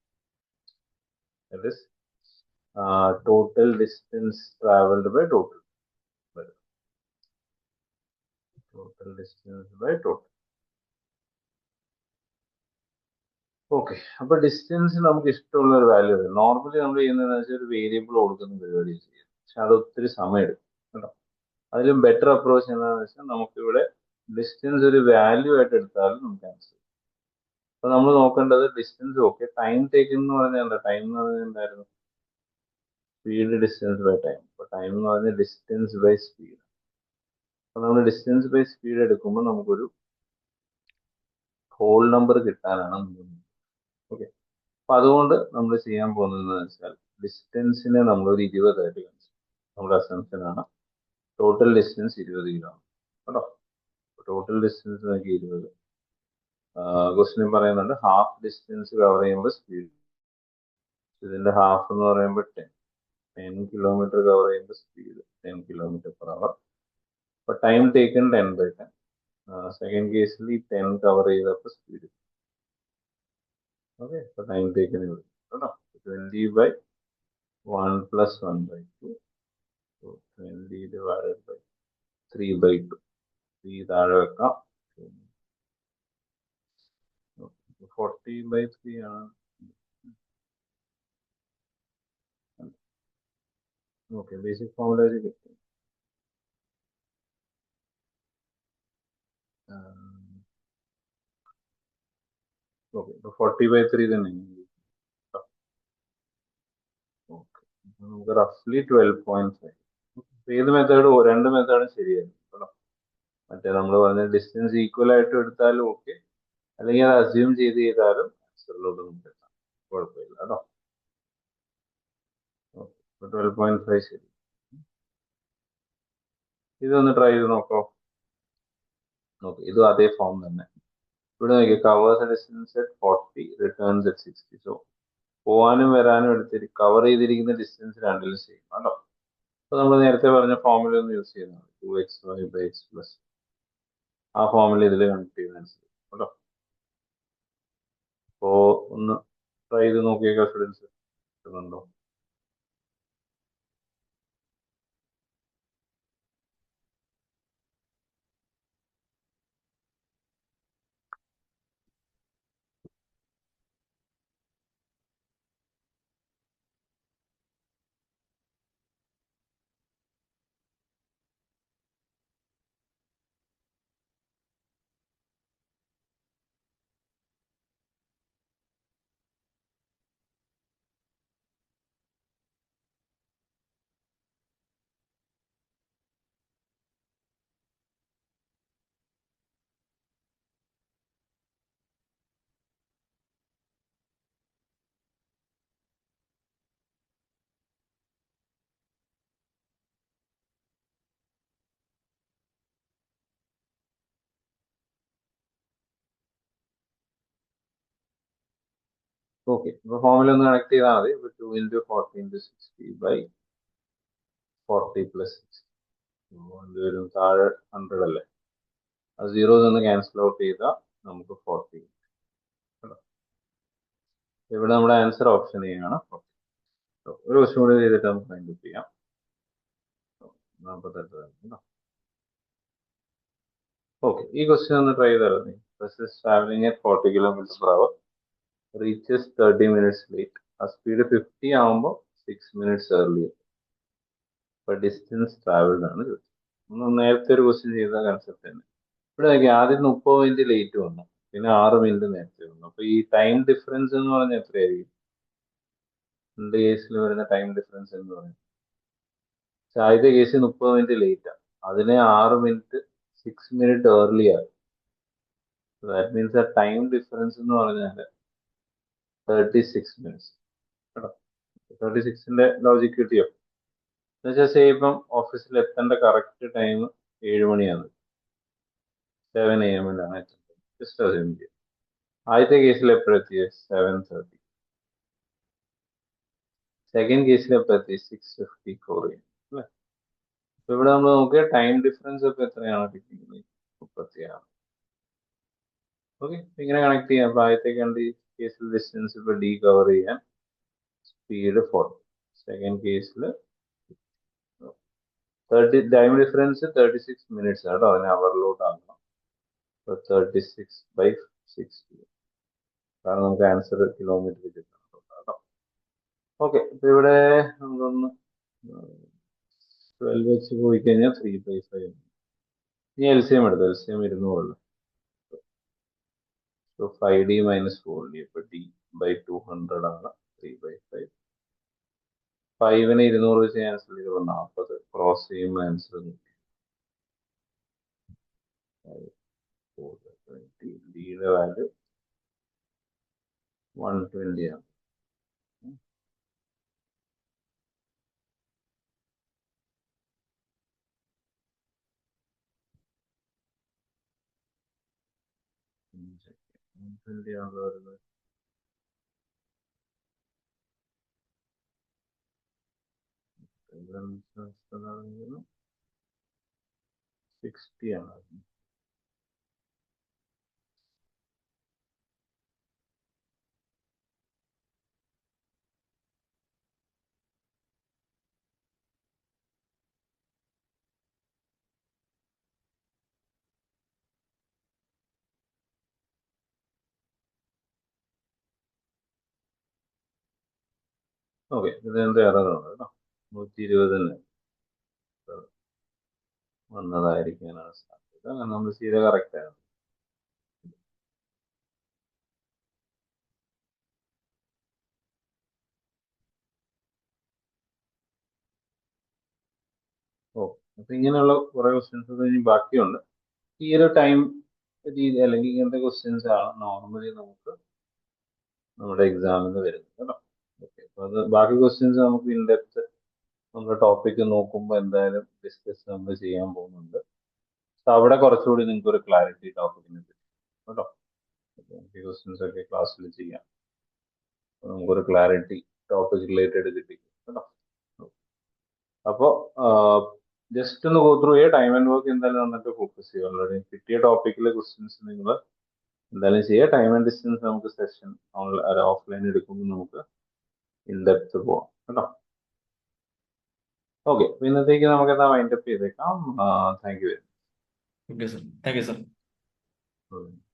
Speaker 1: Total distance travelled by total distance by total. Okay, അപ്പൊ ഡിസ്റ്റൻസ് നമുക്ക് ഇഷ്ടമുള്ള ഒരു വാല്യൂ വരും. നോർമലി നമ്മൾ ചെയ്യുന്നതെന്ന് വെച്ചാൽ ഒരു വേരിയബിൾ കൊടുക്കുന്ന പരിപാടി ചെയ്യും, പക്ഷെ അത് ഒത്തിരി സമയം എടുക്കും കേട്ടോ. അതിലും ബെറ്റർ അപ്രോച്ച് എന്താണെന്ന് വെച്ചാൽ നമുക്കിവിടെ ഡിസ്റ്റൻസ് ഒരു വാല്യൂ ആയിട്ട് എടുത്താലും നമുക്ക് ആൻസർ. അപ്പൊ നമ്മൾ നോക്കേണ്ടത് ഡിസ്റ്റൻസ്. ഓക്കെ, ടൈം ടേക്കൻ എന്ന് പറഞ്ഞാൽ എന്താ? ടൈം എന്ന് പറഞ്ഞാൽ എന്തായിരുന്നു? Speed distance by time. അപ്പൊ ടൈം എന്ന് പറഞ്ഞാൽ ഡിസ്റ്റൻസ് ബൈ സ്പീഡ്. അപ്പൊ നമ്മൾ ഡിസ്റ്റൻസ് ബൈ സ്പീഡ് എടുക്കുമ്പോൾ നമുക്കൊരു ഹോൾ നമ്പർ കിട്ടാനാണ് നമ്മൾ. ഓക്കെ, അപ്പൊ അതുകൊണ്ട് നമ്മൾ ചെയ്യാൻ പോകുന്നത് വെച്ചാൽ ഡിസ്റ്റൻസിനെ നമ്മൾ ഒരു 20 ആയിട്ട് കാണിച്ചു. നമ്മുടെ അസംഷൻ ആണ് ടോട്ടൽ ഡിസ്റ്റൻസ് 20 കിലോ കേട്ടോ. ടോട്ടൽ ഡിസ്റ്റൻസ് നോക്കി 20. ക്വസ്റ്റ്യൻ പറയുന്നുണ്ട് ഹാഫ് ഡിസ്റ്റൻസ് കവർ ചെയ്യുമ്പോൾ സ്പീഡ്. ഇതിന്റെ ഹാഫ് എന്ന് പറയുമ്പോൾ 10 കിലോമീറ്റർ കവർ ചെയ്യുമ്പോൾ സ്പീഡ് 10 km/h. അപ്പൊ ടൈം ടേക്കൺ 10/10. സെക്കൻഡ് കേസിൽ ഈ 10 കവർ ചെയ്തപ്പോൾ സ്പീഡ്. ഓക്കെ, അപ്പൊ ടൈം ടേക്കൺ കേട്ടോ 20 by 1 plus 1 by 2. So 20 divided by 3 by 2. 3 താഴെ വെക്കാം. 40 by 3 ആണ്. ഓക്കെ, ബേസിക് ഫോർമുല കിട്ടും. ഓക്കെ, 40 by 3 തന്നെ. ഓക്കെ, നമുക്ക് റഫ്ലി 12.5. ഏത് മെത്തേഡ്, രണ്ട് മെത്തേഡും ശരിയായിരുന്നു. മറ്റേ നമ്മൾ പറഞ്ഞ ഡിസ്റ്റൻസ് ഈക്വൽ ആയിട്ട് എടുത്താലും ഓക്കെ, അല്ലെങ്കിൽ അത് അസ്യൂം ചെയ്താലും ആൻസറിലോട്ട് നമുക്ക് എത്താം, കുഴപ്പമില്ല കേട്ടോ. 12.5 ശരി. ഇതൊന്ന് ട്രൈ ചെയ്ത് നോക്കാം. ഓക്കെ, ഇതും അതേ ഫോം തന്നെ. ഇവിടെ നോക്കിയ covers distance at 40, returns at 60. So പോവാനും വരാനും എടുത്തിട്ട് കവർ ചെയ്തിരിക്കുന്ന ഡിസ്റ്റൻസ് രണ്ടിലും സെയിം കേട്ടോ. അപ്പൊ നമ്മൾ നേരത്തെ പറഞ്ഞ ഫോർമുല ഒന്ന് യൂസ് ചെയ്യുന്നത് 2xy by x പ്ലസ് ആ ഫോർമുല ഇതിൽ കണക്ട് ചെയ്യുന്ന അനുസരിച്ച് കേട്ടോ. അപ്പോ ഒന്ന് ട്രൈ ചെയ്ത് നോക്കിയേക്കാം സ്റ്റുഡൻസ്, കിട്ടുന്നുണ്ടോ? ഓക്കെ, ഇപ്പൊ ഫോർമുല ഒന്ന് കണക്ട് ചെയ്താൽ മതി. ഇപ്പൊ 2 into 40 into 60 by 40 plus 60. എന്തുവരും? താഴെ 100 അല്ലേ, അത് സീറോസ് ഒന്ന് ക്യാൻസൽ ഔട്ട് ചെയ്താൽ നമുക്ക് 40. ഇവിടെ നമ്മുടെ ആൻസർ ഓപ്ഷൻ എ ആണ് 40. ഒരു ക്വസ്റ്റ്യൻ കൂടി ചെയ്തിട്ട് നമുക്ക് ഫൈൻഡ് ഔട്ട് ചെയ്യാം. 48. ഓക്കെ, ഈ ക്വസ്റ്റ്യൻ ഒന്ന് ട്രൈ ചെയ്താൽ മതി. Bus is travelling at 40 km/h, reaches 30 minutes late. ആ സ്പീഡ് 50 ആവുമ്പോൾ 6 minutes early. അപ്പൊ ഡിസ്റ്റൻസ് ട്രാവൽഡ് ആണ് ചോദിച്ചത്. നേരത്തെ ഒരു ക്വസ്റ്റ്യൻ ചെയ്ത കൺസെപ്റ്റ് തന്നെ. ഇവിടെ നോക്കി, ആദ്യം 30 മിനിറ്റ് ലേറ്റ് വന്നു, പിന്നെ 6 മിനിറ്റ് നേരത്തെ വന്നു. അപ്പൊ ഈ ടൈം ഡിഫറൻസ് എന്ന് പറഞ്ഞാൽ എത്രയായിരിക്കും? രണ്ട് കേസിൽ വരുന്ന ടൈം ഡിഫറൻസ് എന്ന് പറയുന്നത്, ആദ്യത്തെ കേസ് 30 മിനിറ്റ് ലേറ്റ് ആണ്, അതിനെ 6 മിനിറ്റ് 6 മിനിറ്റ് ഏർലി ആണ്. ദാറ്റ് മീൻസ് ആ ടൈം ഡിഫറൻസ് എന്ന് പറഞ്ഞാൽ 36 മിനിറ്റ്സ് കേട്ടോ. 36ന്റെ ലോജിക് കിട്ടിയോ? എന്നുവെച്ചാൽ ഇപ്പം ഓഫീസിൽ എത്തേണ്ട കറക്റ്റ് ടൈം 7 മണിയാണ്, 7 AM എത്തുന്നത്. ജസ്റ്റ് അസ്യൂം ചെയ്യാം. ആദ്യത്തെ കേസിൽ എപ്പോഴെത്തിയത്? 7:30. സെക്കൻഡ് കേസിൽ എപ്പോഴെത്തി? 6:54 AM അല്ലേ. അപ്പൊ ഇവിടെ നമ്മൾ നോക്കിയ ടൈം ഡിഫറൻസ് ഇപ്പൊ എത്രയാണ് കിട്ടിയത്? 36. ഓക്കെ, ഇങ്ങനെ കണക്ട് ചെയ്യാം. അപ്പൊ ആദ്യത്തെ കേസിൽ ഡിസ്റ്റൻസ് ഇപ്പൊ ഡി കവർ ചെയ്യാൻ സ്പീഡ് 40. സെക്കൻഡ് കേസിൽ 30 ടൈം ഡിഫറൻസ് 36 മിനിറ്റ്സ് കേട്ടോ, അതിനെ അവറിലോട്ട് ആക്കണം. 36 by 60. കാരണം നമുക്ക് ആൻസർ കിലോമീറ്റർ കിട്ടുന്നുണ്ട് കേട്ടോ. ഓക്കെ, അപ്പൊ ഇവിടെ നമ്മളൊന്ന് 12 വെച്ച് പോയി കഴിഞ്ഞാൽ 3/5. ഇനി LCM എടുത്തു. LCM 200. So 5D minus 4D. അപ്പൊ D by 200 ആണ് 3/5. 5നെ 200 വെച്ച് ക്യാൻസൽ ചെയ്തപ്പോൾ 40. ക്രോസ് ചെയ്യുമ്പോൾ ആൻസർ 20. ഡിയുടെ വാല്യൂ 120 ആണ്. വരുന്നത് 60 ആണ്. ഓക്കെ, ഇതിന്റെ എററുണ്ട് കേട്ടോ. 120 വന്നതായിരിക്കാനാണ് സാധ്യത. നമ്മൾ ചെയ്ത കറക്റ്റ് ആണ്. ഓ, അപ്പൊ ഇങ്ങനെയുള്ള കുറെ ക്വസ്റ്റ്യൻസ് ഇനി ബാക്കിയുണ്ട്. ഈ ഒരു ടൈം രീതി അല്ലെങ്കിൽ ഇങ്ങനത്തെ ക്വസ്റ്റ്യൻസ് ആണ് നോർമലി നമുക്ക് നമ്മുടെ എക്സാമിന് വരുന്നത് കേട്ടോ. ഓക്കെ, അപ്പൊ അത് ബാക്കി ക്വസ്റ്റ്യൻസ് നമുക്ക് ഇൻ ഡെപ്ത് നമ്മുടെ ടോപ്പിക് നോക്കുമ്പോൾ എന്തായാലും ഡിസ്കസ് നമ്മൾ ചെയ്യാൻ പോകുന്നുണ്ട്. അപ്പൊ അവിടെ കുറച്ചുകൂടി നിങ്ങൾക്ക് ഒരു ക്ലാരിറ്റി ടോപ്പിക്കിനെ പറ്റി കേട്ടോ. ക്വസ്റ്റ്യൻസ് ഒക്കെ ക്ലാസ്സിൽ ചെയ്യാം. അപ്പൊ നമുക്കൊരു ക്ലാരിറ്റി ടോപ്പിക് റിലേറ്റഡ് കിട്ടി കേട്ടോ. അപ്പോ ജസ്റ്റ് ഒന്ന് ഗോ ത്രൂ ചെയ്യുക. ടൈം ആൻഡ് വർക്ക് എന്തായാലും നന്നായിട്ട് ഫോക്കസ് ചെയ്യുക. ഓൾറെഡി കിട്ടിയ ടോപ്പിക്കിലെ ക്വസ്റ്റ്യൻസ് നിങ്ങൾ എന്തായാലും ചെയ്യുക. ടൈം ആൻഡ് ഡിസ്റ്റൻസ് നമുക്ക് സെഷൻ ഓഫ്ലൈൻ എടുക്കുമ്പോൾ നമുക്ക് ഇൻ ഡെപ്ത് പോവാം കേട്ടോ. ഓക്കെ, ഇന്നത്തേക്ക് നമുക്ക് എന്താ വൈൻഡപ്പ് ചെയ്തേക്കാം. Thank you very
Speaker 4: okay sir, thank you sir.
Speaker 1: Much.